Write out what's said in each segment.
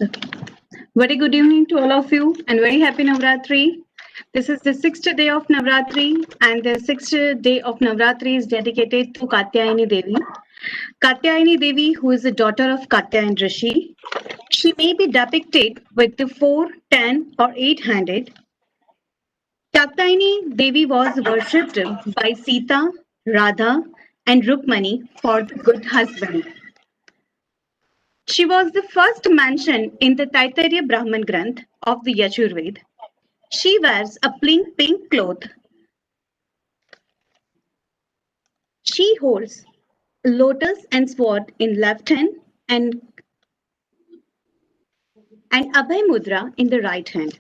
Okay. Very good evening to all of you and very happy Navratri. This is the sixth day of Navratri, and the sixth day of Navratri is dedicated to Katyayani Devi. Katyayani Devi, who is the daughter of Katyayan Rishi, she may be depicted with the 4, 10, or 8-handed. Katyayani Devi was worshipped by Sita, Radha, and Rukmani for the good husband. She was the first mentioned in the Taittiriya Brahman Granth of the Yajurveda. She wears a pink cloth. She holds lotus and sword in left hand and Abhay Mudra in the right hand.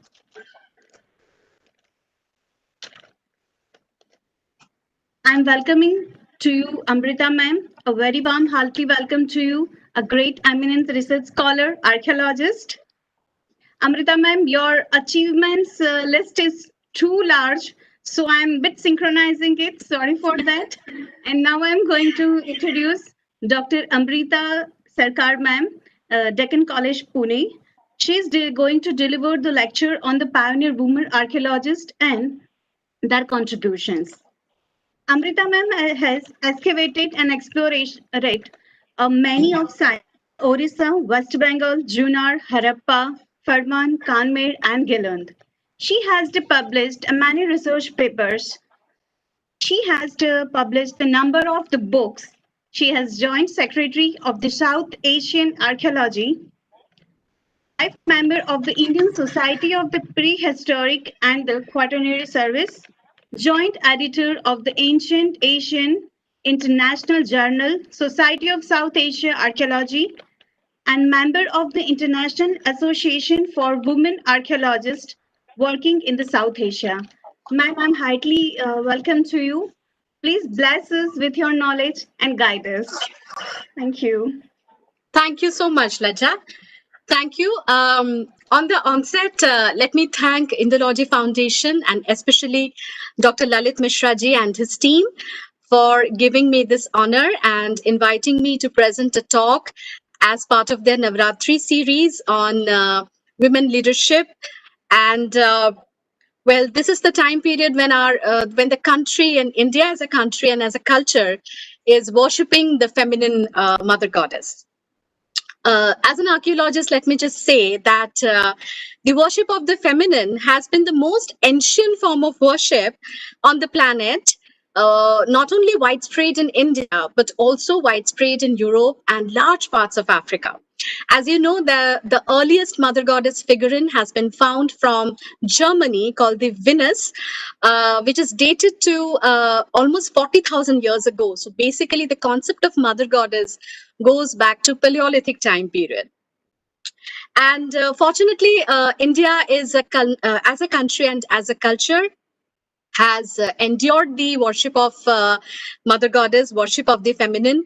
I'm welcoming to you, Amrita ma'am. A very warm, hearty welcome to you, a great eminent research scholar, archaeologist. Amrita ma'am, your achievements list is too large, so I'm a bit synchronizing it. Sorry for that. And now I'm going to introduce Dr. Amrita Sarkar ma'am, Deccan College, Pune. She's going to deliver the lecture on the pioneer women archaeologists and their contributions. Amrita ma'am has excavated and explored many of sites, Orissa, West Bengal, Junar, Harappa, Farman, Kanmer, and Giland. She has published many research papers. She has published a number of the books. She has joined Secretary of the South Asian Archaeology, life member of the Indian Society of the Prehistoric and the Quaternary Service, joint editor of the Ancient Asian International Journal, Society of South Asia Archaeology, and member of the International Association for Women Archaeologists working in the South Asia. Ma'am, I'm heartily welcome to you. Please bless us with your knowledge and guide us. Thank you. Thank you so much, Laja. Thank you. On the onset, let me thank Indology Foundation and especially Dr. Lalit Mishra ji and his team for giving me this honor and inviting me to present a talk as part of their Navratri series on women leadership. And well, this is the time period when the country and India as a country and as a culture is worshipping the feminine mother goddess. As an archaeologist, let me just say that the worship of the feminine has been the most ancient form of worship on the planet, not only widespread in India, but also widespread in Europe and large parts of Africa. As you know, the earliest mother goddess figurine has been found from Germany called the Venus, which is dated to almost 40,000 years ago. So basically, the concept of mother goddess goes back to Paleolithic time period. And fortunately, India is as a country and as a culture has endured the worship of mother goddess, worship of the feminine,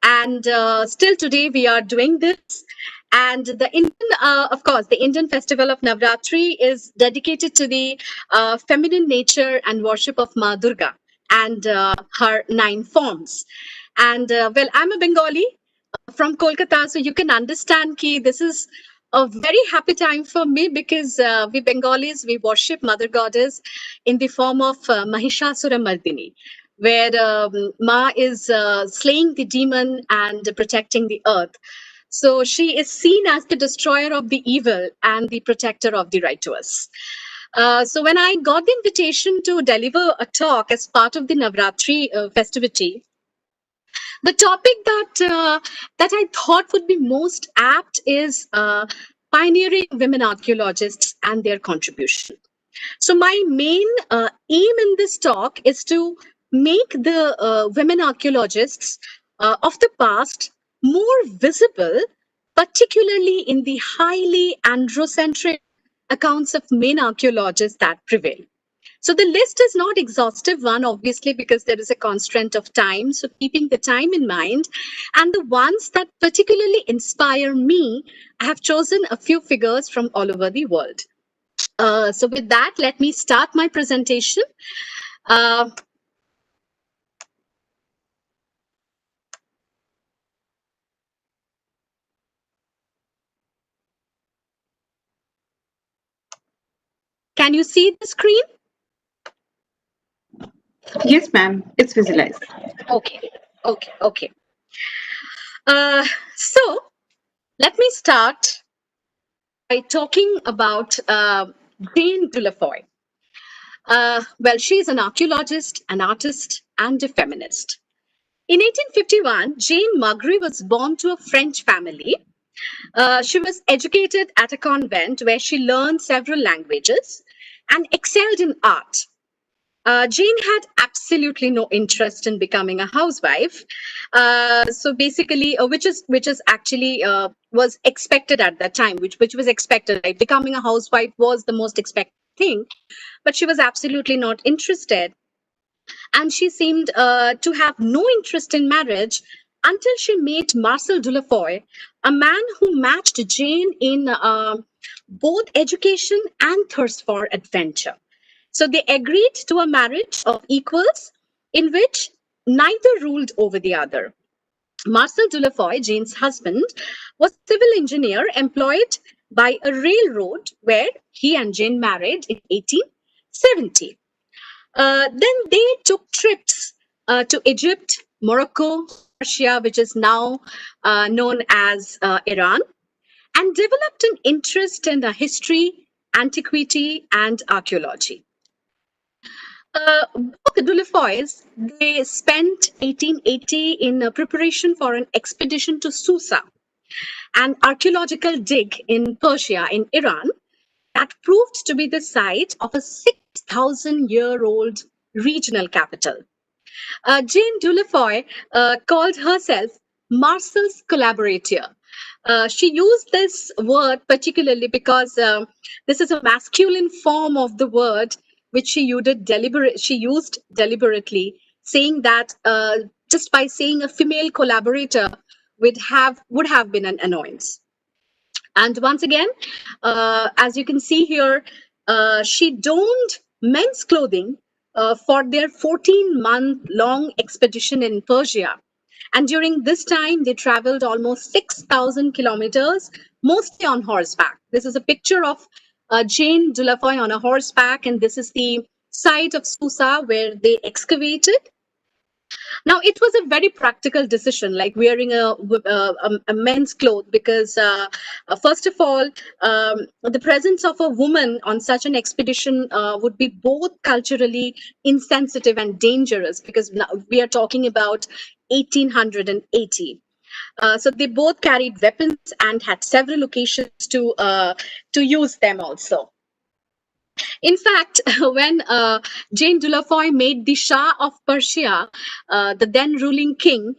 and still today we are doing this. And the Indian, of course, the Indian festival of Navratri is dedicated to the feminine nature and worship of Ma Durga and her 9 forms. And well, I'm a Bengali from Kolkata, so you can understand ki this is a very happy time for me because we Bengalis, we worship Mother Goddess in the form of Mahishasura Mardini, where Ma is slaying the demon and protecting the earth. So she is seen as the destroyer of the evil and the protector of the righteous. So when I got the invitation to deliver a talk as part of the Navratri festivity, the topic that I thought would be most apt is pioneering women archaeologists and their contribution. So my main aim in this talk is to make the women archaeologists of the past more visible, particularly in the highly androcentric accounts of men archaeologists that prevail. So the list is not exhaustive one, obviously, because there is a constraint of time. So keeping the time in mind, and the ones that particularly inspire me, I have chosen a few figures from all over the world. So with that, let me start my presentation. Can you see the screen? Yes, ma'am. It's visualized. Okay, okay. So let me start by talking about Jane Dulafoy. Well, she is an archaeologist, an artist, and a feminist. In 1851, Jane Marguerite was born to a French family. She was educated at a convent where she learned several languages and excelled in art. Jane had absolutely no interest in becoming a housewife. So basically, which is actually was expected at that time, which was expected. Like becoming a housewife was the most expected thing, but she was absolutely not interested, and she seemed to have no interest in marriage until she met Marcel Dulafoy, a man who matched Jane in both education and thirst for adventure. So they agreed to a marriage of equals in which neither ruled over the other. Marcel Dulafoy, Jane's husband, was a civil engineer employed by a railroad where he and Jane married in 1870. Then they took trips to Egypt, Morocco, Persia, which is now known as Iran, and developed an interest in history, antiquity, and archaeology. Both Dulafoys, they spent 1880 in preparation for an expedition to Susa, an archaeological dig in Persia, in Iran, that proved to be the site of a 6,000-year-old regional capital. Jane Dulafoy called herself Marcel's collaborator. She used this word particularly because this is a masculine form of the word which she used deliberately, saying that just by saying a female collaborator would have been an annoyance. And once again, as you can see here, she donned men's clothing for their 14-month-long expedition in Persia. And during this time, they traveled almost 6,000 kilometers, mostly on horseback. This is a picture of Jane Dulafoy on a horseback, and this is the site of Susa where they excavated. Now, it was a very practical decision, like wearing a men's clothes, because first of all, the presence of a woman on such an expedition would be both culturally insensitive and dangerous, because now we are talking about 1880. So they both carried weapons and had several occasions to use them also. In fact, when Jane Dulafoy made the Shah of Persia, the then ruling king,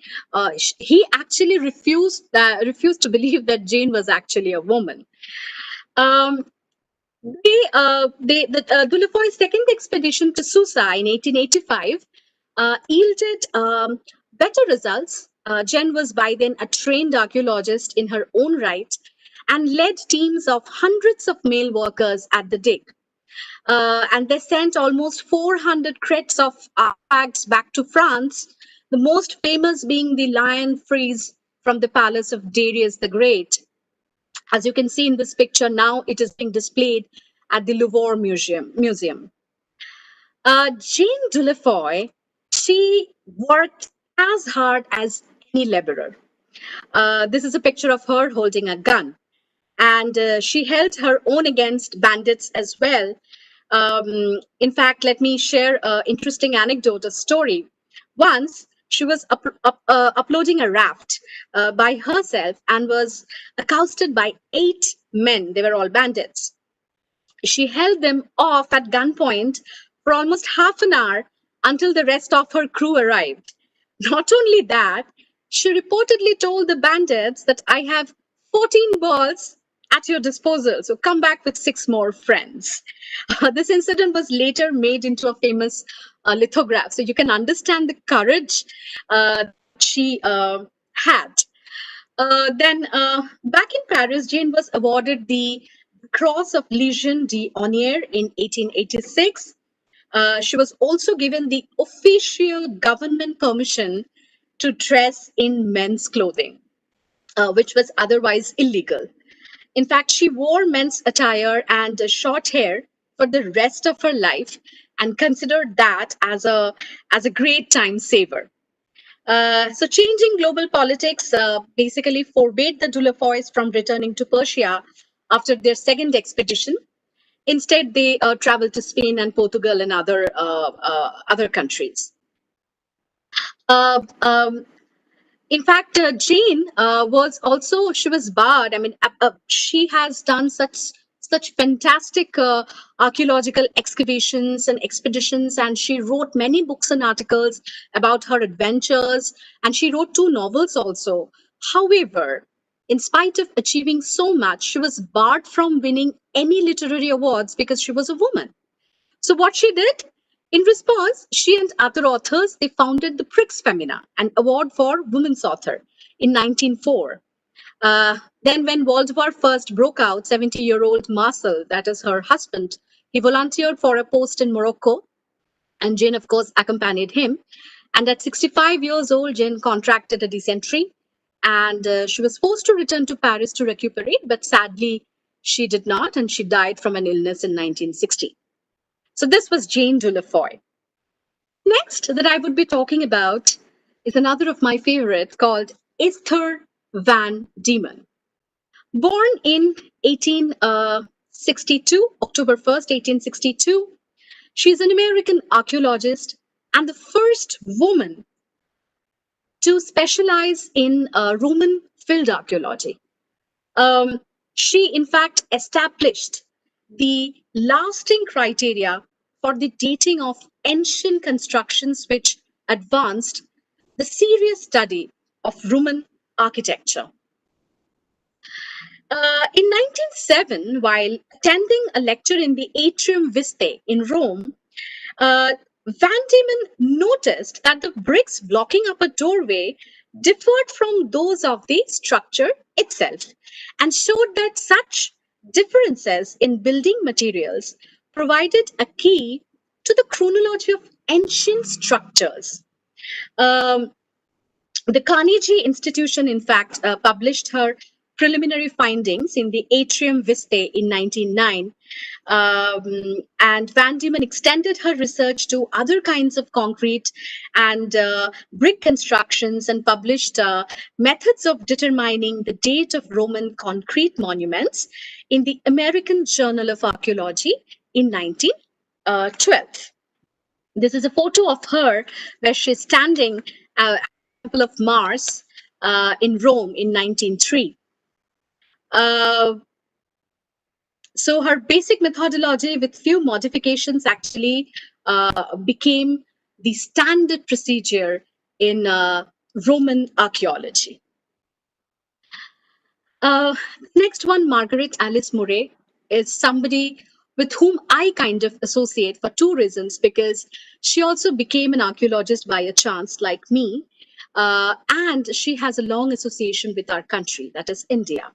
he actually refused to believe that Jane was actually a woman. Um, Dulafoy's second expedition to Susa in 1885 yielded better results. Jen was by then a trained archaeologist in her own right and led teams of hundreds of male workers at the dig. And they sent almost 400 crates of artifacts back to France, the most famous being the lion frieze from the palace of Darius the Great. As you can see in this picture now, it is being displayed at the Louvre Museum. Jane Dulafoy, she worked as hard as any laborer. This is a picture of her holding a gun. And she held her own against bandits as well. In fact, let me share an interesting anecdote, a story. Once, she was uploading a raft by herself and was accosted by 8 men. They were all bandits. She held them off at gunpoint for almost half an hour until the rest of her crew arrived. Not only that, she reportedly told the bandits that I have 14 balls at your disposal, so come back with 6 more friends. This incident was later made into a famous lithograph, so you can understand the courage she had. Then, back in Paris, Jane was awarded the Cross of Légion d'Honneur in 1886. She was also given the official government permission to dress in men's clothing, which was otherwise illegal. In fact, she wore men's attire and short hair for the rest of her life and considered that as a great time saver. So changing global politics basically forbade the Dulafoys from returning to Persia after their second expedition. Instead, they traveled to Spain and Portugal and other countries. Uh, um, in fact, Jane she was barred. I mean, she has done such fantastic archaeological excavations and expeditions, and she wrote many books and articles about her adventures, and she wrote 2 novels also. However, in spite of achieving so much, she was barred from winning any literary awards because she was a woman. So what she did? In response, she and other authors, they founded the Prix Femina, an award for women's author, in 1904. Then when World War I broke out, 70-year-old Marcel, that is her husband, he volunteered for a post in Morocco, and Jane, of course, accompanied him. And at 65 years old, Jane contracted a dysentery, and she was forced to return to Paris to recuperate, but sadly, she did not, and she died from an illness in 1960. So this was Jane Dulafoy. Next that I would be talking about is another of my favorites called Esther Van Diemen. Born in 1862, October 1st, 1862, she's an American archaeologist and the first woman to specialize in Roman field archaeology. Um, she, in fact, established the lasting criteria for the dating of ancient constructions, which advanced the serious study of Roman architecture. In 1907, while attending a lecture in the Atrium Vitae in Rome, Van Diemen noticed that the bricks blocking up a doorway differed from those of the structure itself and showed that such differences in building materials provided a key to the chronology of ancient structures. Um, the Carnegie Institution, in fact, published her preliminary findings in the Atrium Vitae in 1909. And Van Diemen extended her research to other kinds of concrete and brick constructions and published methods of determining the date of Roman concrete monuments in the American Journal of Archaeology in 1912. This is a photo of her where she's standing at the Temple of Mars in Rome in 1903. So her basic methodology with few modifications actually became the standard procedure in Roman archaeology. Next one, Margaret Alice Murray, is somebody with whom I kind of associate for 2 reasons, because she also became an archaeologist by a chance like me, and she has a long association with our country, that is India.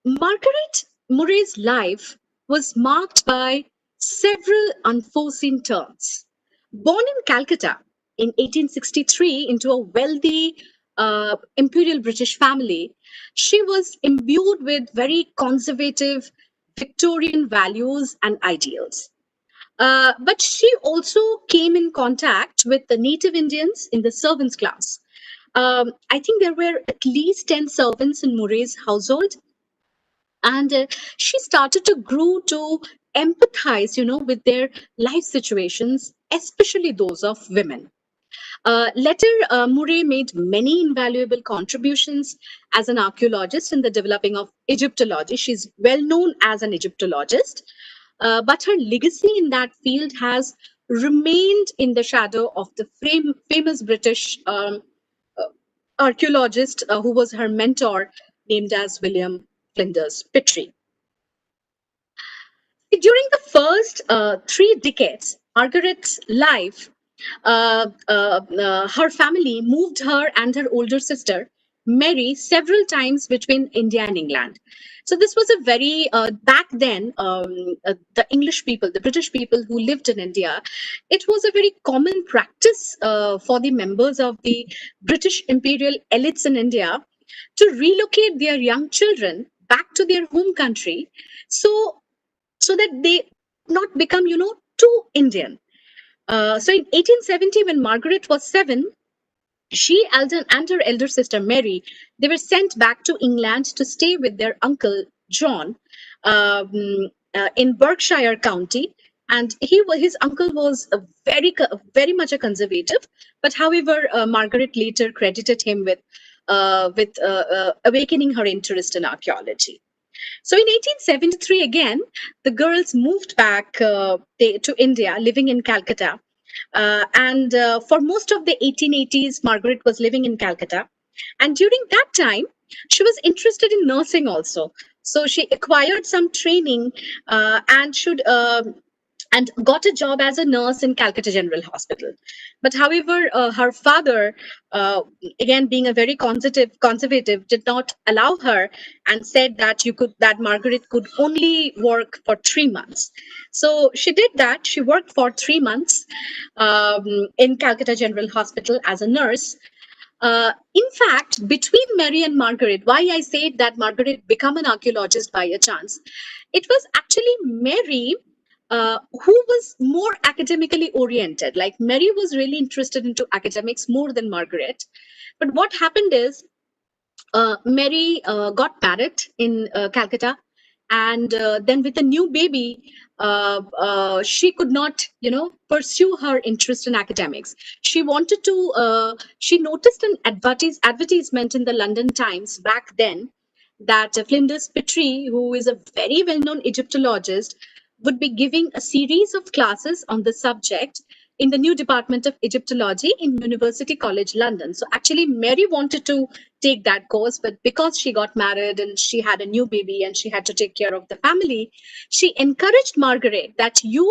Margaret Murray's life was marked by several unforeseen turns. Born in Calcutta in 1863 into a wealthy imperial British family, she was imbued with very conservative Victorian values and ideals. But she also came in contact with the native Indians in the servants class. I think there were at least 10 servants in Murray's household, and she started to grow to empathize, with their life situations, especially those of women. Later, Murray made many invaluable contributions as an archaeologist in the developing of Egyptology. She's well known as an Egyptologist, but her legacy in that field has remained in the shadow of the famous British archaeologist who was her mentor, named as William Flinders Petrie. During the first 3 decades, Margaret's life, her family moved her and her older sister, Mary, several times between India and England. So this was a very, back then, the English people, the British people who lived in India, it was a very common practice for the members of the British imperial elites in India to relocate their young children back to their home country. So so that they not become, too Indian. So in 1870, when Margaret was 7, she and her elder sister Mary, they were sent back to England to stay with their uncle John, in Berkshire County. And his uncle was a very much a conservative, but however, Margaret later credited him with awakening her interest in archaeology. So in 1873, again, the girls moved back to India, living in Calcutta. And for most of the 1880s, Margaret was living in Calcutta. And during that time, she was interested in nursing also. So she acquired some training and got a job as a nurse in Calcutta General Hospital. But however, her father, again being a very conservative, did not allow her and said that Margaret could only work for 3 months. So she did that. She worked for 3 months in Calcutta General Hospital as a nurse. In fact, between Mary and Margaret, why I said that Margaret became an archaeologist by a chance, it was actually Mary who was more academically oriented. Like Mary was really interested into academics more than Margaret. But what happened is Mary got married in Calcutta, and then with a new baby, she could not, pursue her interest in academics. She wanted to. She noticed an advertisement in the London Times back then that Flinders Petrie, who is a very well-known Egyptologist, would be giving a series of classes on the subject in the new Department of Egyptology in University College London. So actually, Mary wanted to take that course, but because she got married and she had a new baby and she had to take care of the family, she encouraged Margaret that you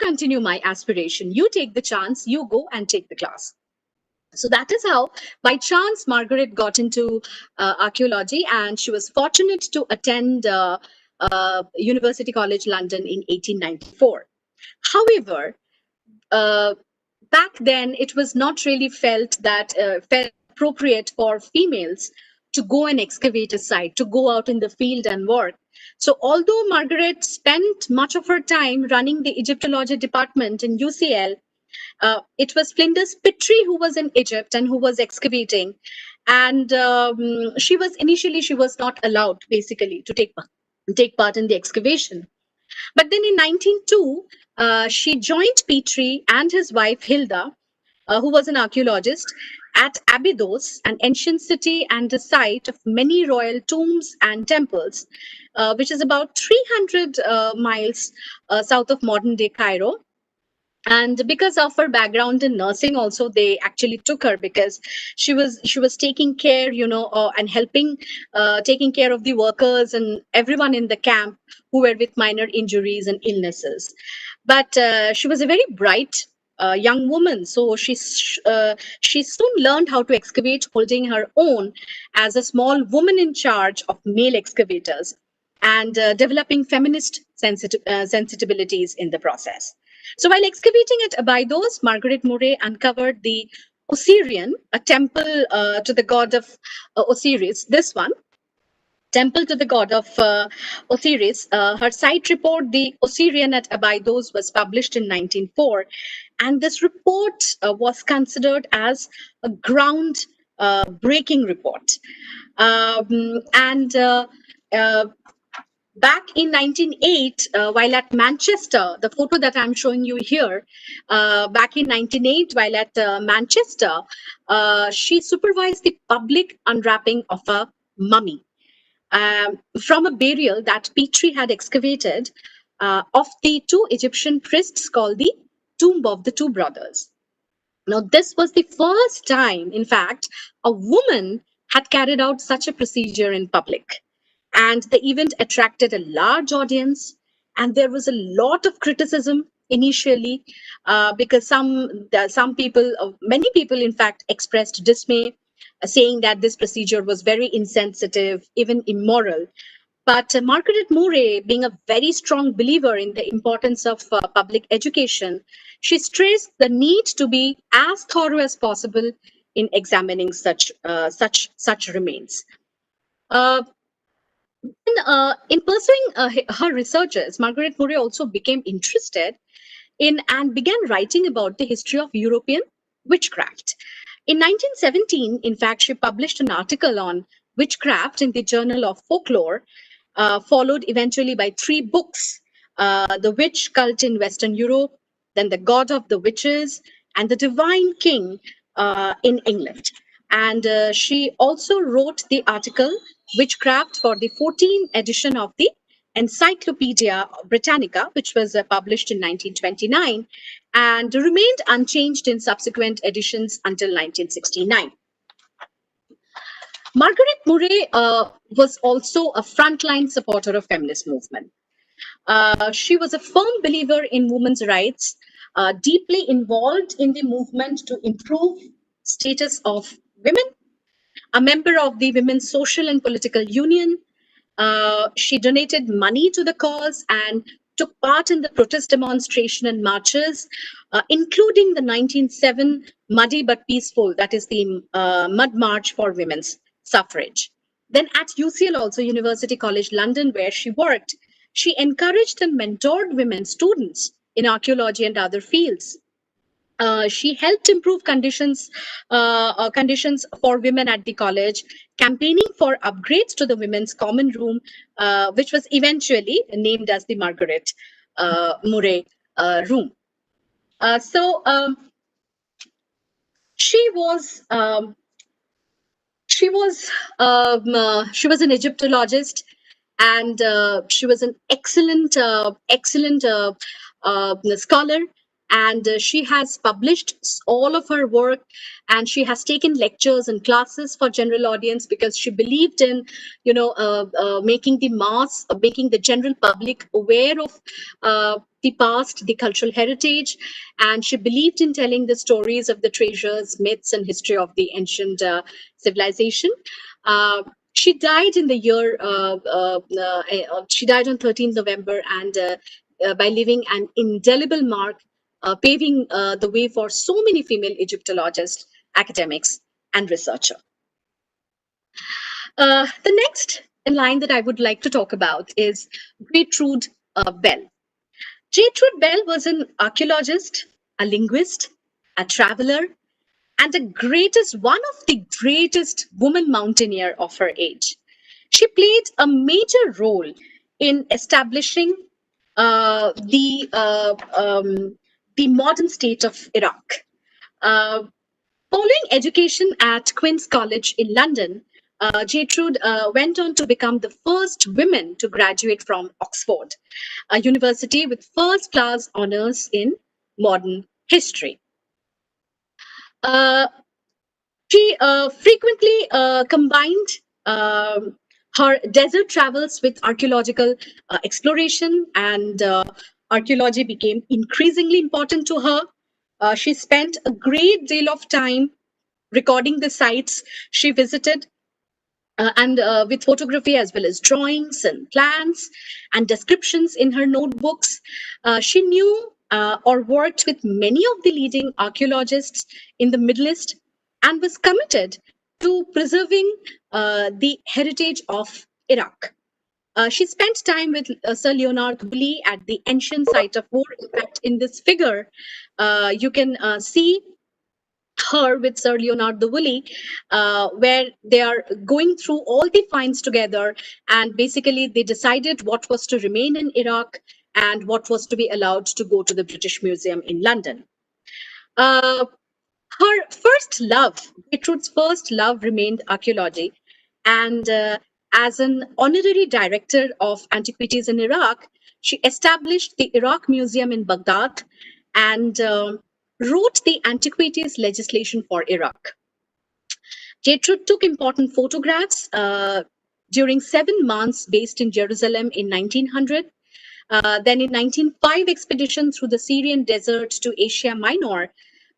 continue my aspiration, you take the chance, you go and take the class. So that is how, by chance, Margaret got into archaeology, and she was fortunate to attend University College London in 1894. However, back then it was not really felt appropriate for females to go and excavate a site, to go out in the field and work. So although Margaret spent much of her time running the Egyptology department in UCL, it was Flinders Petrie who was in Egypt and who was excavating. And she was not allowed basically to take part in the excavation. But then in 1902, she joined Petrie and his wife Hilda, who was an archaeologist, at Abydos, an ancient city and the site of many royal tombs and temples, which is about 300 miles south of modern day Cairo. And because of her background in nursing also, they actually took her because she was taking care, and helping, taking care of the workers and everyone in the camp who were with minor injuries and illnesses. But she was a very bright young woman, so she soon learned how to excavate, holding her own as a small woman in charge of male excavators, and developing feminist sensibilities in the process. So while excavating at Abydos, Margaret Murray uncovered the Osirian, a temple to the god of Osiris. This one, temple to the god of Osiris. Her site report, the Osirian at Abydos, was published in 1904, and this report was considered as a ground breaking report. And back in 1908, while at Manchester, the photo that I'm showing you here, back in 1908, while at Manchester, she supervised the public unwrapping of a mummy from a burial that Petrie had excavated of the two Egyptian priests called the Tomb of the Two Brothers. Now, this was the first time, in fact, a woman had carried out such a procedure in public. And the event attracted a large audience, and there was a lot of criticism initially because many people, in fact, expressed dismay, saying that this procedure was very insensitive, even immoral. But Margaret Murray, being a very strong believer in the importance of public education, she stressed the need to be as thorough as possible in examining such remains. In pursuing her researches, Margaret Murray also became interested in and began writing about the history of European witchcraft. In 1917, in fact, she published an article on witchcraft in the Journal of Folklore, followed eventually by three books: The Witch Cult in Western Europe, then The God of the Witches, and The Divine King in England. And she also wrote the article Witchcraft for the 14th edition of the Encyclopedia Britannica, which was published in 1929 and remained unchanged in subsequent editions until 1969. Margaret Murray was also a frontline supporter of feminist movement. She was a firm believer in women's rights, deeply involved in the movement to improve status of women, a member of the Women's Social and Political Union. She donated money to the cause and took part in the protest demonstration and marches, including the 1907 Muddy but Peaceful, that is the Mud March for Women's Suffrage. Then at UCL, also University College London, where she worked, she encouraged and mentored women students in archaeology and other fields. She helped improve conditions for women at the college, campaigning for upgrades to the women's common room, which was eventually named as the Margaret Murray Room. So she was she was an Egyptologist, and she was an excellent scholar. And she has published all of her work, and she has taken lectures and classes for general audience because she believed in, making making the general public aware of the past, the cultural heritage, and she believed in telling the stories of the treasures, myths, and history of the ancient civilization. She died in the year. She died on 13th November, and by leaving an indelible mark, paving the way for so many female Egyptologists, academics, and researchers. The next line that I would like to talk about is Gertrude Bell. Gertrude Bell was an archaeologist, a linguist, a traveler, and one of the greatest woman mountaineer of her age. She played a major role in establishing the modern state of Iraq. Following education at Queen's College in London, Gertrude went on to become the first woman to graduate from Oxford, a university with first-class honors in modern history. She frequently combined her desert travels with archaeological exploration, and archaeology became increasingly important to her. She spent a great deal of time recording the sites she visited, and with photography as well as drawings and plans and descriptions in her notebooks. She knew or worked with many of the leading archaeologists in the Middle East and was committed to preserving the heritage of Iraq. She spent time with Sir Leonard Woolley at the ancient site of war. In fact, in this figure, you can see her with Sir Leonard Woolley, where they are going through all the finds together, and basically they decided what was to remain in Iraq and what was to be allowed to go to the British Museum in London. Her first love, Gertrude's first love, remained archaeology, and as an honorary director of antiquities in Iraq, she established the Iraq Museum in Baghdad and wrote the antiquities legislation for Iraq. Gertrude took important photographs during 7 months based in Jerusalem in 1900. Then in 1905, expedition through the Syrian desert to Asia Minor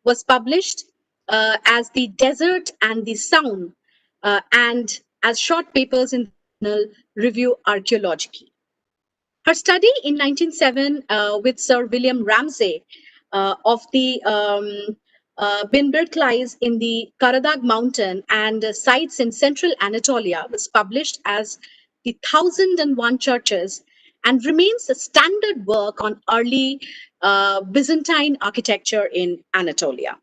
was published as The Desert and the Sound, and as short papers in the journal Review Archaeologique. Her study in 1907 with Sir William Ramsay of the Binberkleis in the Karadag mountain and sites in central Anatolia was published as the 1001 churches, and remains a standard work on early Byzantine architecture in Anatolia.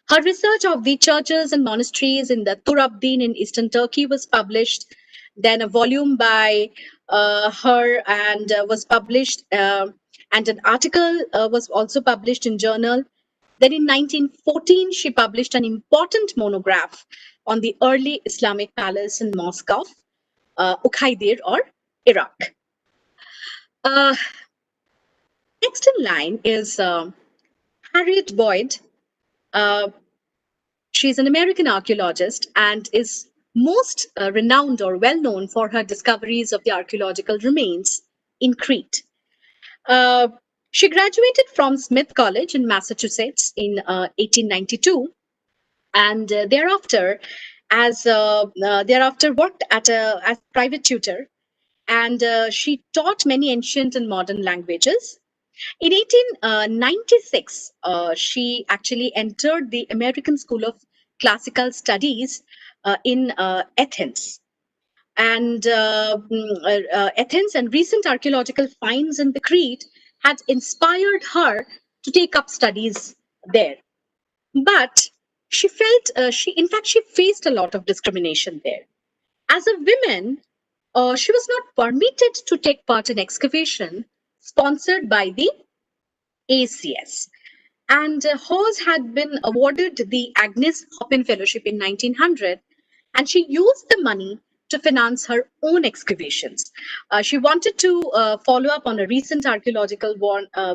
Her research of the churches and monasteries in the Turabdin in eastern Turkey was published. Then a volume by her and was published, and an article was also published in journal. Then in 1914, she published an important monograph on the early Islamic palace and mosque of Ukhaidir or Iraq. Uh, Next in line is Harriet Boyd. Uh, She's an American archaeologist and is most renowned or well known for her discoveries of the archaeological remains in Crete. Uh, she graduated from Smith College in Massachusetts in 1892, and thereafter worked as a private tutor, and she taught many ancient and modern languages. In 1896, she actually entered the American School of Classical Studies in Athens. And Athens and recent archaeological finds in the Crete had inspired her to take up studies there. But in fact, she faced a lot of discrimination there. As a woman, she was not permitted to take part in excavation sponsored by the ACS. And Hawes had been awarded the Agnes Hoppin Fellowship in 1900, and she used the money to finance her own excavations. She wanted to follow up on a recent archaeological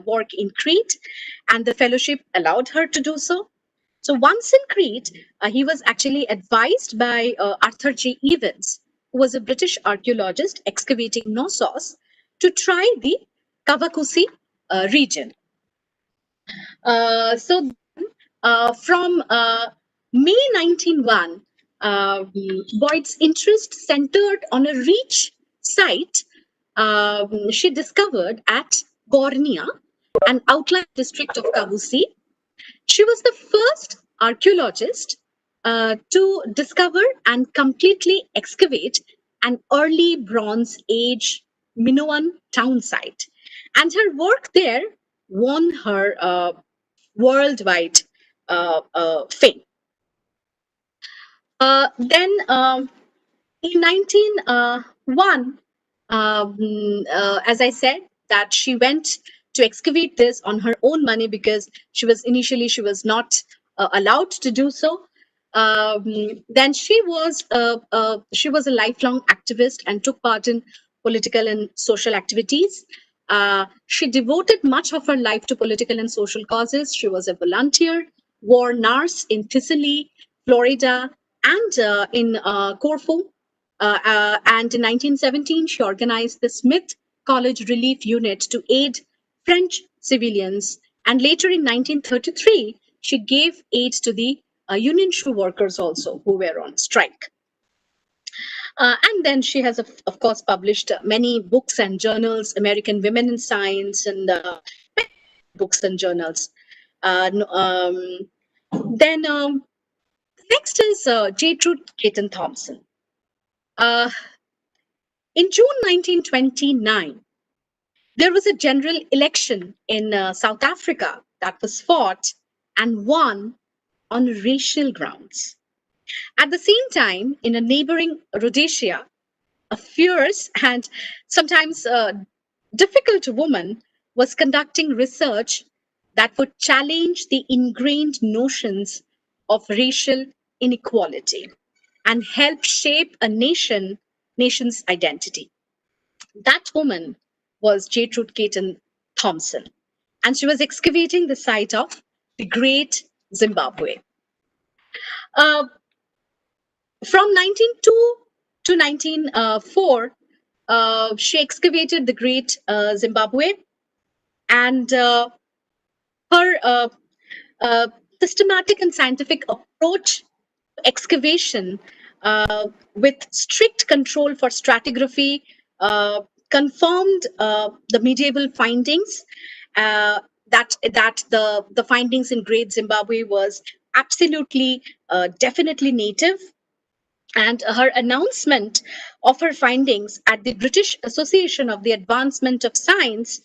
work in Crete, and the fellowship allowed her to do so. So once in Crete, he was actually advised by Arthur J. Evans, who was a British archaeologist excavating Knossos, to try the Cavacusi region. From May 1901, Boyd's interest centered on a reach site she discovered at Gornia, an outlying district of Kavusi. She was the first archaeologist to discover and completely excavate an early Bronze Age Minoan town site. And her work there won her worldwide fame. Then in 1901, as I said, that she went to excavate this on her own money because she was not allowed to do so. Then she was a lifelong activist and took part in political and social activities. She devoted much of her life to political and social causes. She was a volunteer, war nurse in Thessaly, Florida, and in Corfu. And in 1917, she organized the Smith College Relief Unit to aid French civilians. And later in 1933, she gave aid to the union shoe workers also who were on strike. And then she has, of course, published many books and journals, American Women in Science, and books and journals. Next is Gertrude Caton Thompson. In June 1929, there was a general election in South Africa that was fought and won on racial grounds. At the same time, in a neighboring Rhodesia, a fierce and sometimes difficult woman was conducting research that would challenge the ingrained notions of racial inequality and help shape a nation's identity. That woman was Gertrude Caton Thompson, and she was excavating the site of the Great Zimbabwe. From 1902 to 1904, she excavated the Great Zimbabwe, and her systematic and scientific approach to excavation with strict control for stratigraphy confirmed the medieval findings that the findings in Great Zimbabwe was absolutely definitely native. And her announcement of her findings at the British Association of the Advancement of Science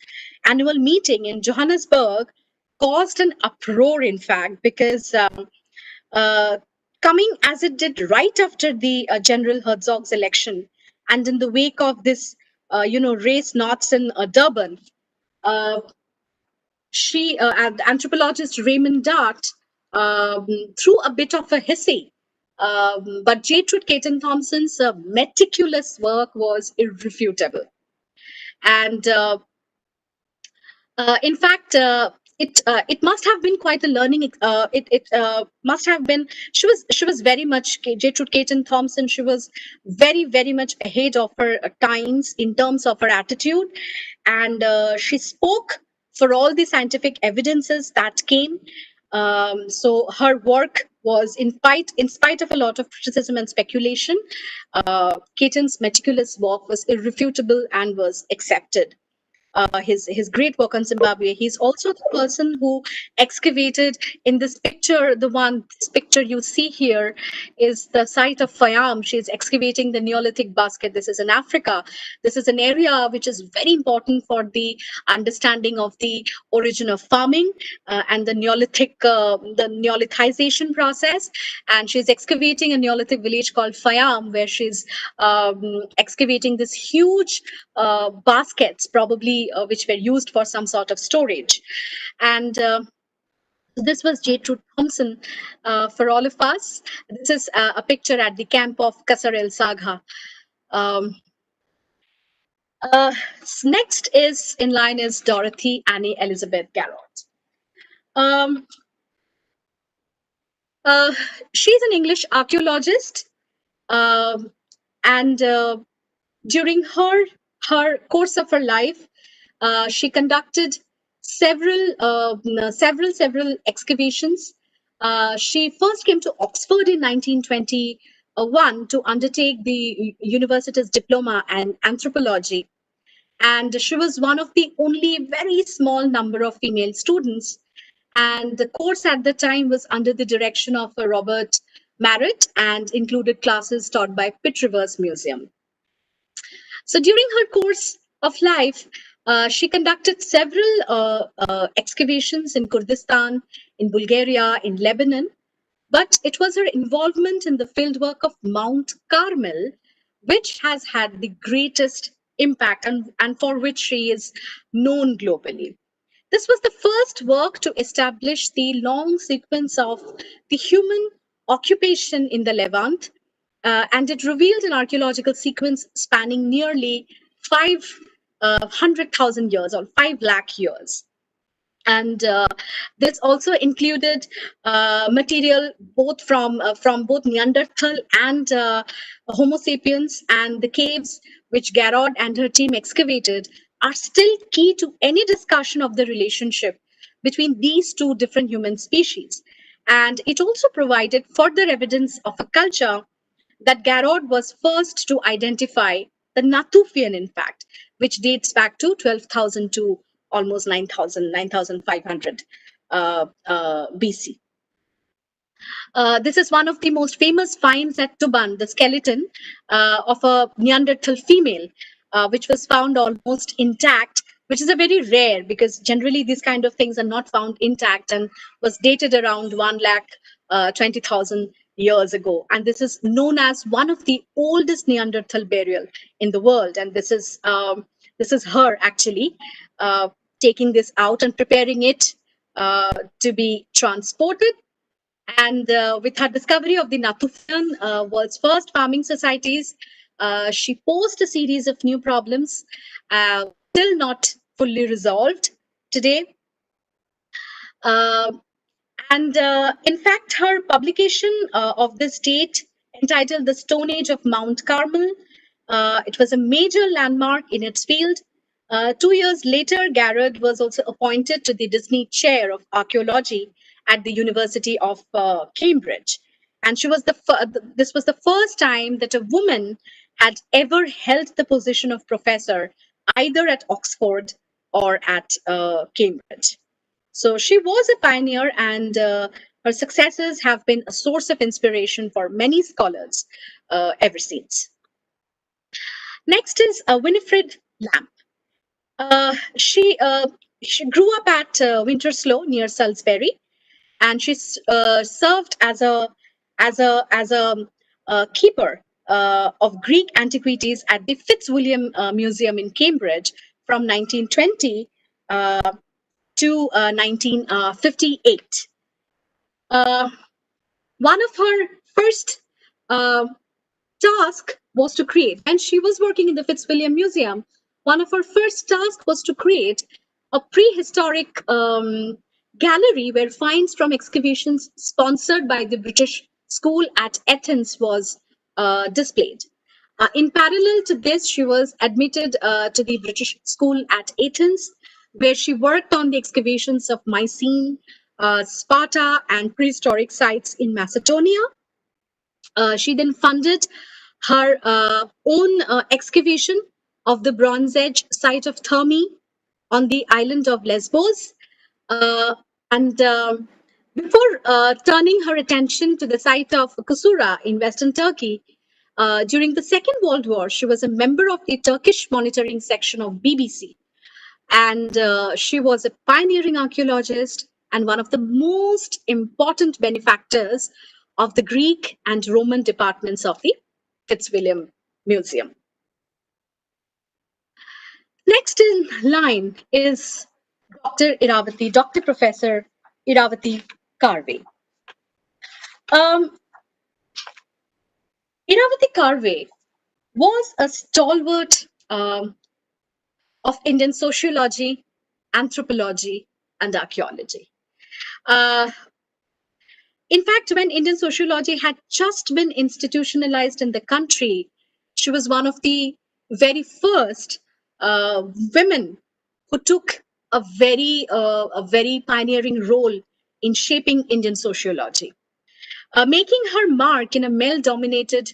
annual meeting in Johannesburg caused an uproar, in fact, because uh, coming as it did right after the General Herzog's election and in the wake of this, race knots in Durban, uh, the anthropologist Raymond Dart, um, threw a bit of a hissy. But Gertrude Caton Thompson's meticulous work was irrefutable. And in fact, it must have been quite a learning. It must have been. She was very much Gertrude Caton Thompson. She was very much ahead of her times in terms of her attitude, and she spoke for all the scientific evidences that came. So her work was, in spite of a lot of criticism and speculation, Caton's meticulous work was irrefutable and was accepted. His great work on Zimbabwe. He's also the person who excavated in this picture. This picture you see here is the site of Fayam. She's excavating the Neolithic basket. This is in Africa. This is an area which is very important for the understanding of the origin of farming and the Neolithization process. And she's excavating a Neolithic village called Fayam, where she's excavating this huge baskets, probably which were used for some sort of storage. And this was Gertrude Thompson for all of us. This is a picture at the camp of Kasar el Sagha. Um, uh, Next is in line is Dorothy Annie Elizabeth Garrott. Um, uh, she's an English archaeologist, and during her course of her life, she conducted several excavations. She first came to Oxford in 1921 to undertake the university's diploma in anthropology, and she was one of the only very small number of female students. And the course at the time was under the direction of Robert Marrett and included classes taught by Pitt Rivers Museum. So during her course of life, she conducted several excavations in Kurdistan, in Bulgaria, in Lebanon. But it was her involvement in the fieldwork of Mount Carmel which has had the greatest impact and for which she is known globally. This was the first work to establish the long sequence of the human occupation in the Levant, and it revealed an archaeological sequence spanning nearly 500,000 years or 5 lakh years. And this also included material from both Neanderthal and Homo sapiens, and the caves which Garrod and her team excavated are still key to any discussion of the relationship between these two different human species. And it also provided further evidence of a culture that Garrod was first to identify, the Natufian, in fact, which dates back to 12,000 to almost 9,000, 9,500 BC. This is one of the most famous finds at Tuban, the skeleton of a Neanderthal female, which was found almost intact, which is a very rare because generally these kind of things are not found intact, and was dated around 1,20,000 years ago. And this is known as one of the oldest Neanderthal burial in the world. And this is her actually taking this out and preparing it to be transported. And with her discovery of the Natufian, world's first farming societies, she posed a series of new problems, still not fully resolved today. And in fact, her publication of this date, entitled The Stone Age of Mount Carmel, it was a major landmark in its field. 2 years later, Garrod was also appointed to the Disney Chair of Archaeology at the University of Cambridge. And this was the first time that a woman had ever held the position of professor, either at Oxford or at Cambridge. So she was a pioneer, and Her successes have been a source of inspiration for many scholars ever since. Next is Winifred Lamb. She grew up at Winterslow near Salisbury, and she served as a keeper of Greek antiquities at the Fitzwilliam Museum in Cambridge from 1920 to 1958. One of her first uh, task was to create, and she was working in the Fitzwilliam Museum. One of her first tasks was to create a prehistoric gallery where finds from excavations sponsored by the British School at Athens was displayed. In parallel to this, she was admitted to the British School at Athens, where she worked on the excavations of Mycenae, Sparta, and prehistoric sites in Macedonia. She then funded her own excavation of the Bronze Age site of Thermae on the island of Lesbos. And before turning her attention to the site of Kusura in Western Turkey, during the Second World War, she was a member of the Turkish monitoring section of BBC. And she was a pioneering archaeologist and one of the most important benefactors of the Greek and Roman departments of the Fitzwilliam Museum. Next in line is Dr. Professor Iravati Karve. Iravati Karve was a stalwart of Indian sociology, anthropology, and archaeology. In fact, when Indian sociology had just been institutionalized in the country, she was one of the very first women who took a very pioneering role in shaping Indian sociology. Making her mark in a male-dominated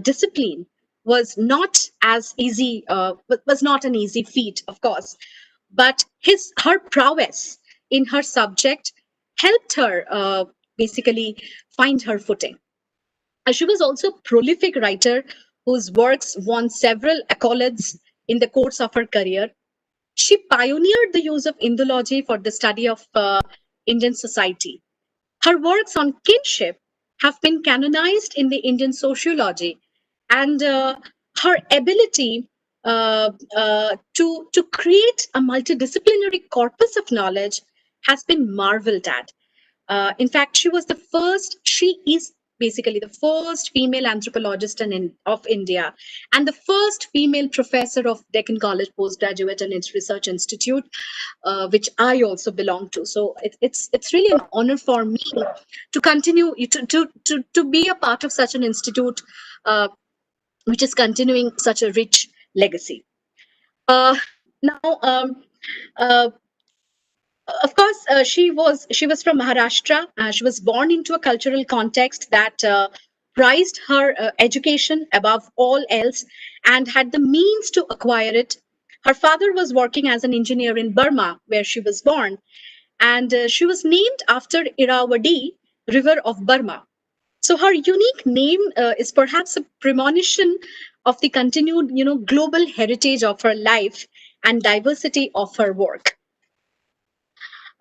discipline was not as easy. Was not an easy feat, of course, but her prowess in her subject helped her basically find her footing. She was also a prolific writer whose works won several accolades in the course of her career. She pioneered the use of Indology for the study of Indian society. Her works on kinship have been canonized in the Indian sociology, and her ability to create a multidisciplinary corpus of knowledge has been marveled at. In fact, she is basically the first female anthropologist of India and the first female professor of Deccan College Postgraduate and its Research Institute, which I also belong to. So it's really an honor for me to continue to be a part of such an institute, which is continuing such a rich legacy. Now, of course, she was from Maharashtra. She was born into a cultural context that prized her education above all else and had the means to acquire it. Her father was working as an engineer in Burma, where she was born, and she was named after Irrawaddy, river of Burma. So her unique name is perhaps a premonition of the continued, global heritage of her life and diversity of her work.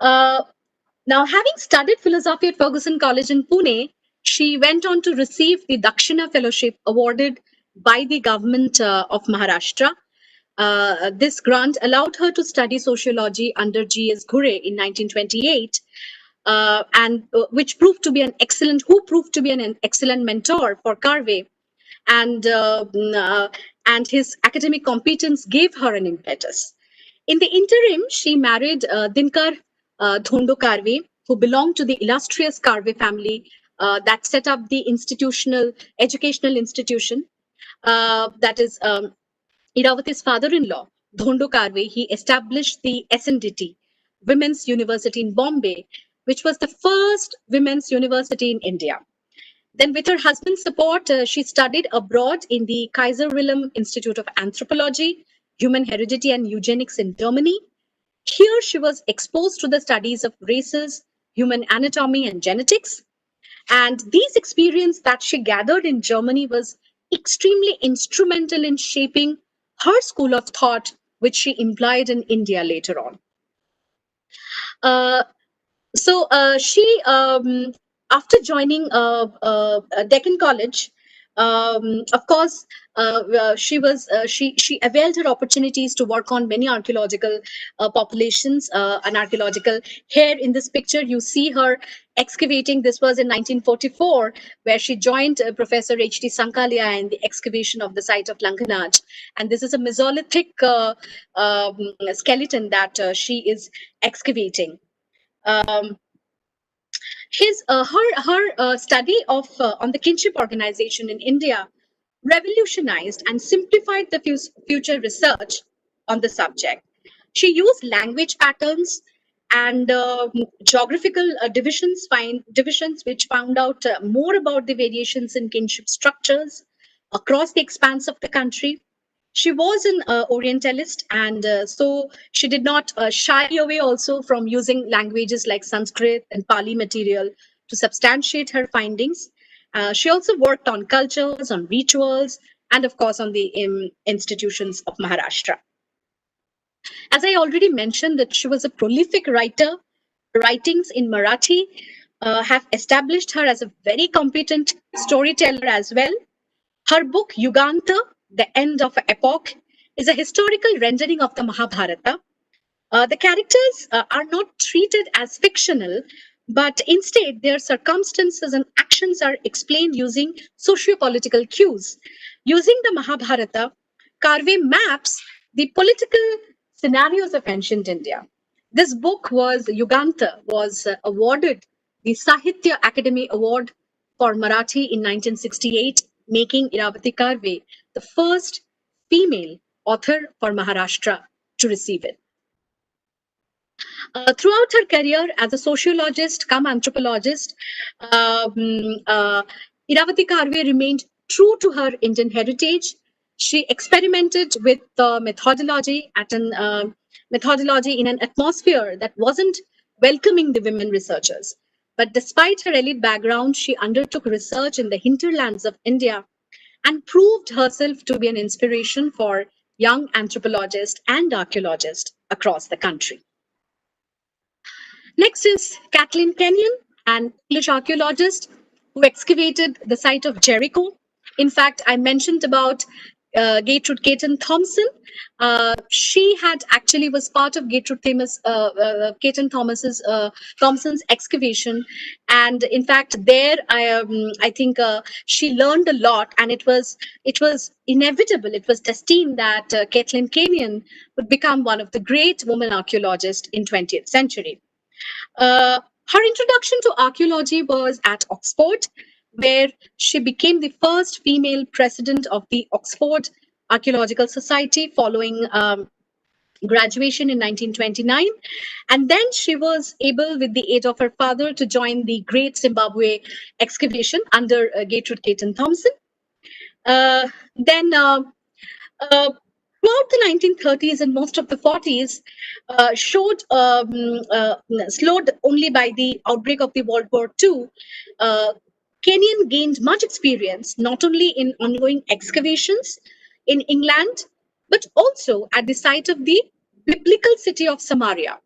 Now, having studied philosophy at Fergusson College in Pune, she went on to receive the Dakshina Fellowship awarded by the government of Maharashtra. This grant allowed her to study sociology under G.S. Ghure in 1928, and which proved to be an excellent mentor for Karve, and his academic competence gave her an impetus. In the interim, she married Dinkar Dhondo Karve, who belonged to the illustrious Karve family that set up the educational institution. That is Iravati's father-in-law, Dhondo Karve. He established the SNDT, Women's University in Bombay, which was the first women's university in India. Then, with her husband's support, she studied abroad in the Kaiser Wilhelm Institute of Anthropology, Human Heredity and Eugenics in Germany. Here, she was exposed to the studies of races, human anatomy and genetics. And these experiences that she gathered in Germany was extremely instrumental in shaping her school of thought, which she implied in India later on. Uh, she, after joining Deccan College, of course, she availed her opportunities to work on many archaeological populations and archaeological. Here in this picture, you see her excavating. This was in 1944, where she joined Professor H.T. Sankalia in the excavation of the site of Lankanaj. And this is a Mesolithic skeleton that she is excavating. Um, her study of on the kinship organization in India revolutionized and simplified the future research on the subject. She used language patterns and geographical divisions which found out more about the variations in kinship structures across the expanse of the country. She was an Orientalist, and so she did not shy away also from using languages like Sanskrit and Pali material to substantiate her findings. She also worked on cultures, on rituals, and of course on the institutions of Maharashtra. As I already mentioned, that she was a prolific writer. Writings in Marathi have established her as a very competent storyteller as well. Her book, Yuganta, The End of an Epoch, is a historical rendering of the Mahabharata. The characters are not treated as fictional, but instead their circumstances and actions are explained using socio-political cues. Using the Mahabharata, Karve maps the political scenarios of ancient India. This book was awarded the Sahitya Academy Award for Marathi in 1968, making Iravati Karve the first female author for Maharashtra to receive it. Throughout her career as a sociologist come anthropologist, uh, Iravati Karve remained true to her Indian heritage. She experimented with methodology in an atmosphere that wasn't welcoming the women researchers. But despite her elite background, she undertook research in the hinterlands of India and proved herself to be an inspiration for young anthropologists and archaeologists across the country. Next is Kathleen Kenyon, an English archaeologist who excavated the site of Jericho. In fact, I mentioned about Gertrude Caton Thompson. She had actually was part of Gertrude Caton Thompson's excavation, and in fact, there I think she learned a lot, and it was inevitable. It was destined that Kathleen Kenyon would become one of the great women archaeologists in 20th century. Her introduction to archaeology was at Oxford, where she became the first female president of the Oxford Archaeological Society following graduation in 1929. And then she was able, with the aid of her father, to join the Great Zimbabwe excavation under Gertrude Caton Thompson. Then throughout the 1930s and most of the 40s, slowed only by the outbreak of the World War II, Kenyon gained much experience not only in ongoing excavations in England, but also at the site of the biblical city of Samaria,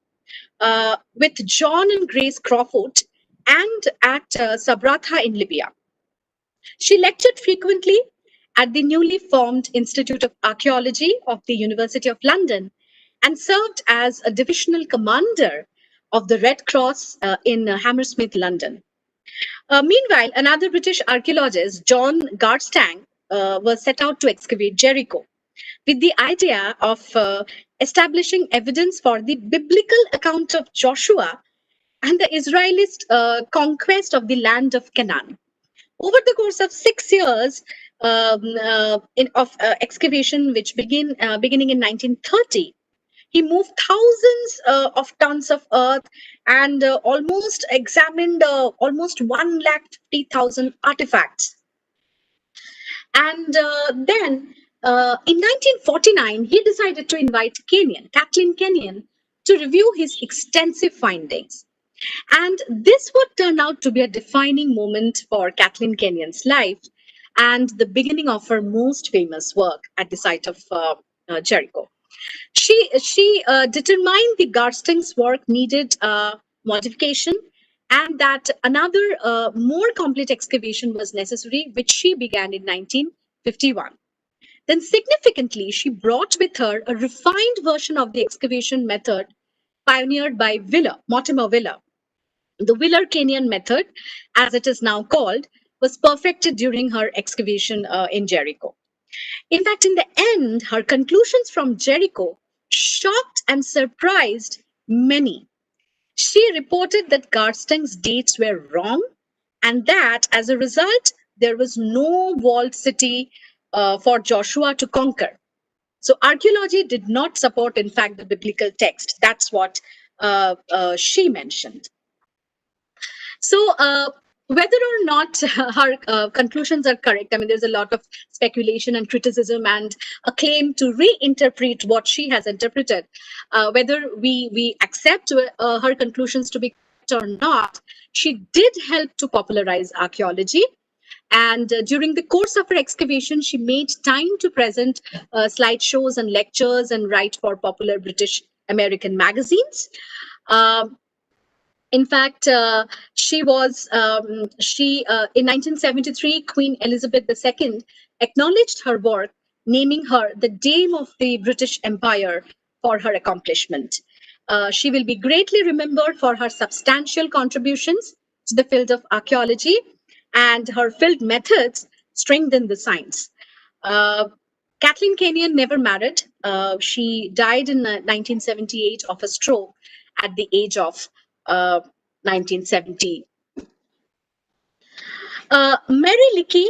with John and Grace Crawford, and at Sabratha in Libya. She lectured frequently at the newly formed Institute of Archaeology of the University of London and served as a divisional commander of the Red Cross in Hammersmith, London. Meanwhile, another British archaeologist, John Garstang, was set out to excavate Jericho with the idea of establishing evidence for the biblical account of Joshua and the Israelite conquest of the land of Canaan. Over the course of 6 years of excavation, which beginning in 1930, he moved thousands of tons of earth and almost examined almost 150,000 artifacts. And then in 1949, he decided to invite Kathleen Kenyon, to review his extensive findings. And this would turn out to be a defining moment for Kathleen Kenyon's life and the beginning of her most famous work at the site of Jericho. She determined the Garstang's work needed modification and that another more complete excavation was necessary, which she began in 1951. Then, significantly, she brought with her a refined version of the excavation method pioneered by Mortimer Wheeler. The Wheeler Kenyon method, as it is now called, was perfected during her excavation in Jericho. In fact, in the end, her conclusions from Jericho shocked and surprised many. She reported that Garstang's dates were wrong and that as a result, there was no walled city for Joshua to conquer. So archaeology did not support, in fact, the biblical text. That's what she mentioned. So, whether or not her conclusions are correct, I mean, there's a lot of speculation and criticism and a claim to reinterpret what she has interpreted. Whether we accept her conclusions to be correct or not, she did help to popularize archaeology. And during the course of her excavation, she made time to present slideshows and lectures and write for popular British American magazines. Um, in fact, in 1973, Queen Elizabeth II acknowledged her work, naming her the Dame of the British Empire for her accomplishment. She will be greatly remembered for her substantial contributions to the field of archaeology, and her field methods strengthened the science. Uh, Kathleen Kenyon never married. She died in 1978 of a stroke at the age of 1970. Mary Leakey,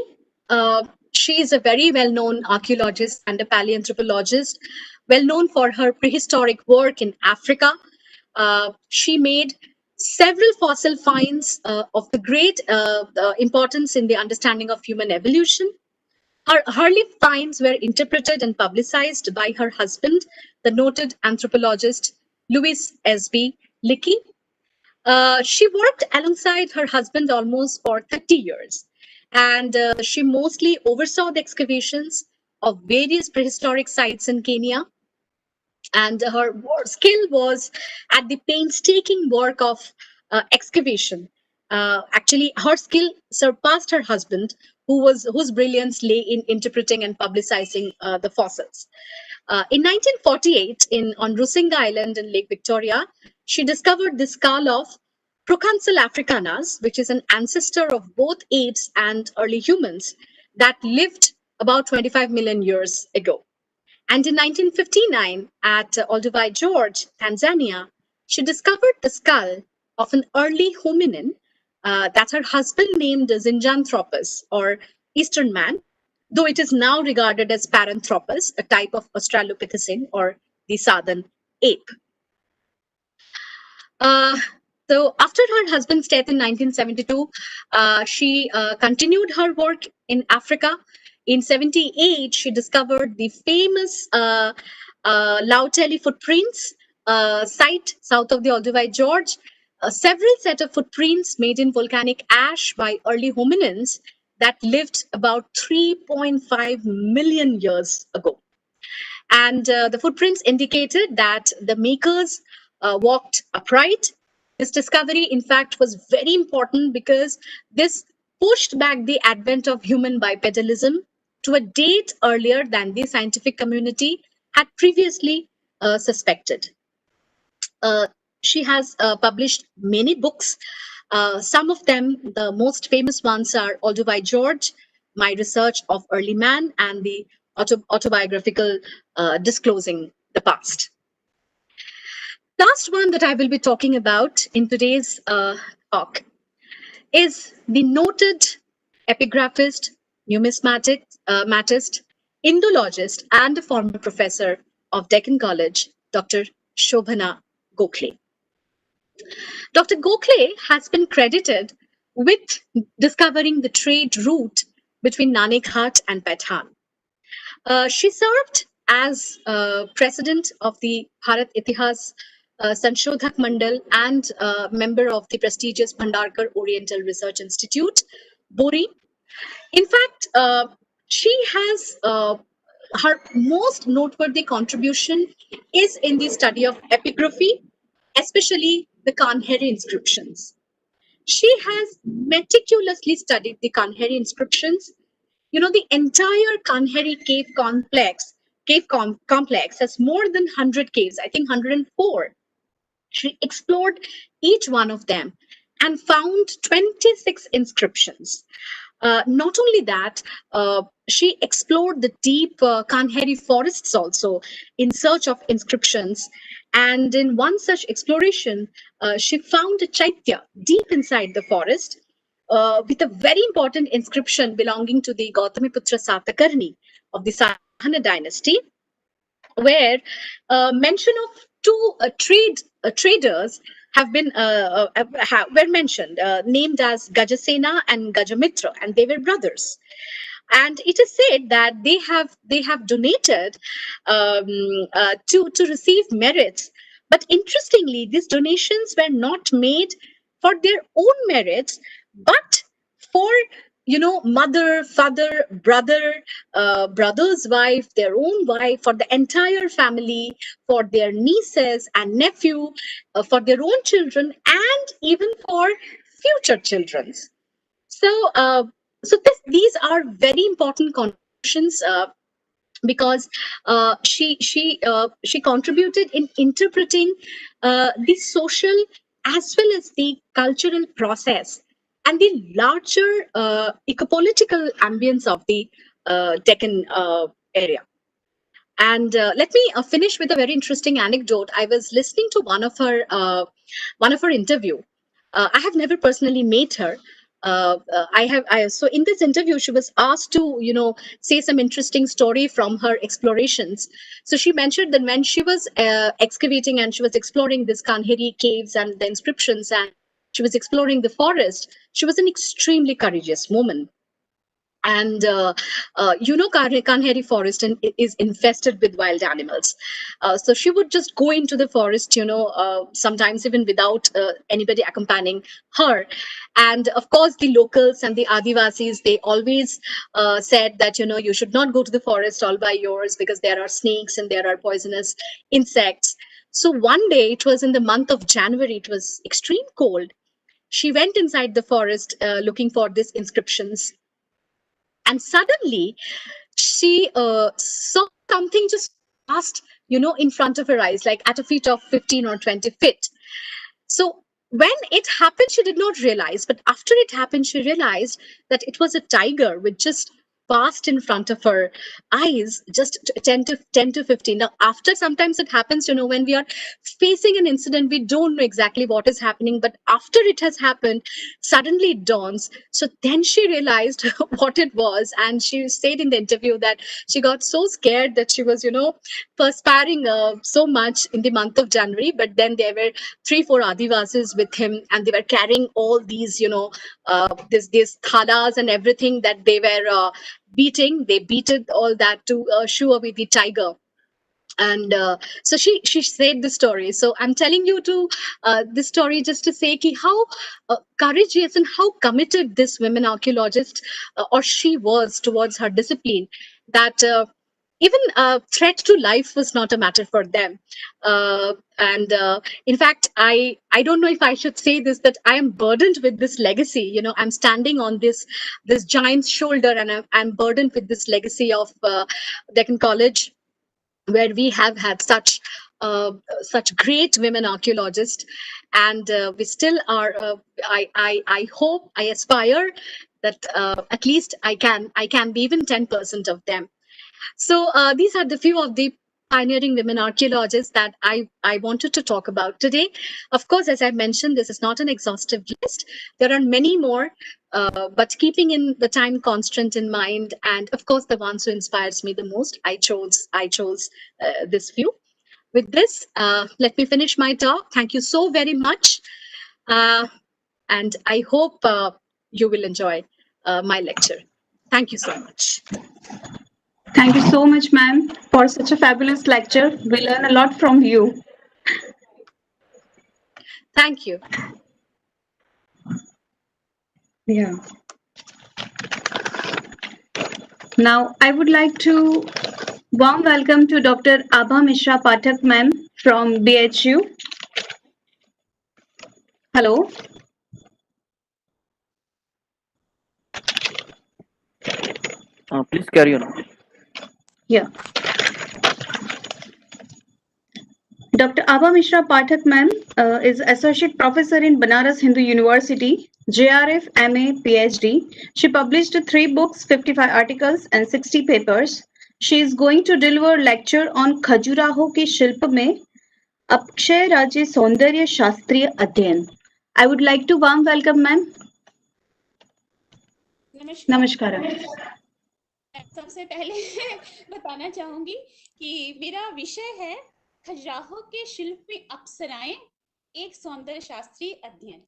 she is a very well-known archaeologist and a paleoanthropologist, well known for her prehistoric work in Africa. She made several fossil finds of the great importance in the understanding of human evolution. Her early finds were interpreted and publicized by her husband, the noted anthropologist Louis S.B. Leakey. She worked alongside her husband almost for 30 years, and she mostly oversaw the excavations of various prehistoric sites in Kenya. And her skill was at the painstaking work of excavation. Actually, her skill surpassed her husband, whose brilliance lay in interpreting and publicizing the fossils. In 1948, on Rusinga Island in Lake Victoria, she discovered the skull of Proconsul africanus, which is an ancestor of both apes and early humans that lived about 25 million years ago. And in 1959, at Olduvai Gorge, Tanzania, she discovered the skull of an early hominin that her husband named Zinjanthropus, or Eastern man, though it is now regarded as Paranthropus, a type of Australopithecine or the southern ape. So after her husband's death in 1972, she continued her work in Africa. In 78, she discovered the famous Lauteli footprints site south of the Olduvai Gorge. Several set of footprints made in volcanic ash by early hominins that lived about 3.5 million years ago. And the footprints indicated that the makers walked upright. This discovery, in fact, was very important because this pushed back the advent of human bipedalism to a date earlier than the scientific community had previously suspected. She has published many books. Some of them, the most famous ones are Olduvai Gorge, My Research of Early Man, and the autobiographical Disclosing the Past. Last one that I will be talking about in today's talk is the noted epigraphist, numismatist, Indologist, and a former professor of Deccan College, Dr. Shobhana Gokhale. Dr. Gokhale has been credited with discovering the trade route between Nanekhat and Pathan. She served as president of the Bharat Itihas Sanshodhak Mandal, and member of the prestigious Bhandarkar Oriental Research Institute, Bori. In fact, she has her most noteworthy contribution is in the study of epigraphy, especially the Kanheri inscriptions. She has meticulously studied the Kanheri inscriptions. You know, the entire Kanheri complex has more than 100 caves, I think 104. She explored each one of them and found 26 inscriptions. Not only that, she explored the deep Kanheri forests also in search of inscriptions. And in one such exploration, she found a chaitya deep inside the forest with a very important inscription belonging to the Gautamiputra Satakarni of the Sahana dynasty, where mention of two traders have been were mentioned, named as Gajasena and Gajamitra, and they were brothers. And it is said that they have donated to receive merits. But interestingly, these donations were not made for their own merits, but for, you know, mother, father, brother, brother's wife, their own wife, for the entire family, for their nieces and nephew, for their own children, and even for future children's. So, these are very important contributions, because she contributed in interpreting the social as well as the cultural process and the larger ecopolitical ambience of the Deccan area. And let me finish with a very interesting anecdote. I was listening to one of her interview. I have never personally met her. So in this interview, she was asked to, you know, say some interesting story from her explorations. So she mentioned that when she was excavating and she was exploring this Kanheri caves and the inscriptions, and she was exploring the forest, she was an extremely courageous woman. And you know, Kanheri forest is infested with wild animals. So she would just go into the forest, you know, sometimes even without anybody accompanying her. And of course, the locals and the Adivasis, they always said that, you know, you should not go to the forest all by yours because there are snakes and there are poisonous insects. So one day, it was in the month of January, it was extreme cold. She went inside the forest looking for these inscriptions, and suddenly she saw something just passed, you know, in front of her eyes, like at a feet of 15 or 20 feet. So when it happened, she did not realize, but after it happened, she realized that it was a tiger which just passed in front of her eyes, just 10 to 15. Now, after, sometimes it happens, you know, when we are facing an incident, we don't know exactly what is happening, but after it has happened, suddenly it dawns. So then she realized what it was, and she said in the interview that she got so scared that she was, you know, perspiring so much in the month of January. But then there were 3-4 Adivasis with him, and they were carrying all these, you know, these thalas and everything that they were beating. They beated all that to shoo away the tiger. And so she said the story. So I'm telling you to this story just to say ki how courageous and how committed this women archaeologist or she was towards her discipline, that even threat to life was not a matter for them. And in fact, I don't know if I should say this, that I am burdened with this legacy. You know, I'm standing on this giant's shoulder, and I'm burdened with this legacy of Deccan College, where we have had such great women archaeologists, and we still are. I hope, I aspire that at least I can be even 10% of them. So these are the few of the pioneering women archaeologists that I wanted to talk about today. Of course, as I mentioned, this is not an exhaustive list. There are many more, but keeping in the time constraint in mind, and of course, the ones who inspires me the most, I chose this few. With this, let me finish my talk. Thank you so very much, and I hope you will enjoy my lecture. Thank you so much. Thank you so much, ma'am, for such a fabulous lecture. We learn a lot from you. Thank you. Yeah. Now, I would like to warm welcome to Dr. Abha Mishra Pathak ma'am from BHU. Hello. Please carry on. Yeah. Dr. Abha Mishra Pathak ma'am is Associate Professor in Banaras Hindu University, JRF, MA, PhD. She published 3 books, 55 articles and 60 papers. She is going to deliver lecture on Khajuraho के शिल्प में अक्षय राज्य सौंदर्य शास्त्रीय अध्ययन. I would like to warm welcome ma'am. नमस्कार। Namaskara. सबसे पहले बताना चाहूंगी कि मेरा विषय है खजुराहो के शिल्प में अप्सराएं, एक सौंदर्य शास्त्रीय अध्ययन।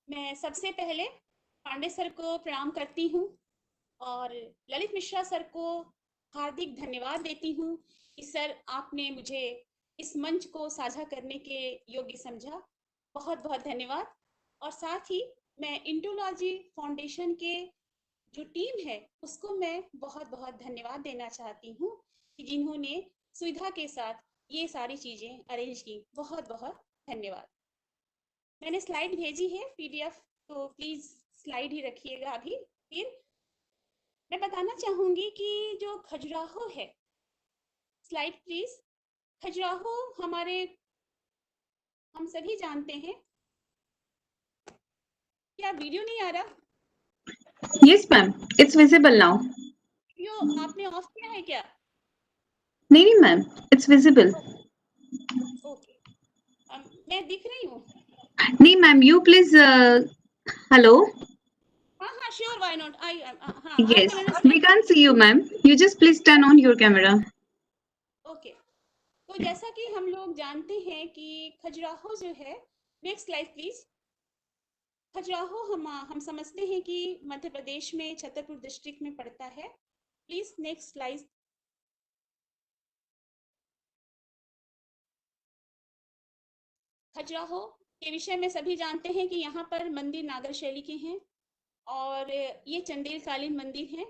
मैं सबसे पहले पांडे सर को प्रणाम करती हूँ और ललित मिश्रा सर को हार्दिक धन्यवाद देती हूँ कि सर आपने मुझे इस मंच को साझा करने के योग्य समझा। बहुत बहुत धन्यवाद। और साथ ही मैं इंडोलॉजी फाउंडेशन के जो टीम है उसको मैं बहुत बहुत धन्यवाद देना चाहती हूँ कि जिन्होंने सुविधा के साथ ये सारी चीज़ें अरेंज की। बहुत बहुत धन्यवाद। मैंने स्लाइड भेजी है पीडीएफ, तो प्लीज़ स्लाइड ही रखिएगा। अभी फिर मैं बताना चाहूँगी कि जो खजुराहो है, स्लाइड प्लीज़। खजुराहो हम सभी जानते हैं। क्या वीडियो नहीं आ रहा? Yes ma'am, it's visible now. Video आपने ऑफ किया है क्या? नहीं मैम, it's visible. ओके, मैं दिख रही हूँ? नहीं मैम, you please hello. हाँ, sure, why not? I Yes, can understand. we can't see you ma'am. You just please turn on your camera. Okay, तो जैसा कि हम लोग जानते हैं कि खजुराहो जो है, नेक्स्ट स्लाइड प्लीज। खजुराहो हम समझते हैं कि मध्य प्रदेश में छतरपुर डिस्ट्रिक्ट में पड़ता है। Please next slide. खजुराहो के विषय में सभी जानते हैं कि यहाँ पर मंदिर नागर शैली के हैं और ये चंदेलकालीन मंदिर हैं।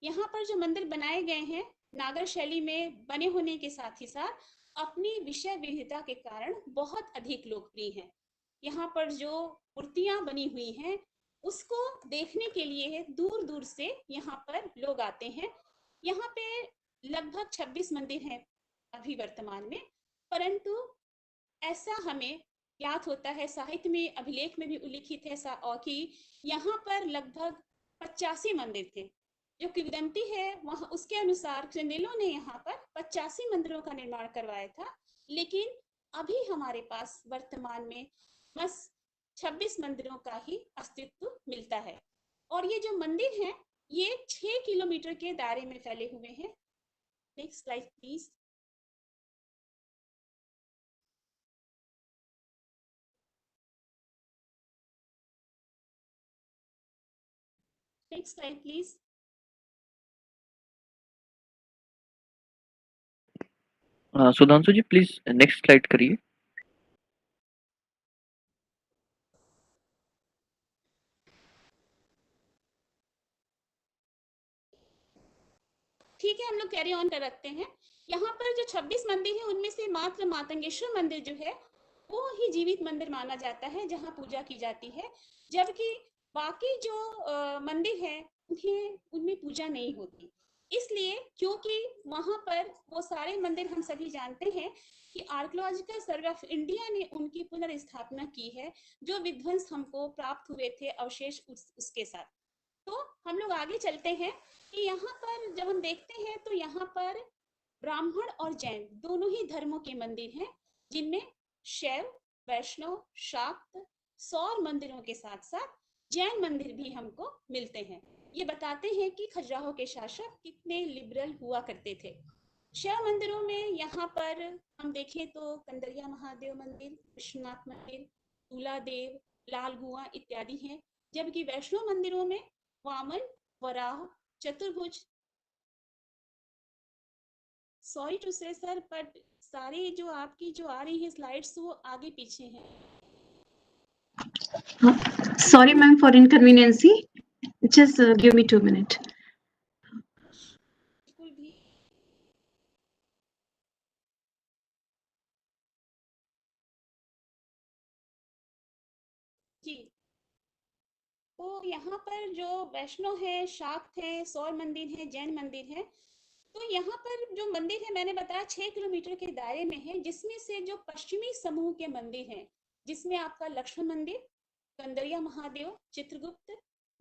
यहाँ पर जो मंदिर बनाए गए हैं नागर शैली में बने होने के साथ ही साथ अपनी विषय विविधता के कारण बहुत अधिक लोकप्रिय हैं। यहाँ पर जो मूर्तियां बनी हुई हैं उसको देखने के लिए दूर दूर से यहाँ पर लोग आते हैं। यहाँ पे लगभग 26 मंदिर हैं अभी वर्तमान में, परंतु ऐसा हमें ज्ञात होता है, साहित्य में अभिलेख में भी उल्लिखित है कि यहाँ पर लगभग 85 मंदिर थे। जो किंवदंती है वहाँ उसके अनुसार चंदेलों ने यहाँ पर 85 मंदिरों का निर्माण करवाया था, लेकिन अभी हमारे पास वर्तमान में बस 26 मंदिरों का ही अस्तित्व मिलता है। और ये जो मंदिर हैं ये 6 किलोमीटर के दायरे में फैले हुए हैं। Next slide please. Next slide please. Sudhanshu ji please next slide करिए। ठीक है, हम लोग कैरी ऑन कर रखते हैं। यहाँ पर जो 26 मंदिर है उनमें से मात्र मातंगेश्वर मंदिर जो है वो ही जीवित मंदिर माना जाता है जहाँ पूजा की जाती है, जबकि बाकी जो मंदिर है उनमें पूजा नहीं होती। इसलिए क्योंकि वहां पर वो सारे मंदिर हम सभी जानते हैं कि आर्कियोलॉजिकल सर्वे ऑफ इंडिया ने उनकी पुनर्स्थापना की है, जो विध्वंस हमको प्राप्त हुए थे अवशेष उसके साथ। तो हम लोग आगे चलते हैं कि यहाँ पर जब हम देखते हैं तो यहाँ पर ब्राह्मण और जैन दोनों ही धर्मों के मंदिर हैं, जिनमें शैव, वैष्णव, शाक्त, सौर मंदिरों के साथ साथ जैन मंदिर भी हमको मिलते हैं। ये बताते हैं कि खजुराहो के शासक कितने लिबरल हुआ करते थे। शैव मंदिरों में यहाँ पर हम देखें तो कंदरिया महादेव मंदिर, विश्वनाथ मंदिर, तुलादेव, लाल गुआ इत्यादि हैं, जबकि वैष्णव मंदिरों में वामन, वराह, चतुर्भुज, सॉरी टू से सर, बट सारी जो आपकी जो आ रही है स्लाइड्स वो आगे पीछे हैं। Sorry, ma'am, for inconveniency. Just give me 2 minutes. बिल्कुल भी जी। तो यहाँ पर जो वैष्णो है, शाक्त है, सौर मंदिर है, जैन मंदिर है। तो यहाँ पर जो मंदिर है मैंने बताया 6 किलोमीटर के दायरे में है, जिसमें से जो पश्चिमी समूह के मंदिर हैं, जिसमें आपका लक्ष्मण मंदिर, कंदरिया महादेव, चित्रगुप्त,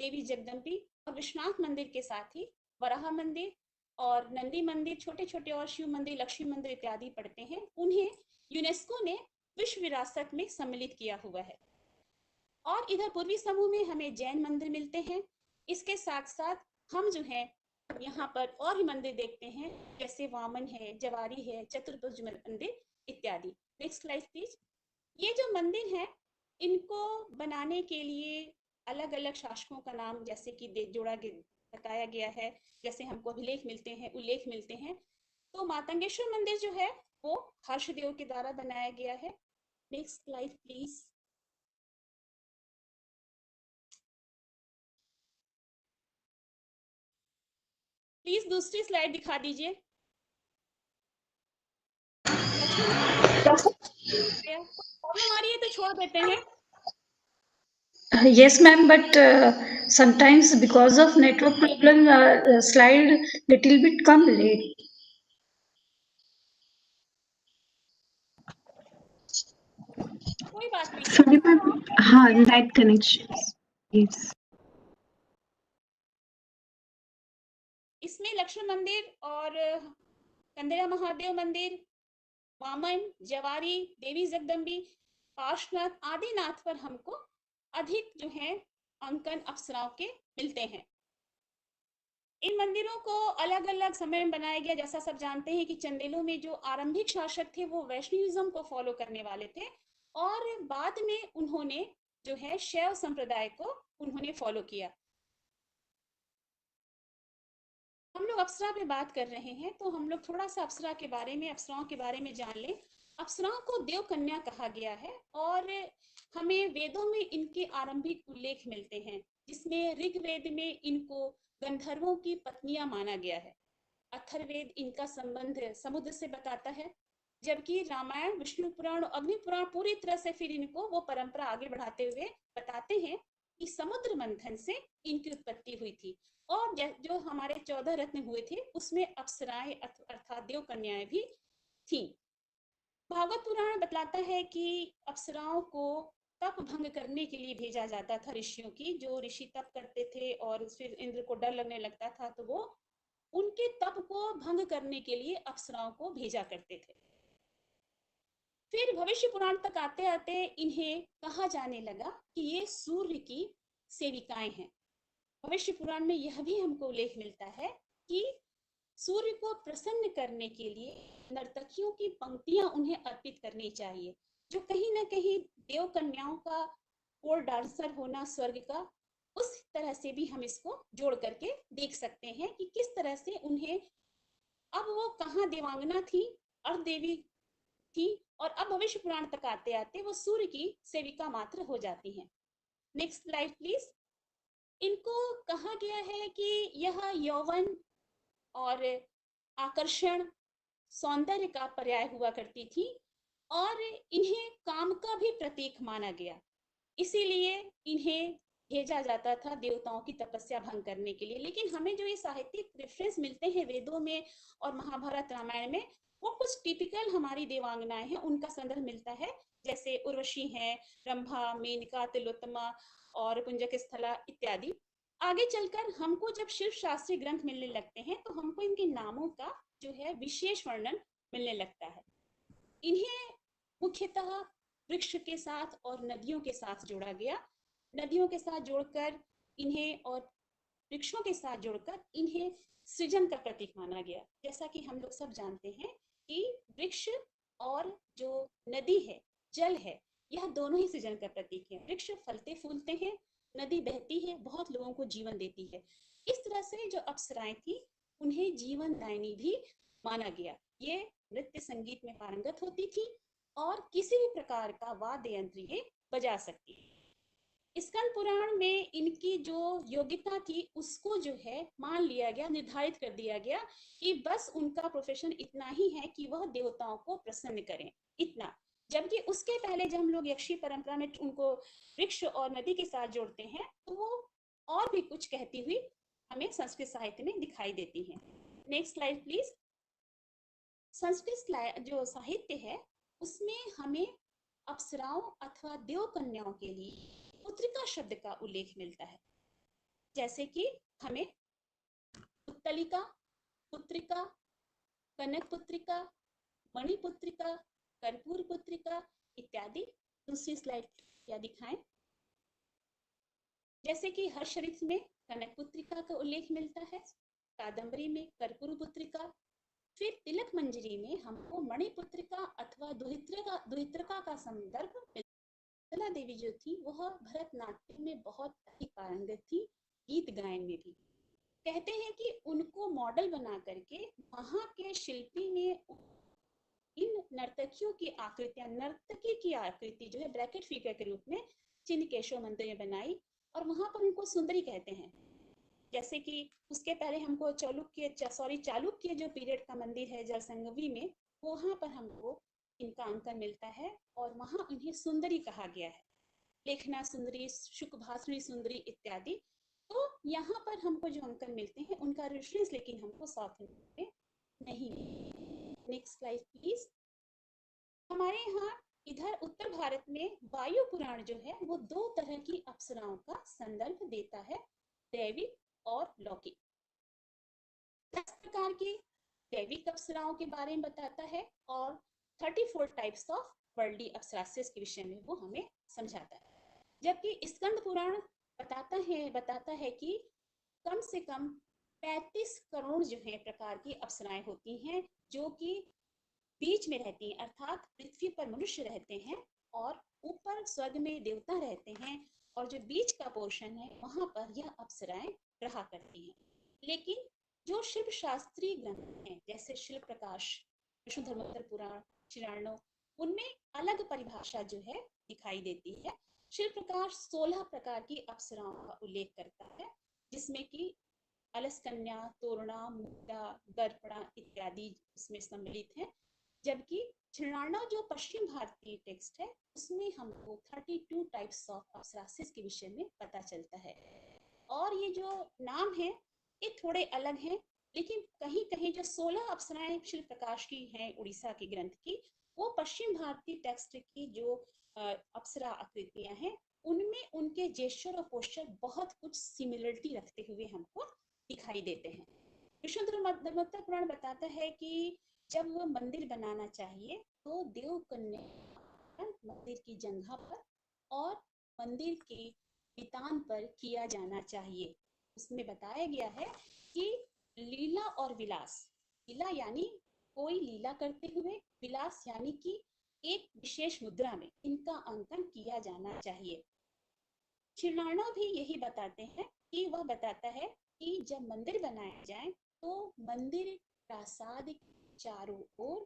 देवी जगदम्बी और विश्वनाथ मंदिर के साथ ही वराह मंदिर और नंदी मंदिर, छोटे छोटे और शिव मंदिर, लक्ष्मी मंदिर इत्यादि पड़ते हैं। उन्हें यूनेस्को ने विश्व विरासत में सम्मिलित किया हुआ है। और इधर पूर्वी समूह में हमें जैन मंदिर मिलते हैं। इसके साथ साथ हम जो है यहाँ पर और भी मंदिर देखते हैं, जैसे वामन है, जवारी है, चतुर्भुज मंदिर इत्यादि। Next slide please. ये जो मंदिर है, इनको बनाने के लिए अलग अलग शासकों का नाम जैसे कि बताया गया है, जैसे हमको अभिलेख मिलते हैं, उल्लेख मिलते हैं। तो मातंगेश्वर मंदिर जो है वो हर्षदेव के द्वारा बनाया गया है। Next slide please. प्लीज दूसरी स्लाइड दिखा दीजिए। प्रॉब्लम आ रही है तो छोड़ देते हैं। Yes, ma'am, but sometimes because of network problem, slide little bit come late. कोई बात नहीं। Sorry, ma'am. हाँ, light connections. Yes. इसमें लक्ष्मण मंदिर और कंदेरा महादेव मंदिर, वामन, जवारी, देवी जगदम्बी, पार्श्वनाथ आदि नाथ पर हमको अधिक जो है अंकन अप्सराओं के मिलते हैं। इन मंदिरों को अलग अलग समय में बनाया गया। जैसा सब जानते हैं कि चंदेलों में जो आरंभिक शासक थे वो वैष्णविज्म को फॉलो करने वाले थे, और बाद में उन्होंने जो है शैव संप्रदाय को उन्होंने फॉलो किया। हम लोग अप्सरा पे बात कर रहे हैं, तो हम लोग थोड़ा सा अप्सरा के बारे में, अप्सराओं के बारे में जान लें। अप्सराओं को देव कन्या कहा गया है, और हमें वेदों में इनके आरंभिक उल्लेख मिलते हैं, जिसमें ऋग्वेद में इनको गंधर्वों की पत्नियां माना गया है। अथर्ववेद इनका संबंध समुद्र से बताता है, जबकि रामायण, विष्णु पुराण और अग्नि पुराण पूरी तरह से फिर इनको वो परंपरा आगे बढ़ाते हुए बताते हैं कि समुद्र मंथन से इनकी उत्पत्ति हुई थी। और जो हमारे 14 रत्न हुए थे उसमें अप्सराएं अर्थात देव कन्याएं भी थी। भागवत पुराण बतलाता है कि अप्सराओं को तप भंग करने के लिए भेजा जाता था ऋषियों की। जो ऋषि तप करते थे और फिर इंद्र को डर लगने लगता था, तो वो उनके तप को भंग करने के लिए अप्सराओं को भेजा करते थे। फिर भविष्य पुराण तक आते आते इन्हें कहा जाने लगा कि ये सूर्य की सेविकाएं हैं। भविष्य पुराण में यह भी हमको उल्लेख मिलता है कि सूर्य को प्रसन्न करने के लिए नर्तकियों की पंक्तियां उन्हें अर्पित करनी चाहिए, जो कहीं ना कहीं देव कन्याओं का पोल डांसर होना स्वर्ग का, उस तरह से भी हम इसको जोड़ करके देख सकते हैं कि किस तरह से उन्हें, अब वो कहाँ देवांगना थी, अर्ध देवी थी, और अब भविष्य पुराण तक आते आते वो सूर्य की सेविका मात्र हो जाती हैं। Next slide please. इनको कहा गया है कि यह यौवन और आकर्षण, सौंदर्य का पर्याय हुआ करती थी, और इन्हें काम का भी प्रतीक माना गया। इसीलिए इन्हें भेजा जाता था देवताओं की तपस्या भंग करने के लिए। लेकिन हमें जो ये साहित्यिक रेफरेंस मिलते हैं वेदों में और महाभारत रामायण में, वो कुछ टिपिकल हमारी देवांगनाएं हैं, उनका संदर्भ मिलता है। जैसे उर्वशी हैं, रंभा, मेनका, तिलोत्तमा और कुंजक स्थला इत्यादि। आगे चलकर हमको जब शिव शास्त्रीय ग्रंथ मिलने लगते हैं, तो हमको इनके नामों का जो है विशेष वर्णन मिलने लगता है। इन्हें मुख्यतः वृक्ष के साथ और नदियों के साथ जोड़ा गया। नदियों के साथ जोड़कर इन्हें और वृक्षों के साथ जोड़कर इन्हें सृजन का प्रतीक माना गया। जैसा कि हम लोग सब जानते हैं कि वृक्ष और जो नदी है, जल है, यह दोनों ही सृजन का प्रतीक है। वृक्ष फलते फूलते हैं, नदी बहती है, बहुत लोगों को जीवन देती है। इस तरह से जो अप्सराएं थी, उन्हें जीवन दायिनी भी माना गया। ये नृत्य संगीत में पारंगत होती थी और किसी भी प्रकार का वाद्य यंत्र ये बजा सकती है। स्कंद पुराण में इनकी जो योग्यता थी उसको जो है मान लिया गया, निर्धारित कर दिया गया कि बस उनका प्रोफेशन इतना ही है कि वह देवताओं को प्रसन्न करें, इतना। जबकि उसके पहले जब हम लोग यक्षी परंपरा में उनको वृक्ष और नदी के साथ जोड़ते हैं तो वो और भी कुछ कहती हुई हमें संस्कृत साहित्य में दिखाई देती हैं। Next slide please. संस्कृत जो साहित्य है उसमें हमें अप्सराओं अथवा देव कन्याओं के लिए पुत्रिका शब्द का उल्लेख मिलता है, जैसे कि हमें उत्तलिका, पुत्रिका, कनक पुत्रिका, मणि पुत्रिका, कर्पूर पुत्रिका इत्यादि। दूसरी स्लाइड क्या दिखाएं। जैसे कि हर्षऋतु में कनक पुत्रिका का उल्लेख मिलता है, कादम्बरी में कर्पूर पुत्रिका, फिर तिलक मंजरी में हमको मणि पुत्रिका अथवा दुहित्रिका का संदर्भ। शीतला देवी जो थी वह भरतनाट्यम में बहुत अधिक पारंगत थी, गीत गायन में भी। कहते हैं कि उनको मॉडल बना करके वहां के शिल्पी ने इन नर्तकियों की आकृतियां, नर्तकी की आकृति जो है ब्रैकेट फिगर के रूप में चिन्ह केशव मंदिर में बनाई और वहां पर उनको सुंदरी कहते हैं। जैसे कि उसके पहले हमको चालुक्य जो पीरियड का मंदिर है जलसंगवी में, वहां पर हमको इनका अंकन मिलता है और वहां उन्हें सुंदरी कहा गया है। लेखना सुंदरी, शुकभाषणी सुंदरी इत्यादि। तो यहाँ पर हमको जो अंकन मिलते हैं उनका रेफरेंस लेकिन हमको साउथ इंडिया में नहीं। Next slide please. हमारे यहाँ इधर उत्तर भारत में वायु पुराण जो है वो दो तरह की अप्सराओं का संदर्भ देता है, दैविक और लौकिक। 10 प्रकार की दैविक अप्सराओं के बारे में बताता है और 34 टाइप्स ऑफ वर्ल्डली अप्सरासेस के विषय में वो हमें समझाता है। जबकि स्कंद पुराण बताता है कि कम से कम 35 करोड़ जो है प्रकार की अप्सराएं होती हैं जो कि बीच में रहती हैं, अर्थात पृथ्वी पर मनुष्य रहते हैं और ऊपर स्वर्ग में देवता रहते हैं और जो बीच का पोर्शन है वहां पर यह अप्सराएं रहा करती हैं। लेकिन जो शिल्प शास्त्रीय ग्रंथ हैं जैसे शिल्प प्रकाश, विष्णु धर्मोत्तर पुराण, शिराणव, उनमें अलग परिभाषा जो है दिखाई देती है। शिल्प प्रकाश 16 प्रकार की अप्सराओं का उल्लेख करता है, जिसमें कि अलसकन्या, तोरणा, मुक्ता, दर्पणा इत्यादि उसमें सम्मिलित हैं। जबकि छिणाणव जो पश्चिम भारतीय टेक्स्ट है उसमें हमको 32 टाइप्स ऑफ अप्सरासिस के विषय में पता चलता है। और ये जो नाम है ये थोड़े अलग हैं, लेकिन कहीं कहीं जो 16 अप्सराएं शिल्प प्रकाश की हैं उड़ीसा के ग्रंथ की, वो पश्चिम भारतीय टेक्स्ट की जो अप्सरा आकृतियां हैं उनमें उनके जेस्चर और पोस्चर बहुत कुछ सिमिलरिटी रखते हुए हमको दिखाई देते हैं। विष्णु धर्मोत्तर पुराण बताता है कि जब वो मंदिर बनाना चाहिए तो देव कन्या मंदिर की जंघा पर और मंदिर के वितान पर किया जाना चाहिए। उसमें बताया गया है कि लीला और विलास, लीला यानी कोई लीला करते हुए, विलास यानी कि एक विशेष मुद्रा में इनका अंकन किया जाना चाहिए। छिणाणव भी यही बताते हैं कि वह बताता है कि जब मंदिर बनाया जाए तो मंदिर प्रासाद चारों ओर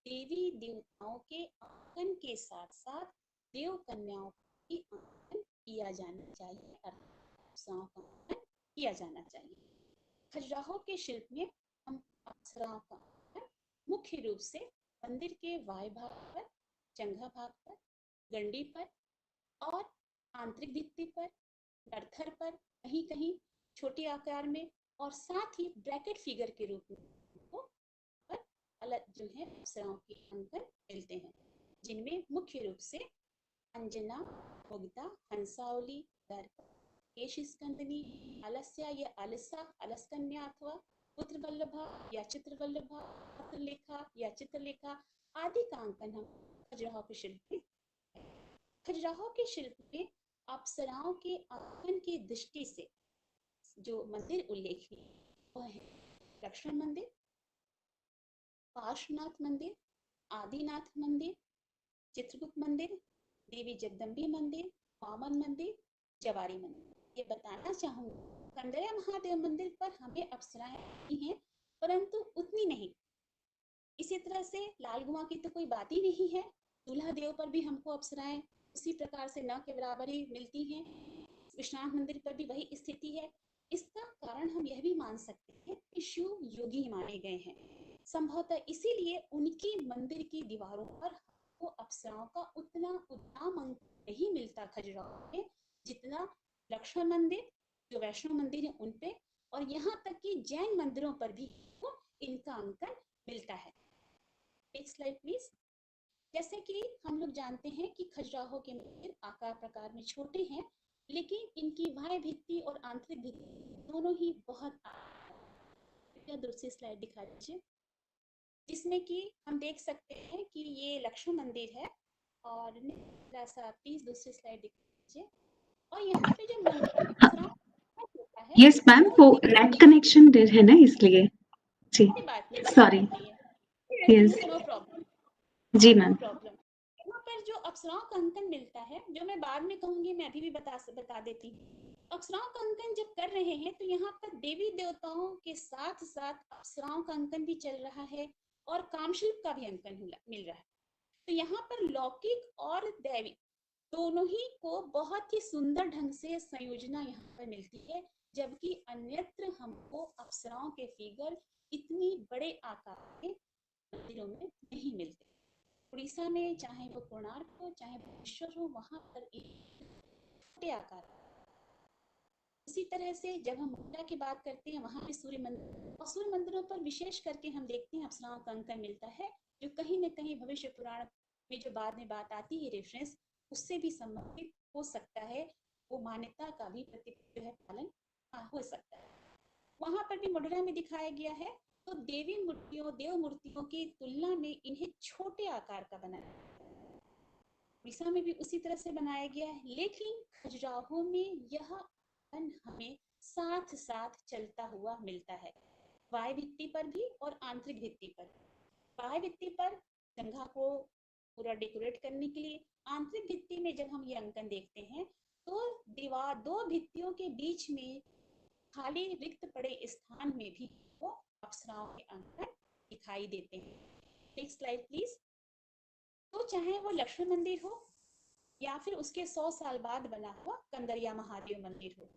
देवी देवताओं के अंकन के साथ साथ देव कन्याओं की अंकन किया जाना चाहिए, अप्सराओं का अंकन किया जाना चाहिए। खजुराहो के शिल्प में हम अप्सराओं का अंकन मुख्य रूप से मंदिर के वाय भाग पर, जंघा भाग पर, गंडी पर और आंतरिक भित्ति पर, नरथर पर, कहीं कहीं छोटे आकार में और साथ ही ब्रैकेट फिगर के रूप में अलग जो है अप्सराओं के अंकन मिलते हैं, जिनमें मुख्य रूप से अंजना, मुग्धा, हंसावली, दर्प, केश स्कंदनी, आलस्या या आलसा, अलसकन्या अथवा पुत्र वल्लभा या चित्रवल्लभा, पत्रलेखा या चित्रलेखा आदि का अंकन हम खजुराहो के शिल्प में। खजुराहो के शिल्प में अप्सराओं के अंकन की दृष्टि से जो मंदिर उल्लेखनीय वह है लक्ष्मण मंदिर, पार्श्वनाथ मंदिर, आदिनाथ मंदिर, चित्रगुप्त मंदिर, देवी जगदम्बी मंदिर, वामन मंदिर, जवारी मंदिर। ये बताना चाहूंगी कंदरिया महादेव मंदिर पर हमें अप्सराएं आती हैं, परंतु उतनी नहीं इसी तरह से लाल कुआं की तो कोई बात ही नहीं है, दूल्हा देव पर भी हमको अप्सराएं उसी प्रकार से न के बराबर ही मिलती हैं। विश्वनाथ मंदिर पर भी वही स्थिति है। इसका कारण हम यह भी मान सकते हैं कि शिव योगी माने गए हैं, संभवतः इसीलिए उनकी मंदिर की दीवारों पर वो अप्सराओं का उतना नामांकन नहीं मिलता खजुराहो में, जितना लक्ष्मण मंदिर जो वैष्णो मंदिर है उन पे, और यहाँ तक कि जैन मंदिरों पर भी वो इनका अंकन मिलता है। Next slide please. जैसे कि हम लोग जानते हैं कि खजुराहो के मंदिर आकार प्रकार में छोटे हैं, लेकिन इनकी बाह्य भित्ति और आंतरिक भित्ति दोनों ही बहुत। दूसरी स्लाइड दिखा दीजिए, जिसमें कि हम देख सकते हैं कि ये लक्ष्मण मंदिर है, और प्लीज दूसरी स्लाइड दिखा दीजिए। और यहाँ पे जो मंदिर होता है, यस मैम, वो नेट कनेक्शन है ना, इसलिए जी बात नहीं, सॉरी। यस नो प्रॉब्लम जी मैम। प्रॉब्लम। यहाँ पर जो अप्सराओं का अंकन मिलता है, जो मैं बाद में कहूंगी, मैं अभी भी बता देती हूँ। अप्सराओं का अंकन जब कर रहे हैं तो यहाँ पर देवी देवताओं के साथ साथ अप्सराओं का अंकन भी चल रहा है और कामशिल्प का भी अंकन मिल रहा है। तो यहाँ पर लौकिक और दैवी दोनों ही को बहुत ही सुंदर ढंग से संयोजना यहाँ पर मिलती है, जबकि अन्यत्र हमको अप्सराओं के फिगर इतनी बड़े आकार के मंदिरों में नहीं मिलते। उड़ीसा में चाहे वो कोणार्क हो चाहे भुवनेश्वर हो, वहां पर एक छोटे आकार। इसी तरह से जब हम मुंडा की बात करते हैं, वहां पे सूर्य मंदिर, और सूर्य मंदिरों पर विशेष करके हम देखते हैं अप्सराओं का अंकन मिलता है, जो कहीं न कहीं भविष्य पुराण में जो बाद में बात आती है रेफरेंस, उससे भी संबंधित हो सकता है, वो मान्यता का भी जो है पालन हो सकता है। वहां पर भी मडुरा में दिखाया गया है, तो देवी मूर्तियों देव मूर्तियों की तुलना में इन्हें छोटे आकार का बनाया, उड़ीसा में भी उसी तरह से बनाया गया है, लेकिन खजुराहो में यह हमें साथ साथ चलता हुआ मिलता है, बाह्य भित्ति पर भी और आंतरिक भित्ति पर। बाह्य भित्ति पर जंघा को पूरा डेकोरेट करने के लिए, आंतरिक भित्ति में जब हम ये अंकन देखते हैं तो दीवार दो भित्तियों के बीच में खाली रिक्त पड़े स्थान में भी वो अप्सराओं के अंकन दिखाई देते हैं। Next slide please. तो चाहे वो लक्ष्मण मंदिर हो या फिर उसके 100 साल बाद बना हुआ कंदरिया महादेव मंदिर हो,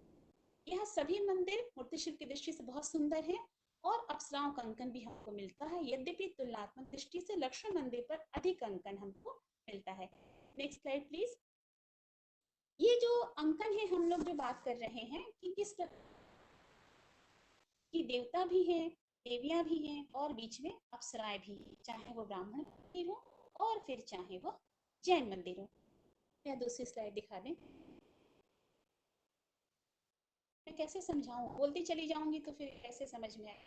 यह सभी मंदिर मूर्तिशिल्प की दृष्टि से बहुत सुंदर है और अप्सराओं का अंकन भी हमको मिलता है, यद्यपि तुलनात्मक दृष्टि से लक्ष्मण मंदिर पर अधिक अंकन हमको मिलता है। Next slide please. ये जो अंकन है हम लोग जो बात कर रहे हैं कि किस प्रकार की देवता भी हैं, देवियां भी हैं और बीच में अप्सराएं भी हैं, चाहे वो ब्राह्मण मंदिर हो और फिर चाहे वो जैन मंदिर हो। मैं दूसरी स्लाइड दिखा दें। मैं कैसे समझाऊं, बोलती चली जाऊंगी तो फिर कैसे समझ में आए।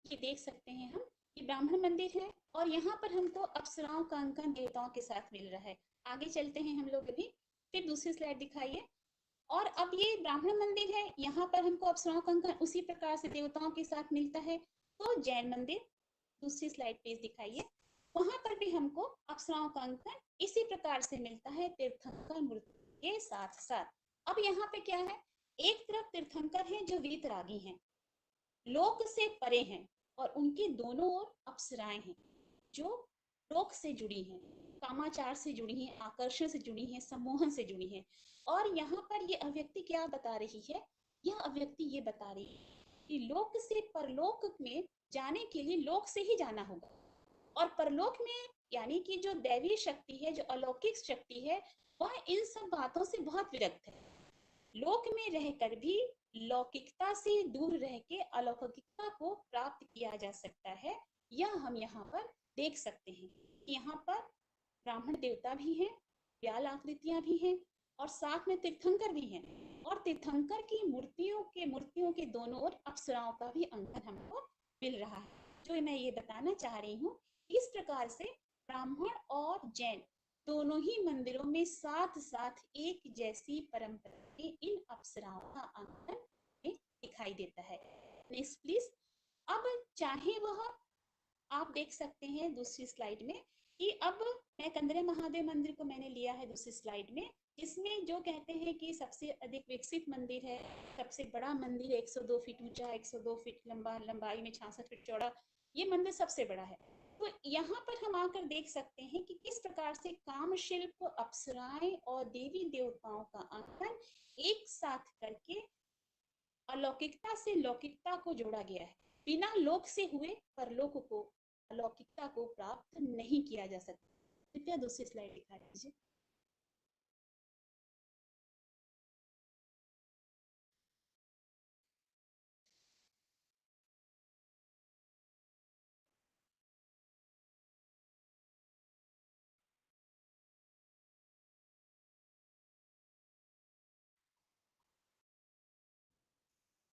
ये देख सकते हैं हम, ये ब्राह्मण मंदिर है और यहाँ पर हमको अप्सराओं का अंकन देवताओं के साथ मिल रहा है। आगे चलते हैं हम लोग अभी, फिर दूसरी स्लाइड दिखाइए। और अब ये ब्राह्मण मंदिर है, यहाँ पर हमको अप्सराओं का अंकन उसी प्रकार से देवताओं के साथ मिलता है। तो जैन मंदिर, दूसरी स्लाइड पेज दिखाइए, वहां पर भी हमको अप्सराओं का अंकन इसी प्रकार से मिलता है तीर्थंकर मूर्ति के साथ साथ। अब यहाँ पे क्या है, एक तरफ तीर्थंकर हैं जो वीतरागी हैं, लोक से परे हैं, और उनके दोनों ओर अप्सराएं हैं जो लोक से जुड़ी हैं, कामाचार से जुड़ी हैं, आकर्षण से जुड़ी हैं, सम्मोहन से जुड़ी हैं। और यहाँ पर ये अव्यक्ति क्या बता रही है, यह अव्यक्ति ये बता रही है कि लोक से परलोक में जाने के लिए लोक से ही जाना होगा, और परलोक में यानी कि जो दैवीय शक्ति है, जो अलौकिक शक्ति है, वह इन सब बातों से बहुत विरक्त है। लोक में रहकर भी लौकिकता से दूर रह के अलौकिकता को प्राप्त किया जा सकता है, यह हम यहाँ पर देख सकते हैं। यहाँ पर ब्राह्मण देवता भी हैं, व्याल आकृतियां भी हैं, और साथ में तीर्थंकर भी हैं, और तीर्थंकर की मूर्तियों के दोनों ओर अप्सराओं का भी अंकन हमको मिल रहा है। जो मैं ये बताना चाह रही हूँ, इस प्रकार से ब्राह्मण और जैन दोनों ही मंदिरों में साथ साथ एक जैसी परंपरा के इन अप्सराओं का अंकन दिखाई देता है। Next please. अब चाहे वह, आप देख सकते हैं दूसरी स्लाइड में कि अब मैं कंदरे महादेव मंदिर को मैंने लिया है दूसरी स्लाइड में, जिसमें जो कहते हैं कि सबसे अधिक विकसित मंदिर है, सबसे बड़ा मंदिर है, 102 फीट ऊंचा, 102 फीट लंबा, लंबाई में 66 फीट चौड़ा, ये मंदिर सबसे बड़ा है। तो यहाँ पर हम आकर देख सकते हैं कि किस प्रकार से काम शिल्प, अप्सराएं और देवी देवताओं का अंकन एक साथ करके अलौकिकता से लौकिकता को जोड़ा गया है। बिना लोक से हुए परलोक को, अलौकिकता को प्राप्त नहीं किया जा सकता। कृपया दूसरी स्लाइड दिखा दीजिए।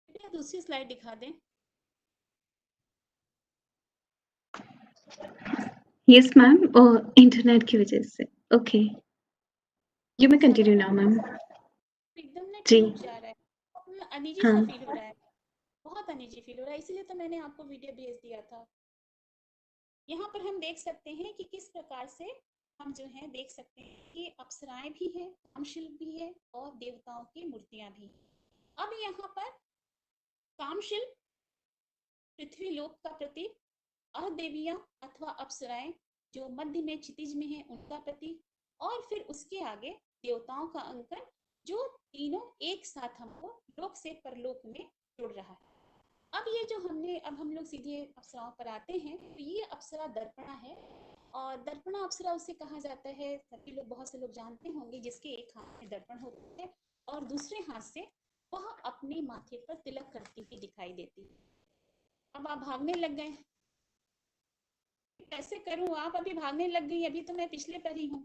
कृपया दूसरी स्लाइड दिखा दें। यस मैम, इंटरनेट की वजह से। Okay, you may continue now ma'am. एकदम नेट जी रुक जा रहा है, अनईजी हाँ। सा फील हो रहा है, बहुत अनईजी फील हो रहा है, इसलिए तो मैंने आपको वीडियो भेज दिया था। यहाँ पर हम देख सकते हैं कि किस प्रकार से हम जो है देख सकते हैं कि अप्सराएं भी हैं, कामशिल्प भी है और देवताओं की मूर्तियां भी। अब यहाँ पर कामशिल्प पृथ्वी लोक का प्रतीक, देवियां अथवा अप्सराएं जो मध्य में क्षितिज में है उनका प्रतीक, और फिर उसके आगे देवताओं का अंकन, जो तीनों एक साथ हमको लोक से परलोक में जुड़ रहा है। अब ये जो हमने, अब हम लोग सीधे अप्सराओं पर आते हैं, तो ये अप्सरा दर्पणा है, और दर्पणा अप्सरा उसे कहा जाता है, सभी लोग, बहुत से लोग जानते होंगे, जिसके एक हाथ में दर्पण होता है और दूसरे हाथ से वह अपने माथे पर तिलक करती हुई दिखाई देती है। अब आप भागने लग गए, कैसे करूं? आप अभी भागने लग गई, अभी तो मैं पिछले पर ही हूँ।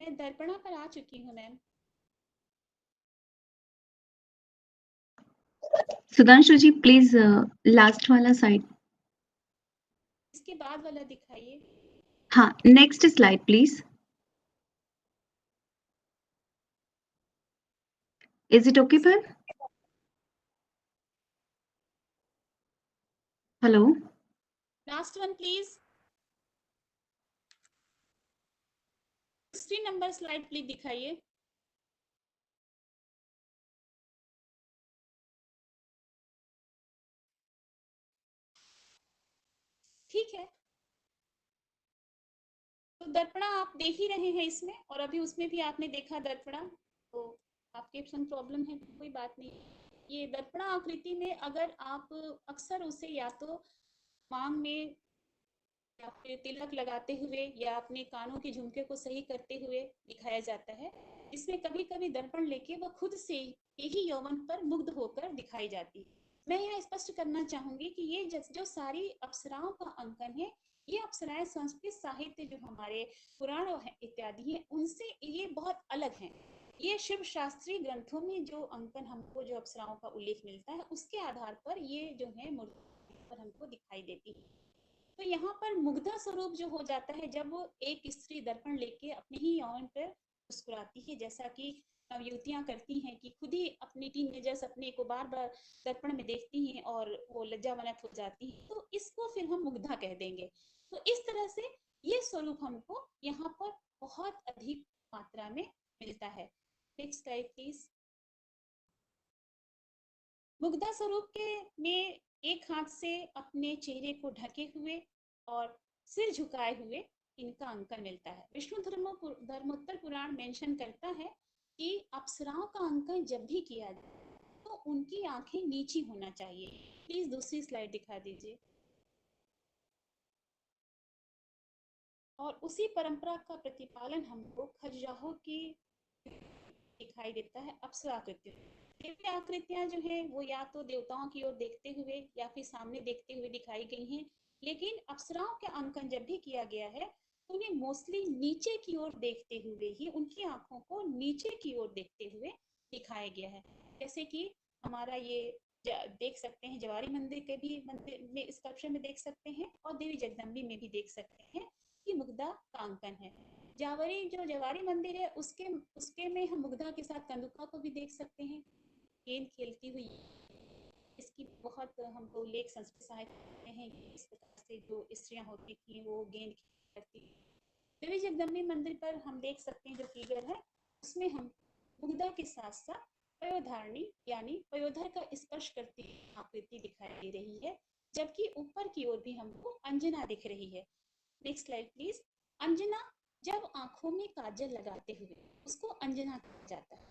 मैं दर्पणा पर आ चुकी हूँ ma'am. Sudhanshu ji please last वाला साइड। इसके बाद वाला दिखाइए। हाँ, next slide please. Is it okay ma'am? Hello, last one please. 60 number slide please दिखाइए। ठीक है, तो दर्पणा आप देख ही रहे हैं इसमें, और अभी उसमें भी आपने देखा दर्पणा, तो आपके संग प्रॉब्लम है, कोई बात नहीं। ये दर्पणा आकृति में अगर आप अक्सर उसे या तो मांग में या फिर तिलक लगाते हुए या अपने कानों के झुमके को सही करते हुए दिखाया जाता है, इसमें कभी कभी दर्पण लेके वह खुद से यही यौवन पर मुग्ध होकर दिखाई जाती है। मैं यहाँ स्पष्ट करना चाहूंगी कि ये जो सारी अप्सराओं का अंकन है, ये अप्सराएं संस्कृत साहित्य जो हमारे पुराण इत्यादि हैं उनसे ये बहुत अलग हैं। ये शिव शास्त्रीय ग्रंथों में जो अंकन हमको, जो अप्सराओं का उल्लेख मिलता है, उसके आधार पर ये जो है मूर्ति पर हमको दिखाई देती है। तो यहाँ पर मुग्धा स्वरूप जो हो जाता है, जब वो एक स्त्री दर्पण लेके अपने ही यौवन पर मुस्कुराती है, जैसा कि नवयुवतियां करती हैं कि खुद ही अपनी टीनेजर्स अपने को बार बार दर्पण में देखती हैं और वो लज्जावनत हो जाती हैं, तो इसको फिर हम मुग्धा कह देंगे। तो इस तरह से ये स्वरूप हमको यहाँ पर बहुत अधिक मात्रा में मिलता है। Next slide please. मुग्धा स्वरूप के में एक हाथ से अपने चेहरे को ढके हुए और सिर झुकाए हुए इनका अंकन मिलता है। विष्णु धर्मोत्तर पुराण मेंशन करता है कि अप्सराओं का अंकन जब भी किया जाए तो उनकी आंखें नीची होना चाहिए। प्लीज दूसरी स्लाइड दिखा दीजिए। और उसी परंपरा का प्रतिपालन हमको खजुराहो की दिखाई देता है, अप्सरा आकृति। देवी आकृतियां जो है वो या तो देवताओं की ओर देखते हुए या फिर सामने देखते हुए दिखाई गई हैं, लेकिन अप्सराओं का अंकन जब भी किया गया है तो उन्हें मोस्टली नीचे की ओर देखते हुए ही, उनकी आंखों को नीचे की ओर देखते हुए दिखाया गया है। जैसे कि हमारा ये देख सकते हैं, जवारी मंदिर के भी मंदिर में स्कल्पचर में देख सकते हैं, और देवी जगदम्बी में भी देख सकते हैं कि मुग्धा का अंकन है। जवारी मंदिर है उसके उसके में हम मुग्धा के साथ कंदुका को भी देख सकते हैं, गेंद खेलती हुई। इसकी बहुत हमको लेख संस्कृत साहित्य हैं, इस प्रकार से जो स्त्रियां होती थी वो गेंद खेलती। देवी जगदम्बी मंदिर पर हम देख सकते हैं जो फिगर है उसमें हम मुग्धा के साथ साथ पयोधारणी यानी पयोधर का स्पर्श करती आकृति दिखाई दे रही है, जबकि ऊपर की ओर भी हमको अंजना दिख रही है। Next slide please. अंजना जब आंखों में काजल लगाते हुए उसको अंजना कहा जाता है।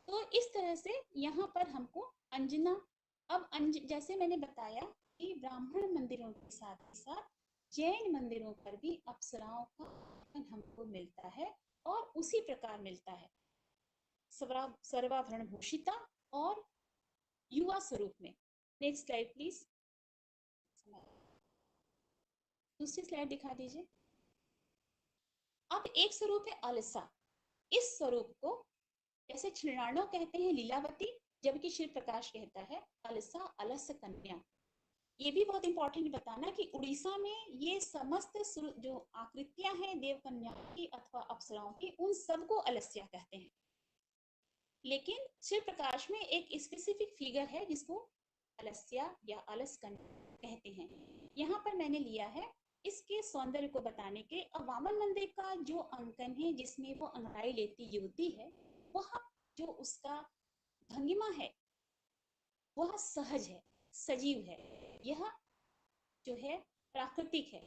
तो इस तरह से यहाँ पर हमको अंजना, अब जैसे मैंने बताया कि ब्राह्मण मंदिरों के साथ साथ जैन मंदिरों पर भी अप्सराओं का हमको मिलता है, और उसी प्रकार मिलता है सर्वाभरण भूषिता और युवा स्वरूप में। Next slide please. दूसरी स्लाइड दिखा दीजिए। अब एक स्वरूप है अलसा। इस स्वरूप को जैसे छिणाणो कहते हैं लीलावती, जबकि शिव प्रकाश कहता है अलसा अलस कन्या। ये भी बहुत इंपॉर्टेंट बताना कि उड़ीसा में ये समस्त जो आकृतियां हैं देव कन्या की अथवा अप्सराओं की, उन सबको अलस्या कहते हैं। लेकिन शिव प्रकाश में एक स्पेसिफिक फिगर है जिसको अलस्या या अलस कन्या कहते हैं। यहाँ पर मैंने लिया है इसके सौंदर्य को बताने के। अब वामन मंदिर का जो अंकन है जिसमें वो अंगड़ाई लेती युवती है, वह जो उसका भंगिमा है वह सहज है, सजीव है, यह जो है प्राकृतिक है,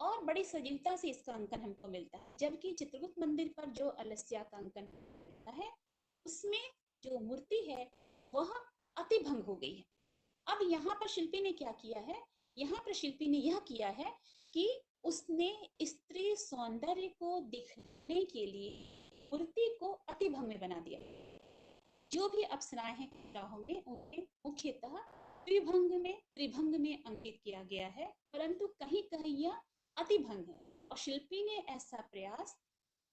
और बड़ी सजीवता से इसका अंकन हमको मिलता है। जबकि चित्रगुप्त मंदिर पर जो अलस्या का अंकन मिलता है उसमें जो मूर्ति है वह अतिभंग हो गई है। अब यहाँ पर शिल्पी ने क्या किया है, यहाँ पर शिल्पी ने यह किया है कि उसने स्त्री सौंदर्य को दिखने के लिए मूर्ति को अतिभंग में बना दिया। जो भी अप्सराएं हैं खजुराहो में उन्हें मुख्यतः त्रिभंग में अंकित किया गया है, परंतु कहीं कहीं यह अतिभंग है, और शिल्पी ने ऐसा प्रयास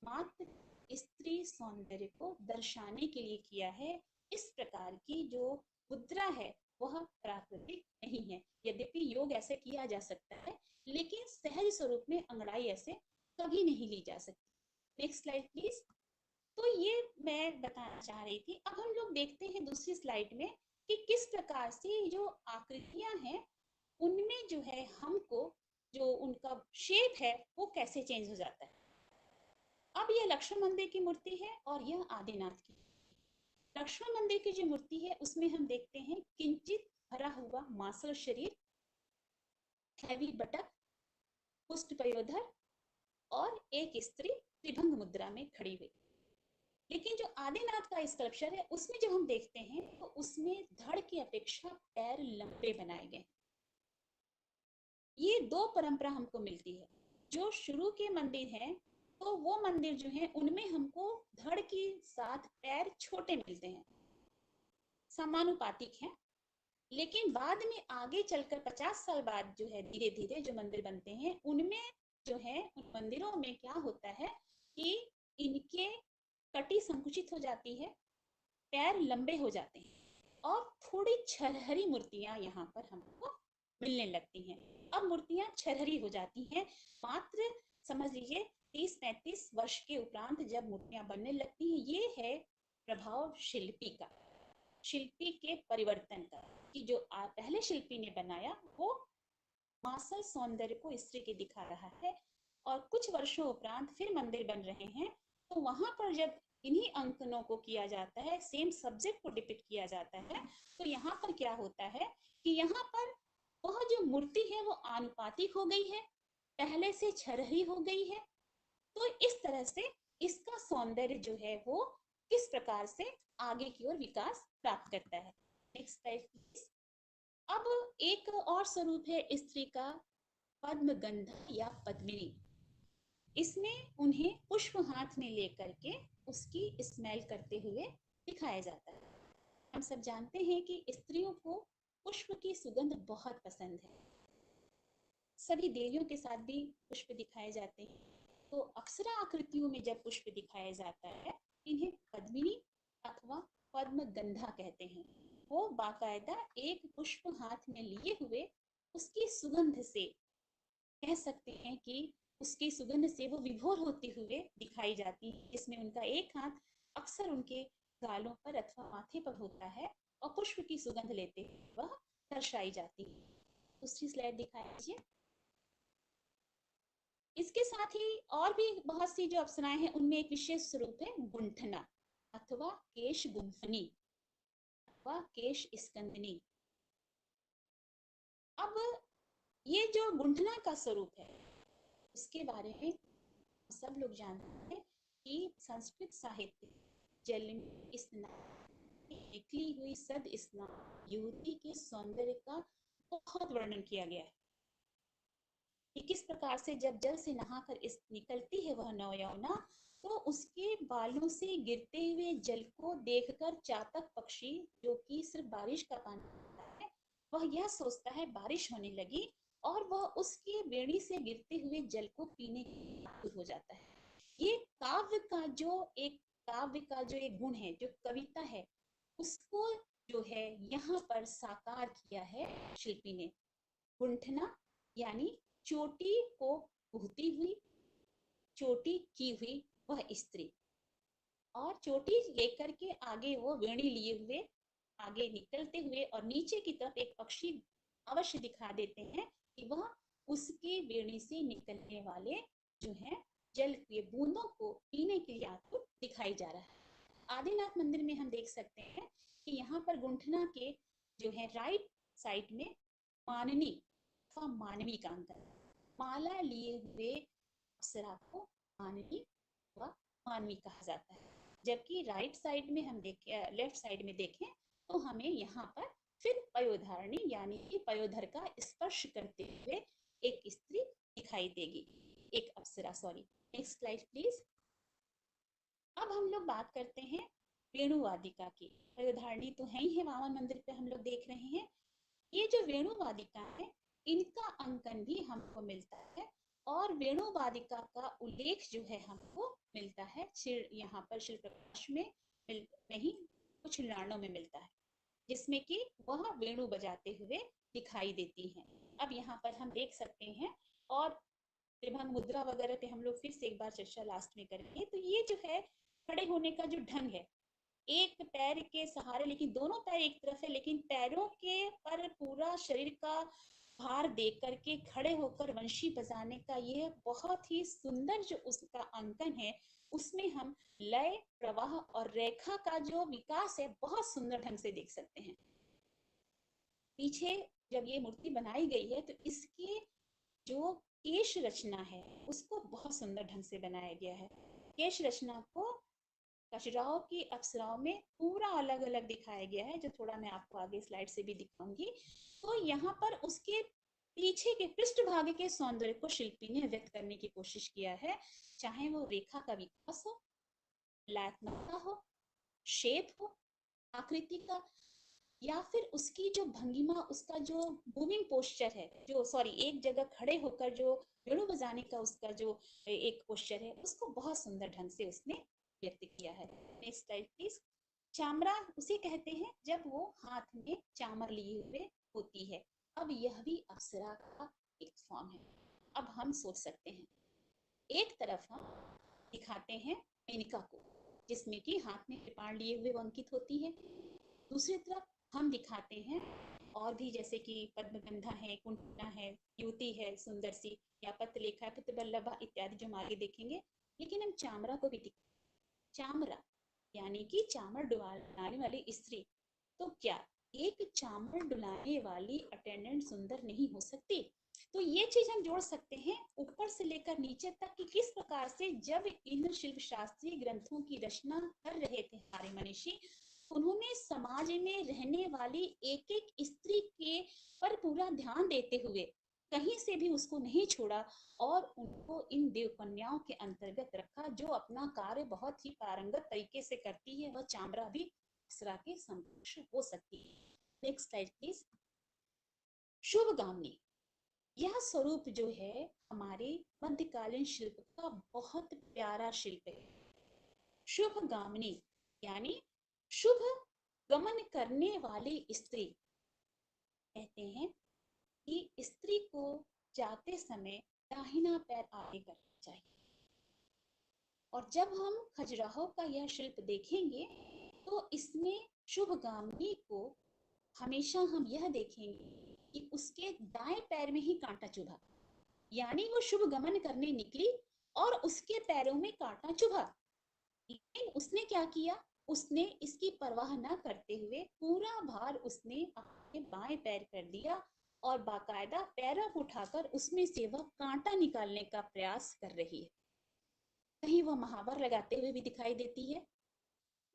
मात्र स्त्री सौंदर्य को दर्शाने के लिए किया है। इस प्रकार की जो मुद्रा है वह प्राकृतिक नहीं है। यद्यपि योग ऐसे किया जा सकता है, लेकिन सहज स्वरूप में अंगड़ाई ऐसे कभी नहीं ली जा सकती। Next slide please. तो ये मैं बताना चाह रही थी। अब हम लोग देखते हैं दूसरी स्लाइड में कि किस प्रकार से जो आकृतियां हैं उनमें जो है हमको जो उनका शेप है वो कैसे चेंज हो जाता है। अब यह लक्ष्मण मंदिर की मूर्ति है और यह आदिनाथ की। लक्ष्मण मंदिर की जो मूर्ति है उसमें हम देखते हैं किंचित भरा हुआ मांसल शरीर, हैवी बटक, पुष्ट पयोधर और एक स्त्री त्रिभंग मुद्रा में खड़ी हुई। लेकिन जो आदिनाथ का स्कल्पचर है उसमें जब हम देखते हैं तो उसमें धड़ की अपेक्षा पैर लंबे बनाए गए। ये दो परंपरा हमको मिलती है। जो शुरू के मंदिर हैं तो वो मंदिर जो है उनमें हमको धड़ के साथ पैर छोटे मिलते हैं, समानुपातिक हैं। लेकिन बाद में आगे चलकर 50 साल बाद जो है धीरे धीरे जो मंदिर बनते हैं उनमें जो है उन मंदिरों में क्या होता है कि इनके कटी संकुचित हो जाती है, पैर लंबे हो जाते हैं, और थोड़ी छरहरी मूर्तियां यहाँ पर हमको मिलने लगती हैं। अब मूर्तियां छरहरी हो जाती हैं। मात्र समझ लीजिए 30-35 वर्ष के उपरांत जब मूर्तियां बनने लगती हैं, ये है प्रभाव शिल्पी का, शिल्पी के परिवर्तन का, कि जो पहले शिल्पी ने बनाया वो मासल सौंदर्य को स्त्री के दिखा रहा है, और कुछ वर्षों उपरांत फिर मंदिर बन रहे हैं तो वहां पर जब इन्हीं अंकनों को किया जाता है, सेम सब्जेक्ट को डिपिक्ट किया जाता है, तो यहाँ पर क्या होता है कि यहाँ पर वह जो मूर्ति है वो आनुपातिक हो गई है, पहले से छरहरी हो गई है। तो इस तरह से इसका सौंदर्य जो है वो किस प्रकार से आगे की ओर विकास प्राप्त करता है। Next slide please. अब एक और स्वरूप है स्त्री का पद्मगंधा या पद्मिनी। इसमें उन्हें पुष्प हाथ में लेकर के उसकी स्मेल करते हुए दिखाया जाता है। हम सब जानते हैं कि स्त्रियों को पुष्प की सुगंध बहुत पसंद है। सभी देवियों के साथ भी पुष्प दिखाए जाते हैं। तो अप्सरा आकृतियों में जब पुष्प दिखाया जाता है इन्हें पद्मिनी अथवा पद्मगंधा कहते हैं। वो बाकायदा एक पुष्प हाथ में लिए हुए उसकी सुगंध से कह सकते हैं कि उसकी सुगंध से वो विभोर होते हुए दिखाई जाती है, जिसमें उनका एक हाथ अक्सर उनके गालों पर अथवा माथे पर होता है और पुष्प की सुगंध लेते हुए वह दर्शाई जाती है। दूसरी स्लाइड दिखा दीजिए। इसके साथ ही और भी बहुत सी जो अप्सराएं हैं उनमें एक विशेष स्वरूप है गुंठना अथवा केश गुंफनी अथवा केश स्कंदनी। अब ये जो गुंठना का स्वरूप है उसके बारे में सब लोग जानते हैं कि संस्कृत साहित्य जल में स्नान निकली हुई सद स्नान युवती के सौंदर्य का बहुत वर्णन किया गया है कि किस प्रकार से जब जल से नहाकर निकलती है वह नवयौवना तो उसके बालों से गिरते हुए जल को देखकर चातक पक्षी जो कि सिर्फ बारिश का पानी है वह यह सोचता है बारिश होने लगी और वह उसकी बेड़ी से गिरते हुए जल को पीने के लिए आतुर हो जाता है। ये काव्य का जो एक गुण है जो कविता है उसको जो है यहाँ पर साकार किया है शिल्पी ने। गुंठना यानी चोटी को गुहती हुई चोटी की हुई वह स्त्री और चोटी लेकर के आगे वो वेणी लिए हुए आगे निकलते हुए और नीचे की तरफ एक पक्षी अवश्य दिखा देते हैं कि वह उसके वेणी से निकलने वाले जो है जल के बूंदों को पीने के लिए आपको दिखाई जा रहा है। आदिनाथ मंदिर में हम देख सकते हैं कि यहाँ पर गुंठना के जो है राइट साइड में माननी अथवा मानवी का अंकन माला लिए हुए अप्सरा को मानवी व मानवी कहा जाता है जबकि राइट साइड में हम देखें लेफ्ट साइड में देखें तो हमें यहाँ पर फिर पयोधारणी यानी कि पयोधर का स्पर्श करते हुए एक स्त्री दिखाई देगी एक अप्सरा। Sorry next slide please. अब हम लोग बात करते हैं वेणुवादिका की। पयोधारणी तो है ही है वामन मंदिर पे हम लोग देख रहे हैं। ये जो वेणुवादिका है इनका अंकन भी हमको मिलता है और वेणुवादिका का उल्लेख जो है हमको मिलता है यहाँ पर शिल्प प्रकाश में नहीं कुछ लाणों में मिलता है जिसमें कि वह वेणु बजाते हुए दिखाई देती हैं। अब यहाँ पर हम देख सकते हैं और त्रिभंग मुद्रा वगैरह पे हम लोग फिर से एक बार चर्चा लास्ट में करेंगे। तो ये जो है खड़े होने का जो ढंग है एक पैर के सहारे लेकिन दोनों पैर एक तरफ है लेकिन पैरों के पर पूरा शरीर का भार दे करके खड़े होकर वंशी बजाने का ये बहुत ही सुंदर जो उसका अंकन है उसमें हम लय प्रवाह और रेखा का जो विकास है बहुत सुंदर ढंग से देख सकते हैं। पीछे जब ये मूर्ति बनाई गई है तो इसकी जो केश रचना है उसको बहुत सुंदर ढंग से बनाया गया है। केश रचना को खजुराहो की अप्सराओं में पूरा अलग अलग दिखाया गया है जो थोड़ा मैं आपको आगे स्लाइड से भी दिखाऊंगी। तो यहाँ पर उसके पीछे के पृष्ठभाग के सौंदर्य को शिल्पी ने व्यक्त करने की कोशिश किया है चाहे वो रेखा का विकास हो लयात्मकता हो शेप हो आकृति का या फिर उसकी जो भंगिमा उसका जो मूविंग पोस्चर है जो एक जगह खड़े होकर जो वेणु बजाने का उसका जो एक पोस्चर है उसको बहुत सुंदर ढंग से उसने व्यक्त किया है। Next slide please. चामरा उसे कहते हैं जब वो हाथ में चामर लिए हुए होती है। अब यह भी अप्सरा का एक फॉर्म है। अब हम सोच सकते हैं एक तरफ हम दिखाते हैं मेनका को जिसमें कि हाथ में कृपाण लिए हुए वो अंकित होती है। दूसरी तरफ हम दिखाते हैं और भी जैसे कि पद्मगंधा है कुंठना है युवती है सुंदर सी या पत्रलेखा पुत्रबल्लभा इत्यादि जो हम आगे देखेंगे। लेकिन हम चामरा को भी दिखाते चामरा यानी कि चामर डुलाने वाली स्त्री। तो क्या एक चामर डुलाने वाली अटेंडेंट सुंदर नहीं हो सकती? तो ये चीज हम जोड़ सकते हैं ऊपर से लेकर नीचे तक कि किस प्रकार से जब इन शिल्प शास्त्रीय ग्रंथों की रचना कर रहे थे हमारे मनीषी उन्होंने समाज में रहने वाली एक एक स्त्री के पर पूरा ध्यान देते हुए कहीं से भी उसको नहीं छोड़ा और उनको इन देव कन्याओं के अंतर्गत रखा जो अपना कार्य बहुत ही पारंगत तरीके से करती है। वह चामरा भी अप्सरा के समकक्ष हो सकती है। Next slide please. शुभगामिनी यह स्वरूप जो है हमारे मध्यकालीन शिल्प का बहुत प्यारा शिल्प है। शुभगामिनी यानी शुभ गमन करने वाली स्त्री कहते हैं कि स्त्री को जाते समय दाहिना पैर आगे करना चाहिए। और जब हम खजुराहो का यह शिल्प देखेंगे तो इसमें शुभगामिनी को हमेशा हम यह देखेंगे कि उसके दाएं पैर में ही कांटा चुभा, यानी वो शुभ गमन करने निकली और उसके पैरों में कांटा चुभा। लेकिन उसने क्या किया, उसने इसकी परवाह न करते हुए पूरा भार उसने अपने बाएं पैर कर दिया और बाकायदा पैरों को उठाकर उसमें से वह कांटा निकालने का प्रयास कर रही है। कहीं वह महावर लगाते हुए भी दिखाई देती है।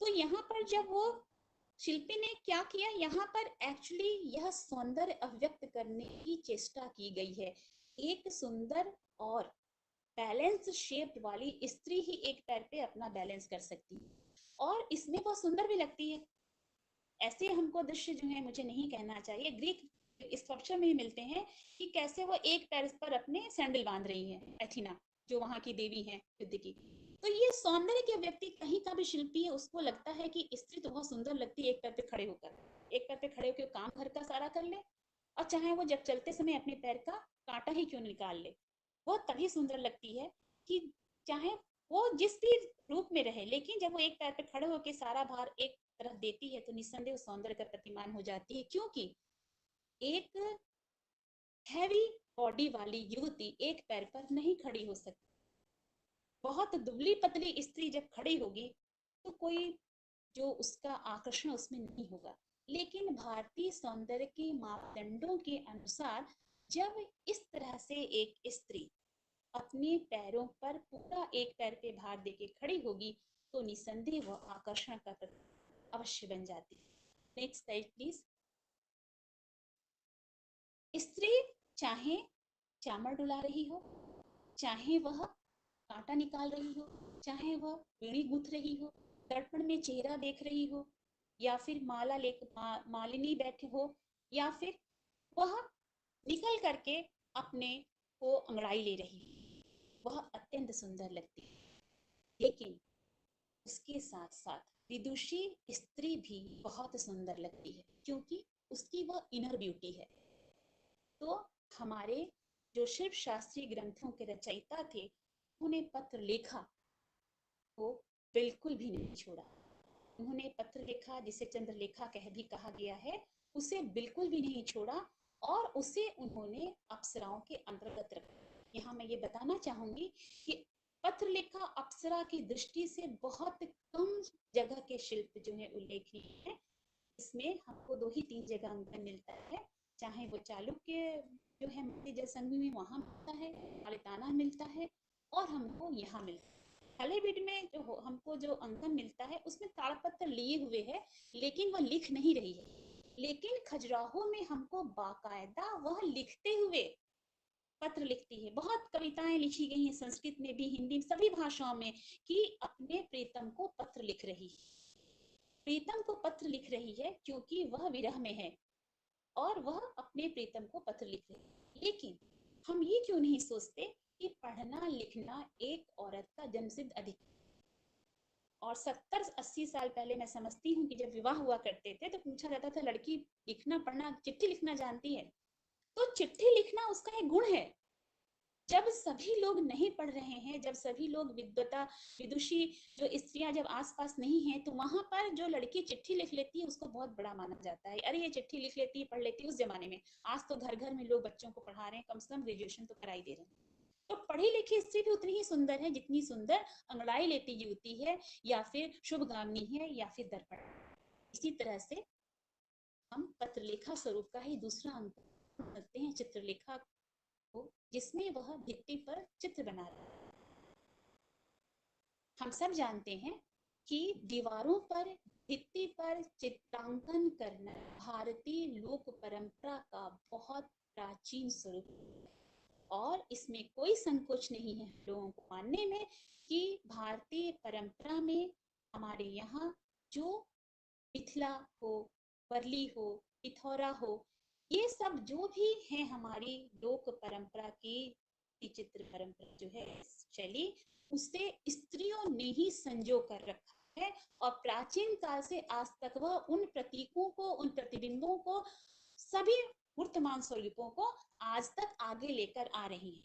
तो यहाँ पर जब वो शिल्पी ने क्या किया, यहाँ पर एक्चुअली यह सौंदर्य अभिव्यक्त करने की चेष्टा की गई है। एक सुंदर और बैलेंस शेप वाली स्त्री ही एक पैर पे अपना बैलेंस कर सकती है और इसमें वो सुंदर भी लगती है। ऐसे हमको दृश्य जो है, मुझे नहीं कहना चाहिए, ग्रीक स्कल्पचर में मिलते हैं कि कैसे वो एक पैर पर अपने सैंडल बांध रही है, एथीना जो वहां की देवी है युद्ध की। तो ये सौंदर्य के व्यक्ति कहीं का भी शिल्पी है, उसको लगता है कि स्त्री तो बहुत सुंदर लगती है एक पैर पे खड़े होकर, एक पैर पे खड़े होकर काम घर का सारा कर ले, और चाहे वो जब चलते समय अपने पैर का कांटा ही क्यों निकाल ले, वो तभी सुंदर लगती है कि चाहे वो जिस भी रूप में रहे, लेकिन जब वो एक पैर पे खड़े होकर सारा भार एक तरफ देती है तो निस्संदेह सौंदर्य का प्रतिमान हो जाती है। क्योंकि एक हैवी बॉडी वाली युवती एक पैर पर नहीं खड़ी हो सकती। बहुत दुबली पतली स्त्री जब खड़ी होगी तो कोई जो उसका आकर्षण उसमें नहीं होगा। लेकिन भारतीय सौंदर्य के मापदंडों के अनुसार जब इस तरह से एक स्त्री अपने पैरों पर पूरा एक पैर पे भार देके खड़ी होगी तो निसंदेह वह आकर्षण का प्रतीक अवश्य बन जाती है। Next slide please. स्त्री चाहे चामर डुला रही हो, चाहे वह कांटा निकाल रही हो, चाहे वह बीड़ी गूंथ रही हो, दर्पण में चेहरा देख रही हो, या फिर मालिनी बैठे हो, या फिर वह निकल करके अपने को अंगड़ाई ले रही है, वह अत्यंत सुंदर लगती है। लेकिन उसके साथ साथ विदुषी स्त्री भी बहुत सुंदर लगती है क्योंकि उसकी वह इनर ब्यूटी है। तो हमारे जो शिल्प शास्त्रीय ग्रंथों के रचयिता थे उन्होंने पत्र लेखा को बिल्कुल भी नहीं छोड़ा। उन्होंने पत्र लेखा, जिसे चंद्रलेखा कह भी कहा गया है, उसे बिल्कुल भी नहीं छोड़ा और उसे उन्होंने अप्सराओं के अंतर्गत रखा। यहाँ मैं ये बताना चाहूंगी कि पत्र लेखा अप्सरा की दृष्टि से बहुत कम जगह के शिल्प जो है उल्लेखनीय है। इसमें हमको 2 ही 3 जगह अंकन मिलता है, चाहे वो चालुक्य जो है जल संधि में वहां मिलता है, आलिताना मिलता है, और हमको यहाँ मिलता है। हलेबीड में जो हमको जो अंकन मिलता है उसमें ताड़पत्र लिए हुए है लेकिन वह लिख नहीं रही है। लेकिन खजुराहो में हमको बाकायदा वह लिखते हुए पत्र लिखती है। बहुत कविताएं लिखी गई हैं संस्कृत में भी, हिंदी में, सभी भाषाओं में, कि अपने प्रीतम को पत्र लिख रही है। प्रीतम को पत्र लिख रही है क्योंकि वह विरह में है और वह अपने प्रीतम को पत्र लिख रही है। लेकिन हम ये क्यों नहीं सोचते कि पढ़ना लिखना एक औरत का जन्मसिद्ध अधिकार, और 70-80 साल पहले मैं समझती हूँ कि जब विवाह हुआ करते थे तो पूछा जाता था लड़की लिखना पढ़ना चिट्ठी लिखना जानती है? तो चिट्ठी लिखना उसका एक गुण है। जब सभी लोग नहीं पढ़ रहे हैं, जब सभी लोग विदुषी जो स्त्रियां जब आसपास नहीं है, तो वहां पर जो लड़की चिट्ठी लिख लेती है उसको बहुत बड़ा माना जाता है। अरे ये चिट्ठी लिख लेती है, पढ़ लेती है। उस जमाने में, आज तो घर घर में लोग बच्चों को पढ़ा रहे हैं, कम से कम ग्रेजुएशन तो कराई दे रहे हैं। तो पढ़ी लिखी स्त्री भी उतनी ही सुंदर है जितनी सुंदर अंगड़ाई लेती युवती है, या फिर शुभगामिनी है, या फिर दर्पण। इसी तरह से हम पत्रलेखा स्वरूप का ही दूसरा अंक करते हैं चित्रलेखा को, जिसमें वह भित्ति पर चित्र बना रहा है। हम सब जानते हैं कि दीवारों पर, भित्ति पर चित्रांकन करना भारतीय लोक परंपरा का बहुत प्राचीन स्वरूप है और इसमें कोई संकोच नहीं है लोगों को मानने में कि भारतीय परंपरा में हमारे यहाँ जो मिथिला हो, वर्ली हो, पिथौरा हो, ये सब जो भी है हमारी लोक परंपरा की चित्र परंपरा जो है शैली, उसे स्त्रियों ने ही संजो कर रखा। है और प्राचीन काल से आज तक वह उन प्रतीकों को, उन प्रतिबिंबों को, सभी मूर्तमान स्वरूपों को आज तक आगे लेकर आ रही है।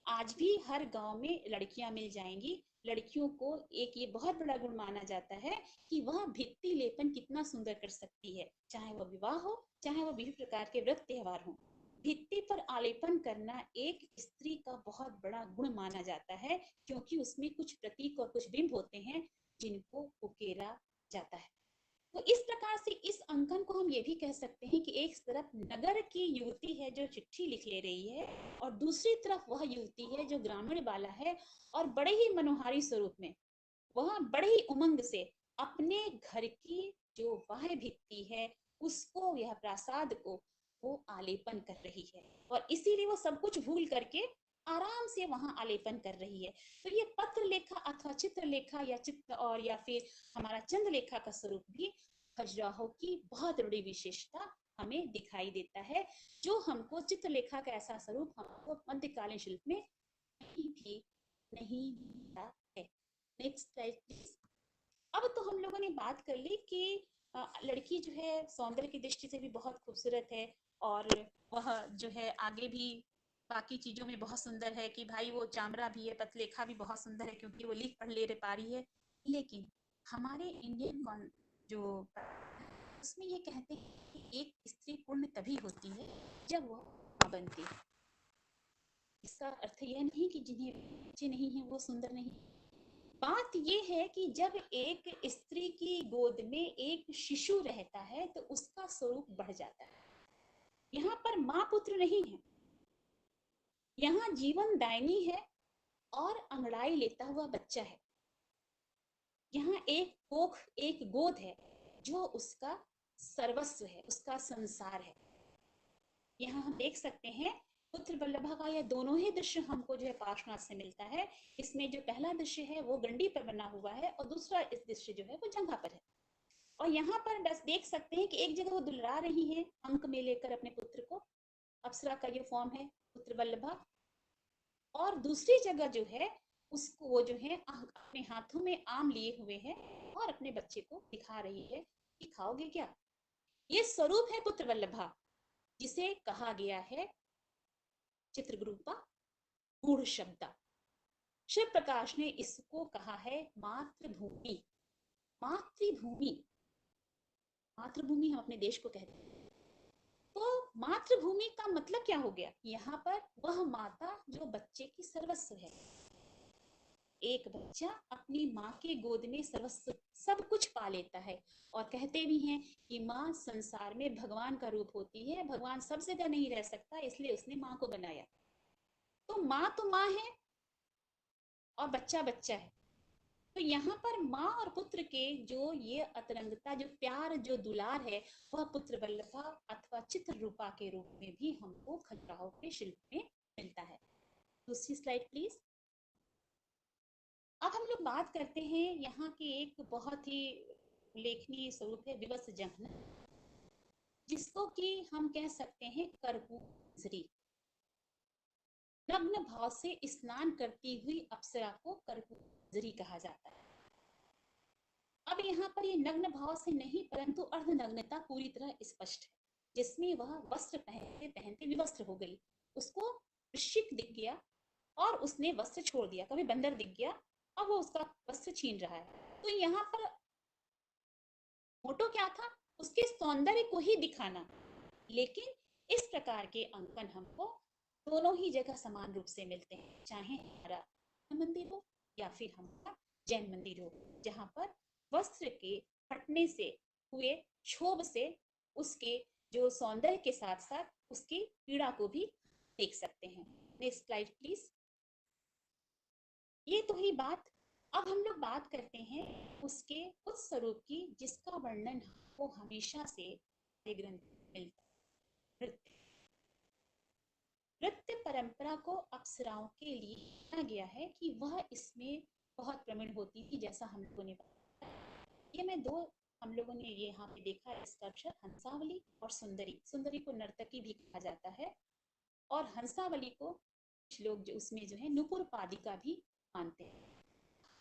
आज भी हर गांव में लड़कियां मिल जाएंगी। लड़कियों को एक ये बहुत बड़ा गुण माना जाता है कि वह भित्ति लेपन कितना सुंदर कर सकती है, चाहे वह विवाह हो, चाहे वह विभिन्न प्रकार के व्रत त्योहार हो। भित्ति पर आलेपन करना एक स्त्री का बहुत बड़ा गुण माना जाता है, क्योंकि उसमें कुछ प्रतीक और कुछ बिंब होते हैं जिनको उकेरा जाता है। तो इस प्रकार से इस अंकन को हम ये भी कह सकते हैं कि एक तरफ नगर की युवती है जो चिट्ठी लिख ले रही है, और दूसरी तरफ वह युवती है जो ग्रामीण बाला है, और बड़े ही मनोहारी स्वरूप में वह बड़े ही उमंग से अपने घर की जो बाह्य भित्ति है उसको, यह प्रासाद को वो आलेपन कर रही है, और इसीलिए वो सब कुछ भूल करके आराम से वहां आलेपन कर रही है। तो ये पत्र लेखा अथवा चित्रलेखा या चित्र और या फिर हमारा चंद्रलेखा का स्वरूप भी खजुराहो की बहुत बड़ी विशेषता हमें दिखाई देता है, जो हमको चित्रलेखा का ऐसा स्वरूप हमको मध्यकालीन शिल्प में कहीं भी नहीं मिलता है। Next slide please. अब तो हम लोगों ने बात कर ली कि लड़की जो है सौंदर्य की दृष्टि से भी बहुत खूबसूरत है, और वह जो है आगे भी बाकी चीजों में बहुत सुंदर है कि भाई वो चामरा भी है, पतलेखा भी बहुत सुंदर है क्योंकि वो लिख पढ़ ले पा रही है। लेकिन हमारे इंडियन जो उसमें ये कहते हैं कि एक स्त्री पूर्ण तभी होती है जब वह मां बनती है। इसका अर्थ यह नहीं कि जिन्हें बच्चे नहीं है वो सुंदर नहीं। बात ये है कि जब एक स्त्री की गोद में एक शिशु रहता है तो उसका स्वरूप बढ़ जाता है। यहाँ पर माँ पुत्र नहीं है, यहाँ जीवन दायनी है और अंगड़ाई लेता हुआ बच्चा है। यहाँ एक कोख, एक गोद है जो उसका सर्वस्व है, उसका संसार है। यहाँ हम देख सकते हैं पुत्र वल्लभा का यह दोनों ही दृश्य हमको जो है पार्श्वनाथ से मिलता है। इसमें जो पहला दृश्य है वो गंडी पर बना हुआ है और दूसरा इस दृश्य जो है वो जंघा पर है। और यहाँ पर बस देख सकते हैं कि एक जगह वो दुलरा रही है अंक में लेकर अपने पुत्र को, अप्सरा का ये फॉर्म है पुत्र वल्लभा, और दूसरी जगह जो है उसको वो जो है अपने हाथों में आम लिए हुए है और अपने बच्चे को दिखा रही है कि खाओगे क्या। ये स्वरूप है पुत्र वल्लभा, जिसे कहा गया है चित्रगुरुपा गूढ़ शब्द। शिव प्रकाश ने इसको कहा है मातृभूमि। मातृभूमि, मातृभूमि हम अपने देश को कहते हैं। तो मातृभूमि का मतलब क्या हो गया, यहाँ पर वह माता जो बच्चे की सर्वस्व है। एक बच्चा अपनी माँ के गोद में सर्वस्व सब कुछ पा लेता है, और कहते भी हैं कि माँ संसार में भगवान का रूप होती है, भगवान सब जगह नहीं रह सकता इसलिए उसने माँ को बनाया। तो माँ है और बच्चा बच्चा है। तो यहाँ पर माँ और पुत्र के जो ये अतरंगता, जो प्यार, जो दुलार है, वह पुत्र वल्लभा अथवा चित्र रूपा के रूप में भी हमको खजुराहो के शिल्प में मिलता है। दूसरी स्लाइड प्लीज। अब हम लोग बात करते हैं यहाँ के एक बहुत ही उल्लेखनीय स्वरूप है विवश जंघना, जिसको कि हम कह सकते हैं कर्पूरी। नग्न भाव से स्नान करती हुई अप्सरा को कर्पूरी कहा जाता है। अब यहाँ पर ये नग्न भाव से नहीं परंतु अर्धनग्नता पूरी तरह स्पष्ट है, जिसमें वह वस्त्र पहनते पहनते विवस्त्र हो गई। उसको वृश्चिक दिख गया और उसने वस्त्र छोड़ दिया, कभी बंदर दिख गया और वो उसका वस्त्र छीन रहा है। तो यहाँ पर मोटो क्या था, उसके सौंदर्य को ही दिखाना। लेकिन इस प्रकार के अंकन हमको दोनों ही जगह समान रूप से मिलते हैं, चाहे हमारा मंदिर हो या फिर हमारा जैन मंदिर हो, जहाँ पर वस्त्र के फटने से हुए क्षोभ से उसके जो सौंदर्य के साथ साथ उसकी पीड़ा को भी देख सकते हैं। Next slide please. ये तो ही बात। अब हम लोग बात करते हैं उसके उस स्वरूप की जिसका वर्णन हमको हमेशा से ग्रंथ मिलता है। नृत्य परंपरा को अप्सराओं के लिए माना गया है कि वह इसमें बहुत प्रवीण होती थी, जैसा हम लोगों ने बताया। ये मैं दो हम लोगों ने ये यहाँ पे देखा है स्कल्पचर, हंसावली और सुंदरी। सुंदरी को नर्तकी भी कहा जाता है और हंसावली को कुछ लोग जो उसमें जो है नुपुर पादिका भी मानते हैं।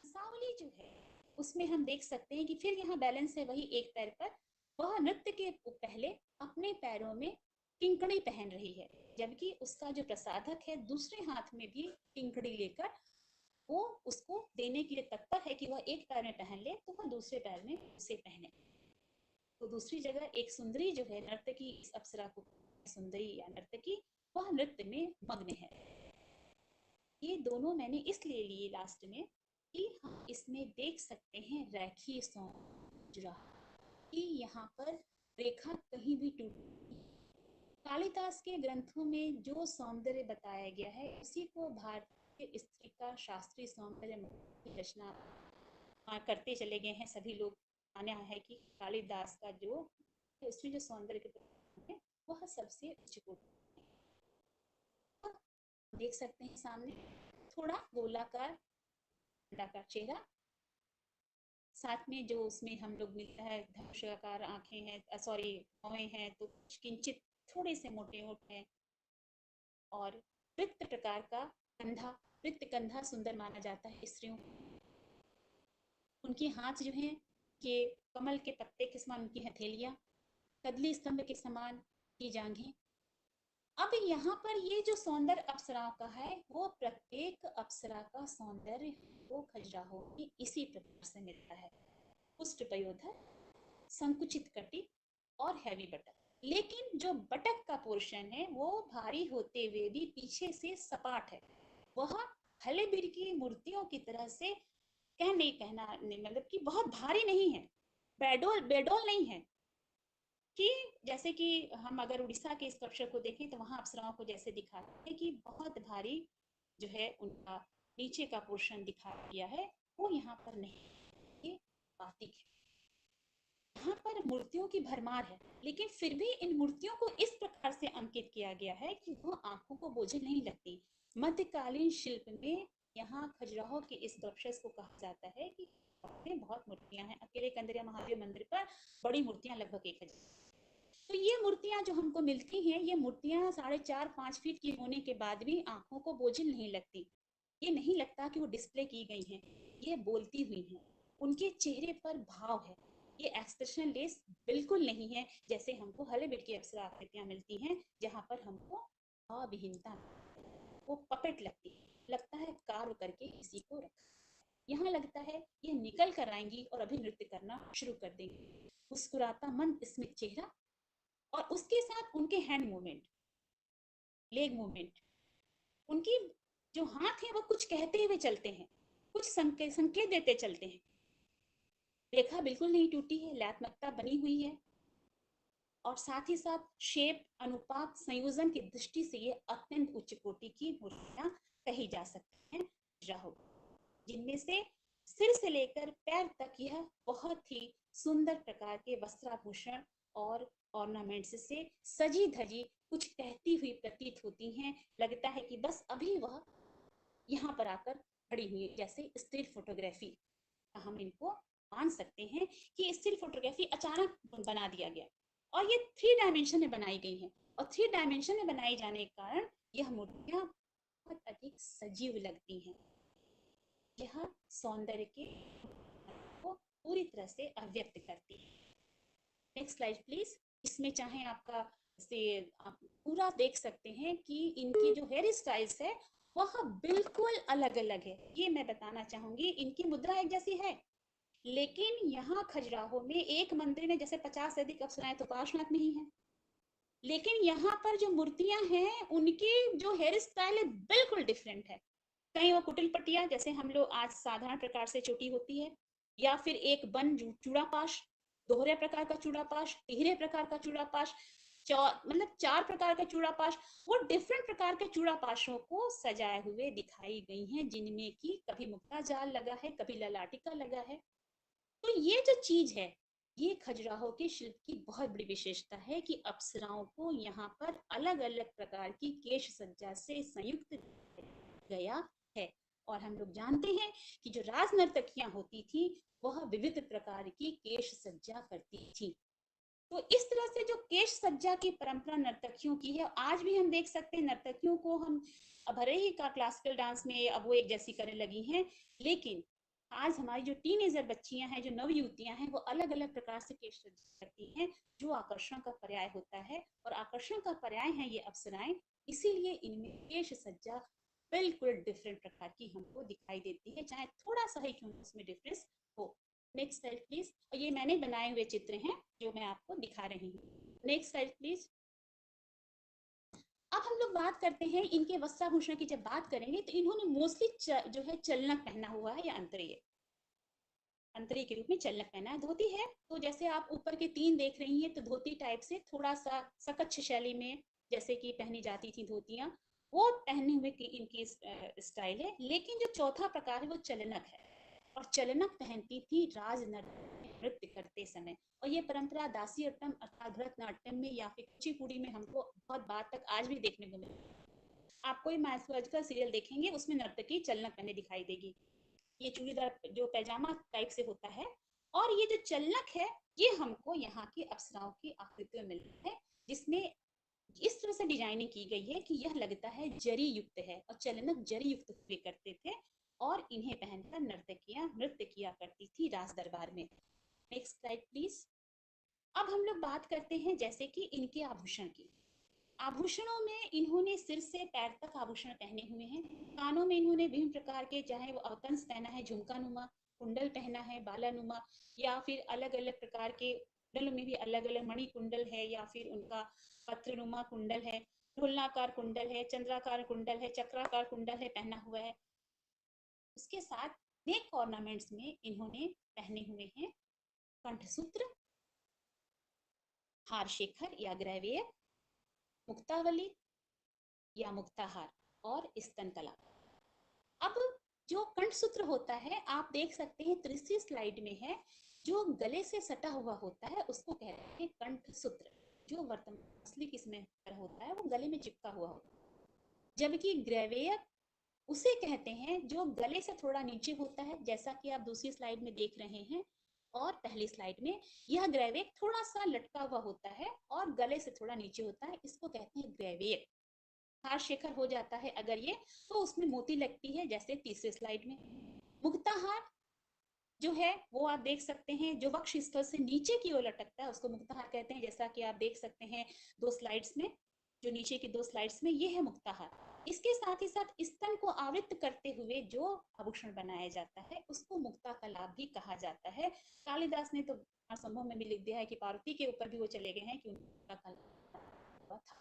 हंसावली जो है उसमें हम देख सकते हैं कि फिर यहाँ बैलेंस है वही एक पैर पर। वह नृत्य के पहले अपने पैरों में किंकड़ी पहन रही है, जबकि उसका जो प्रसाधक है दूसरे हाथ में भी किंकड़ी लेकर वो उसको देने के लिए तत्पर है कि वह एक पैर में पहन ले तो वह दूसरे पैर में उसे पहने। तो दूसरी जगह एक सुंदरी जो है नर्तकी, इस अप्सरा को सुंदरी या नर्तकी, वह नृत्य में मग्न है। ये दोनों मैंने इसलिए लिए लास्ट में कि हम इसमें देख सकते हैं रेखीय सौंदर्य कि यहाँ पर रेखा कहीं भी टूट। कालिदास के ग्रंथों में जो सौंदर्य बताया गया है उसी को भारतीय स्त्री का शास्त्रीय सौंदर्य की रचना करते चले गए हैं सभी लोग। माना है कि कालिदास का जो इसमें जो सौंदर्य के है वह सबसे उच्च कोटि है। देख सकते हैं सामने थोड़ा गोलाकार अंडाकार चेहरा, साथ में जो उसमें हम लोग मिलता है धनुषाकार आंखें हैं, सॉरी भौहें हैं, तो किंचित थोड़े से मोटे होठ हैं। और वृत्त प्रकार का कंधा, वृत्त कंधा सुंदर माना जाता है स्त्रियों। उनके हाथ जो हैं कि कमल के पत्ते के समान उनकी हथेलियां, कदली स्तंभ के समान की जांघें। अब यहाँ पर ये जो सौंदर्य अप्सराओं का है वो प्रत्येक अप्सरा का सौंदर्य वो खजुराहो में इसी प्रकार से मिलता है। पुष्ट पयोधर, संकुचित कटी और हैवी बटक। लेकिन जो बटक का पोर्शन है वो भारी होते हुए भी पीछे से सपाट है। वह हलेबीर की मूर्तियों की तरह से कहना मतलब कि बहुत भारी नहीं है, बेडोल नहीं है। कि जैसे कि हम अगर उड़ीसा के स्कल्पचर को देखें तो वहां अप्सराओं को जैसे दिखाते हैं कि बहुत भारी जो है उनका नीचे का पोर्शन दिखा दिया है, वो यहाँ पर नहीं, ये बातिक है। यहाँ पर मूर्तियों की भरमार है, लेकिन फिर भी इन मूर्तियों को इस प्रकार से अंकित किया गया है कि वो आंखों को बोझिल नहीं लगती। मध्यकालीन शिल्प में यहाँ खजुराहो के स्कल्पचर्स को कहा जाता है कि बहुत मूर्तियां हैं। अकेले कंदरिया महादेव मंदिर पर बड़ी मूर्तियां लगभग 1000। तो ये मूर्तियां जो हमको मिलती हैं, ये मूर्तियां 4.5-5 फीट की होने के बाद भी आंखों को बोझिल नहीं लगती। ये नहीं लगता कि वो डिस्प्ले की गई हैं, ये बोलती हुई हैं। उनके चेहरे पर भाव है, ये एक्सप्रेशन लेस बिल्कुल नहीं है जैसे हमको हलेबीड की अप्सरा आकृतियां मिलती हैं जहाँ पर हमको भावहीनता, वो पपेट लगती है, लगता है कार्व करके किसी को रखा। यहाँ लगता है ये निकल कर आएंगी और अभी नृत्य करना शुरू कर देंगी। मुस्कुराता मंद स्मित चेहरा और उसके साथ उनके हैंड मूवमेंट, लेग मूवमेंट, उनकी जो हाथ है वो कुछ कहते हुए चलते हैं, कुछ संकेत देते चलते हैं। रेखा बिल्कुल नहीं टूटी है, लयात्मकता बनी हुई है। और साथ ही साथ शेप, अनुपात, संयोजन की दृष्टि से ये अत्यंत उच्च कोटि की मूर्तियां कही जा सकती हैं राहु, जिनमें से सिर से लेकर पैर तक यह बहुत ही सुंदर प्रकार के वस्त्राभूषण और ऑर्नामेंट्स से सजी धजी कुछ कहती हुई प्रतीत होती हैं। लगता है कि बस अभी वह यहाँ पर आकर खड़ी हुई, जैसे स्टिल फोटोग्राफी हम इनको मान सकते हैं कि स्टिल फोटोग्राफी अचानक बना दिया गया और ये 3 डायमेंशन में बनाई गई है। और 3 डायमेंशन में बनाई जाने के कारण यह मूर्तियां बहुत अधिक सजीव लगती हैं। यह सौंदर्य के को पूरी तरह से अभिव्यक्त करती है। Next slide please. इसमें चाहे आपका से आप पूरा देख सकते हैं कि इनकी जो हेयर स्टाइल्स है वह बिल्कुल अलग अलग है। ये मैं बताना चाहूंगी, इनकी मुद्रा एक जैसी है, लेकिन यहाँ खजुराहो में एक मंदिर में जैसे 50 से अधिक अप्सराएं तो पार्श्वनाथ में ही है, लेकिन यहाँ पर जो मूर्तियां हैं उनकी जो हेयर स्टाइल है बिल्कुल डिफरेंट है। कहीं वो कुटिल पटिया जैसे हम लोग आज साधारण प्रकार से चोटी होती है, या फिर एक बन चूड़ा पाश, दोहरे प्रकार का चूड़ा पाश, तिहरे प्रकार का चूड़ा पाश, मतलब 4 प्रकार का चूड़ा पाश, वो डिफरेंट प्रकार के चूड़ा पाशों को सजाए हुए दिखाई गई हैं, जिनमें कि कभी मुक्ता जाल लगा है, कभी ललाटिका लगा है। तो ये जो चीज है, ये खजुराहो के शिल्प की बहुत बड़ी विशेषता है कि अप्सराओं को यहाँ पर अलग अलग प्रकार की केश सज्जा से संयुक्त गया है। और हम लोग जानते हैं कि जो राज नर्तकियां होती थी वह विविध प्रकार की केश सज्जा करती थी। तो इस तरह से जो केश सज्जा की परंपरा नर्तकियों की है, आज भी हम देख सकते हैं नर्तकियों को हम भले ही का क्लासिकल डांस में अब वो एक जैसी करने लगी हैं, लेकिन आज हमारी जो टीनेजर बच्चियां हैं, जो नवयुवतियां हैं, वो अलग अलग प्रकार से केश करती हैं, जो आकर्षण का पर्याय होता है, और आकर्षण का पर्याय है ये अप्सराएं। इसीलिए इनमें केश सज्जा बिल्कुल डिफरेंट प्रकार की हमको दिखाई देती है, चाहे थोड़ा सा ही क्यों इसमें डिफरेंस हो। Next slide please. और ये मैंने बनाए हुए चित्र हैं जो मैं आपको दिखा रही हूँ। Next slide please. अब हम लोग बात करते हैं इनके वस्त्राभूषण की। जब बात करेंगे तो इन्होंने मोस्टली जो है चलनक पहना हुआ है, या अंतरीय के रूप में चलनक पहना है। धोती है तो जैसे आप ऊपर के 3 देख रही हैं, तो धोती टाइप से थोड़ा सा सकच्छ शैली में जैसे कि पहनी जाती थी धोतियां, वो पहने हुए की इनकी स्टाइल है। लेकिन जो चौथा प्रकार है वो चलनक है, और चलनक पहनती थी राज नृत्य करते समय। और ये परंपरा दासी अट्टम अर्थात भरतनाट्यम में या फिर कुचिपुड़ी में हमको बहुत बार तक आज भी देखने को मिलती है। आप कोई मैथोलॉजिकल सीरियल देखेंगे उसमें नर्तकी चलनक पहने दिखाई देगी। ये चूड़ीदार जो पैजामा टाइप से होता है, और ये जो चलनक है ये हमको यहाँ की अप्सराओं की आकृति में मिलता है, जिसमें इस तरह से डिजाइनिंग की गई है कि यह लगता है जरी युक्त है, और चलनक जरी युक्त हुए करते थे, और इन्हें पहनकर नर्तकियां नृत्य किया करती थी राज दरबार में। Next slide please. अब हम लोग बात करते हैं जैसे कि इनके आभूषण की। आभूषणों में इन्होंने सिर से पैर तक आभूषण पहने हुए हैं। कानों में इन्होंने विभिन्न प्रकार के, चाहे वो अवतंस पहना है, झुमका नुमा, कुंडल पहना है, बाला नुमा, या फिर अलग अलग प्रकार के कुंडलों में भी अलग अलग मणि कुंडल है, या फिर उनका पत्र नुमा कुंडल है, ढोलनाकार कुंडल है, चंद्राकार कुंडल है, चक्राकार कुंडल है पहना हुआ है। उसके साथ नेक ऑर्नामेंट्स में इन्होंने पहने हुए हैं कंठसूत्र, हार शेखर या ग्रैवेयर, मुक्तावली या मुक्ताहार, और स्तन कला। अब जो कंठसूत्र होता है आप देख सकते हैं तीसरी स्लाइड में है, जो गले से सटा हुआ होता है उसको कहते हैं कंठसूत्र। जो वर्तमान असली किस्म पर होता है वो गले में चिपका हुआ होता है, जबकि ग्रेवेयर उसे कहते हैं जो गले से थोड़ा नीचे होता है, जैसा कि आप दूसरी स्लाइड में देख रहे हैं। और पहली स्लाइड में यह ग्रेवेक थोड़ा सा लटका हुआ होता है और गले से थोड़ा नीचे होता है, इसको कहते हैं ग्रेवेक। हार शेखर हो जाता है अगर ये, तो उसमें मोती लगती है जैसे तीसरे स्लाइड में। मुक्ताहार जो है वो आप देख सकते हैं, जो वक्ष स्थल से नीचे की ओर लटकता है उसको मुक्ताहार कहते हैं, जैसा कि आप देख सकते हैं 2 स्लाइड्स में, जो नीचे की 2 स्लाइड्स में, ये है मुक्ताहार। इसके साथ ही साथ स्तन को आवृत करते हुए जो आभूषण बनाया जाता है उसको मुक्ता कलाप भी कहा जाता है। कालिदास ने तो संभव में भी लिख दिया है कि पार्वती के ऊपर भी वो चले गए हैं कि उनका कलाप था।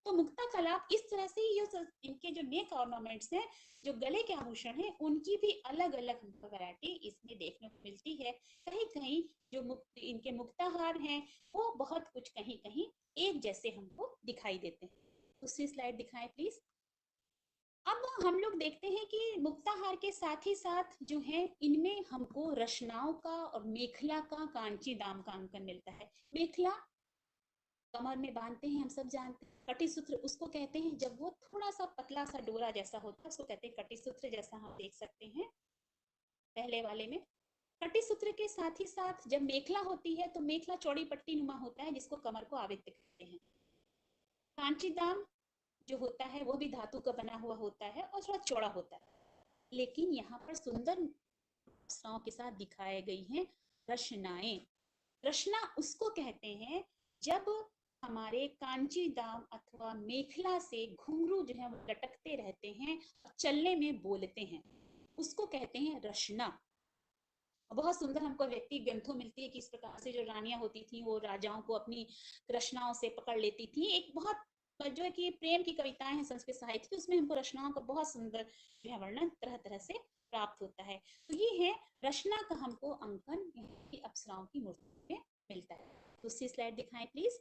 तो मुक्ता कलाप इस तरह से ये इनके जो नेक ऑर्नामेंट्स हैं, जो गले के आभूषण हैं, उनकी भी अलग अलग वैरायटी इसमें देखने को मिलती है। कहीं कहीं जो इनके मुक्ताहार हैं वो बहुत कुछ कहीं कहीं एक जैसे हमको दिखाई देते हैं। दूसरी स्लाइड दिखाएं प्लीज। अब हम लोग देखते हैं कि मुक्ताहार के साथ ही साथ जो है इनमें हमको रचनाओं का और मेखला का, कांची दाम का अंकन मिलता है। मेखला कमर में बांधते हैं, हम सब जानते हैं। कटिसूत्र उसको कहते हैं जब वो थोड़ा सा पतला सा डोरा जैसा होता है, उसको कहते हैं कटिसूत्र, जैसा हम देख सकते हैं पहले वाले में। कटिसूत्र के साथ ही साथ जब मेखला होती है तो मेखला चौड़ी पट्टी नुमा होता है जिसको कमर को आवृत करते हैं। कांचीदाम जो होता है वो भी धातु का बना हुआ होता है और थोड़ा चौड़ा होता है, लेकिन यहाँ पर सुंदर रचनाओं के साथ दिखाई गई हैं रचनाएं। रचना उसको कहते हैं जब हमारे कांची दाम अथवा मेखला से घुंघरू जो है वो लटकते रहते हैं और चलने में बोलते हैं, उसको कहते हैं रचना। बहुत सुंदर हमको व्यक्ति ग्रंथों मिलती है कि इस प्रकार से जो रानियां होती थी वो राजाओं को अपनी रचनाओं से पकड़ लेती थी। एक बहुत जो है कि प्रेम की कविताएं हैं संस्कृत साहित्य की, उसमें हमको रचनाओं का बहुत सुंदर जो है वर्णन तरह तरह से प्राप्त होता है। तो ये है रचना का हमको अंकन की अप्सराओं की मूर्ति में मिलता है। दूसरी स्लाइड दिखाएं प्लीज।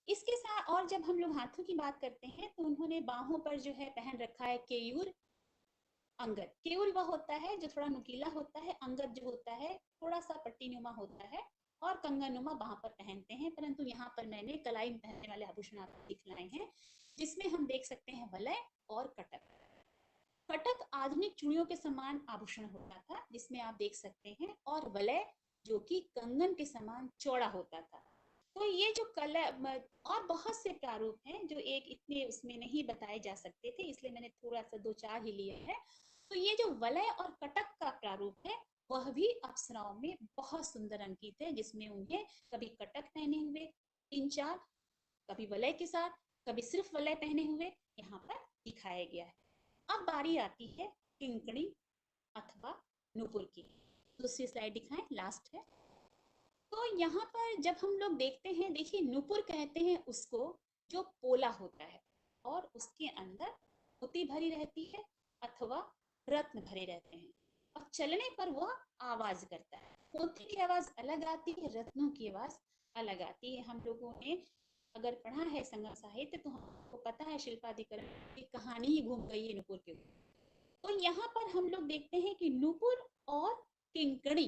इसके साथ और जब हम लोग हाथों की बात करते हैं तो उन्होंने बाहों पर जो है पहन रखा है केयूर, अंगद। केयूर वह होता है जो थोड़ा नुकीला होता है, अंगद जो होता है थोड़ा सा पट्टी नुमा होता है, और कंगन नुमा बाह पर पहनते हैं। परंतु यहाँ पर मैंने कलाई में पहनने वाले आभूषण आपको दिखलाए हैं, जिसमें हम देख सकते हैं वलय और कटक। कटक आधुनिक चूड़ियों के समान आभूषण होता था जिसमें आप देख सकते हैं, और वलय जो कि कंगन के समान चौड़ा होता था। तो ये जो कला और बहुत से प्रारूप हैं जो एक इतने उसमें नहीं बताए जा सकते थे, इसलिए मैंने थोड़ा सा 2-4 ही लिए हैं। तो ये जो वलय और कटक का प्रारूप है वह भी अप्सराओं में बहुत सुंदर अंकित है, जिसमें उन्हें कभी कटक पहने हुए 3-4, कभी वलय के साथ, कभी सिर्फ वलय पहने हुए यहाँ पर दिखाया गया है। अब बारी आती है किंकणी अथवा नूपुर की। दूसरी स्लाइड दिखाएं, लास्ट है। तो यहाँ पर जब हम लोग देखते हैं, देखिए नूपुर कहते हैं उसको जो पोला होता है और उसके अंदर मोती भरी रहती है अथवा रत्न भरे रहते हैं और चलने पर वह आवाज करता है। मोती की आवाज अलग आती है, रत्नों की आवाज अलग आती है। हम लोगों ने अगर पढ़ा है संगम साहित्य तो हमको पता है शिल्पाधिकरण की कहानी ही घूम गई है नूपुर के ऊपर। तो यहाँ पर हम लोग देखते हैं कि नूपुर और किंकणी,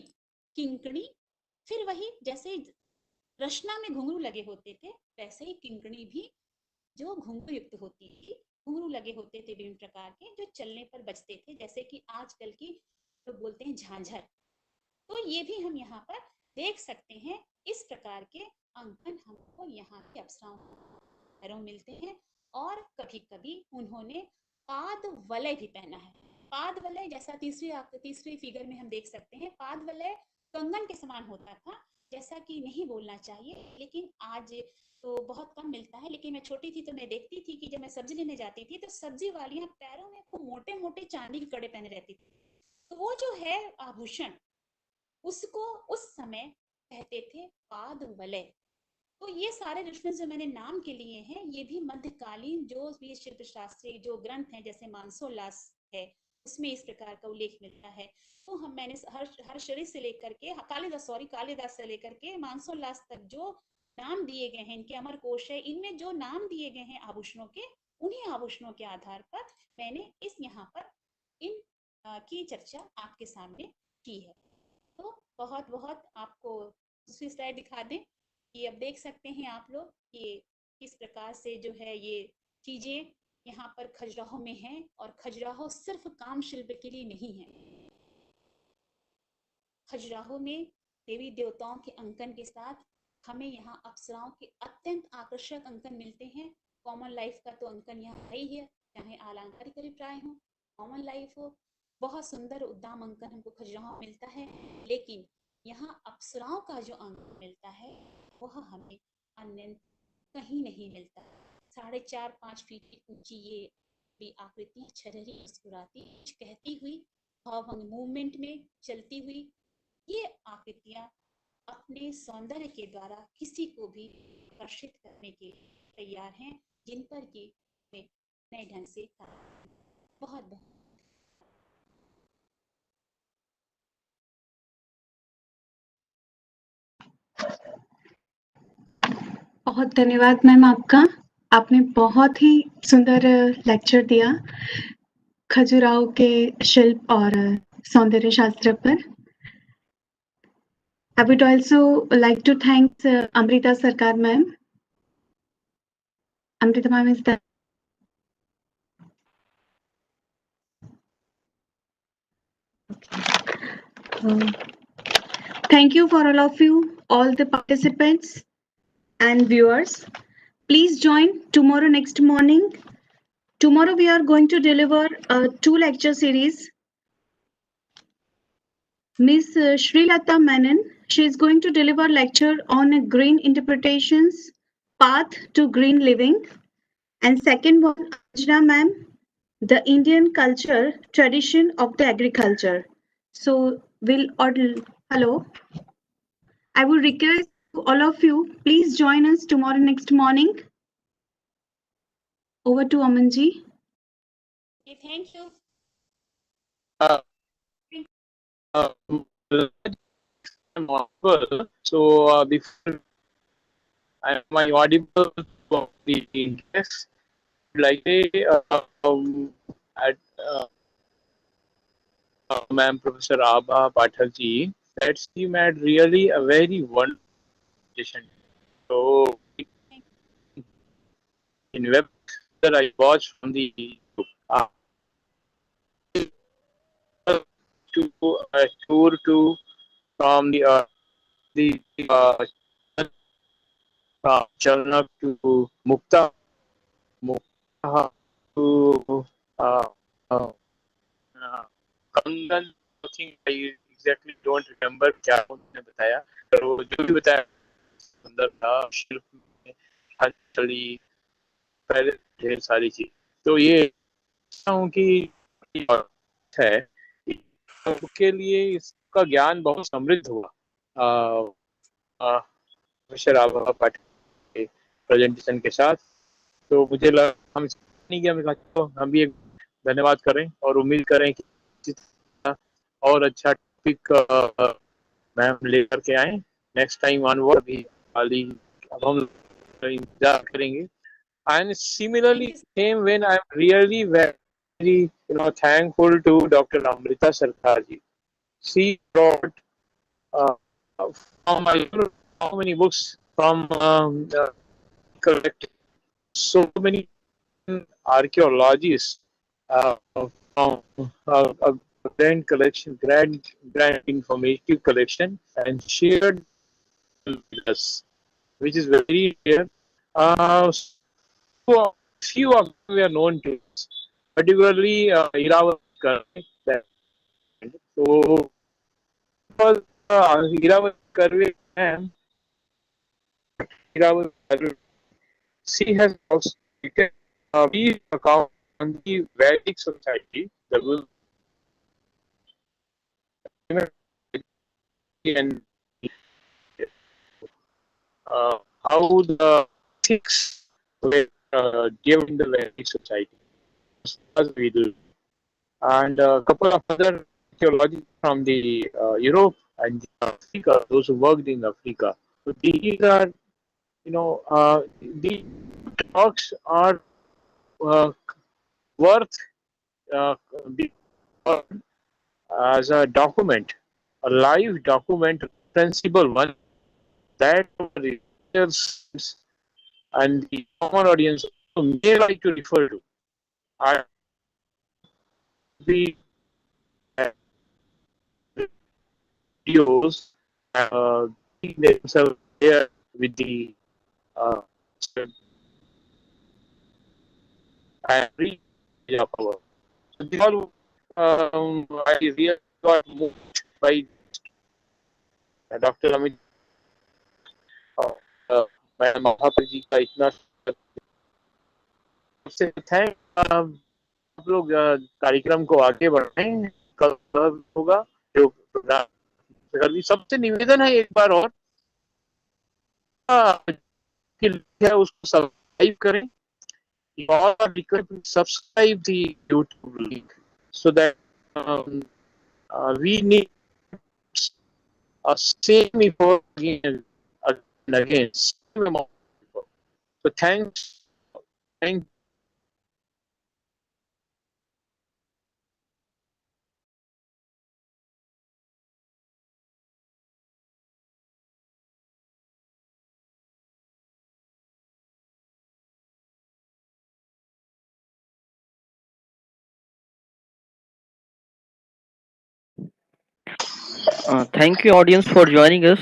किंकणी फिर वही जैसे रचना में घुंघरू लगे होते थे वैसे ही किंकणी भी जो घुंघरू युक्त होती थी, घुंघरू लगे होते थे विभिन्न प्रकार के जो चलने पर बजते थे, जैसे कि आजकल की लोग बोलते हैं झांझर। तो ये भी हम यहाँ पर देख सकते हैं। इस प्रकार के अंकन हमको यहाँ के अप्सराओं पैरों मिलते हैं और कभी कभी उन्होंने पाद वलय भी पहना है। पाद वलय जैसा तीसरी फिगर में हम देख सकते हैं, पाद वलय कंगन के समान होता था, जैसा कि नहीं बोलना चाहिए लेकिन आज तो बहुत कम मिलता है। लेकिन मैं छोटी थी तो मैं देखती थी कि जब मैं सब्जी लेने जाती थी तो सब्जी वालियां पैरों में खूब मोटे मोटे चांदी के कड़े पहने रहती थी। तो वो जो है आभूषण, उसको उस समय कहते थे पाद वलय। तो ये सारे रेफरेंस जो मैंने नाम के लिए हैं, ये भी मध्यकालीन जो भी शिल्प शास्त्री जो ग्रंथ हैं, जैसे मानसोल्लास है, उसमें इस प्रकार का उल्लेख मिलता है। तो मैंने हर शरीर से लेकर के कालिदास से लेकर के मानसोल्लास तक जो नाम दिए गए हैं, इनके अमर कोश है, इनमें जो नाम दिए गए हैं आभूषणों के, उन्हीं आभूषणों के आधार पर मैंने इस यहाँ पर इन की चर्चा आपके सामने की है। तो बहुत बहुत आपको दूसरी स्लाइड दिखा दें कि अब देख सकते हैं आप लोग कि किस प्रकार से जो है ये चीजें यहाँ पर खजुराहो में हैं। और खजुराहो सिर्फ काम शिल्प के लिए नहीं है, खजुराहो में देवी देवताओं के अंकन के साथ हमें यहाँ अप्सराओं के अत्यंत आकर्षक अंकन मिलते हैं। कॉमन लाइफ का तो अंकन यहाँ है ही है, चाहे आलंकारिक अभिप्राय हो, कॉमन लाइफ हो, बहुत सुंदर उद्दाम अंकन हमको खजुराहो मिलता है। लेकिन यहाँ अप्सराओं का जो अंकन मिलता है वह हमें अन्य कहीं नहीं मिलता। 4.5-5 फीट की ऊंची ये भी आकृति छरहरी मुस्कुराती कुछ कहती हुई भावभंग मूवमेंट में चलती हुई, ये आकृतियां अपने सौंदर्य के द्वारा किसी को भी आकर्षित करने के तैयार हैं, जिन पर कि नए ढंग से बहुत बहुत बहुत धन्यवाद मैम आपका। आपने बहुत ही सुंदर लेक्चर दिया खजुराहो के शिल्प और सौंदर्य शास्त्र पर। I would also like to thank Amrita Sarkar ma'am. Amrita ma'am is there. Thank you for all of you, all the participants and viewers. Please join tomorrow next morning. Tomorrow we are going to deliver a 2 lecture series. Miss Srilata Menon, she is going to deliver lecture on green interpretations, path to green living. And second one, Ajna ma'am, the Indian culture, tradition of the agriculture. So hello. I would request all of you, please join us tomorrow next morning. Over to Amanji. Okay, thank you. So before am I audible for the guest? Like at Ma'am Professor Abha Pathak that she made really a very wonderful presentation. So in web that I watched from the uh, to tour to from the Chalnak to Mukta to Kangan, I think I exactly don't remember क्या उन्होंने बताया, पर वो जो भी बताया सुंदर था, शिल्प में हथकड़ी, पहले ढेर सारी चीज। तो ये हूँ कि है के लिए इसका ज्ञान बहुत समृद्ध हुआ मिश्रा आभा पाठक के प्रेजेंटेशन के साथ। तो मुझे लगा हम नहीं किया, तो हम भी एक धन्यवाद करें और उम्मीद करें कि इसी तरह और अच्छा टॉपिक मैम लेकर के आए नेक्स्ट टाइम ऑनवर्ड भी खाली। अब हम इंतजार करेंगे। And similarly, same when I'm really very thankful to Dr. Amrita Sarkar ji. She brought from I don't know how many books from collected so many archaeologists from a grand collection, grand informative collection, and shared with us, which is very rare. So few of them were known to us, particularly Iravat. So because Iravat Karve ma'am, Iravat Karve, she has also written a brief account on the Vedic society, the women and how the ethics were given in the Vedic society, as we do. And a couple of other archaeologists from the Europe and Africa, those who worked in Africa. So these are, the talks are uh, worth being heard as a document, a live document, referenceable one that researchers and the common audience may like to refer to. I be videos themselves there with the uh, and read of our. So they all I really got moved by Dr. Amit madam Mahapar ji का इतना से thank आप लोग कार्यक्रम को आगे बढ़ाएं। कल होगा जो प्रोग्राम, सबसे निवेदन है एक बार और है उसको सब्सक्राइब करें और subscribe the YouTube link so that we need a same effort again and again, same amount of effort. So thank Thank you, audience, for joining us.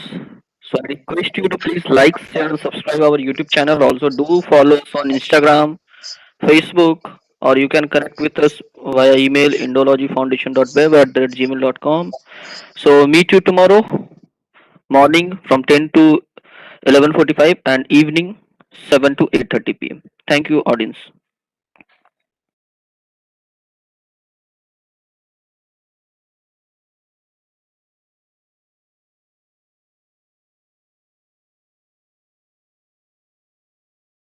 So I request you to please like, share, and subscribe our YouTube channel. Also, do follow us on Instagram, Facebook, or you can connect with us via email indologyfoundation.web@gmail.com. So meet you tomorrow morning from 10 to 11:45 and evening 7 to 8:30 p.m. Thank you, audience.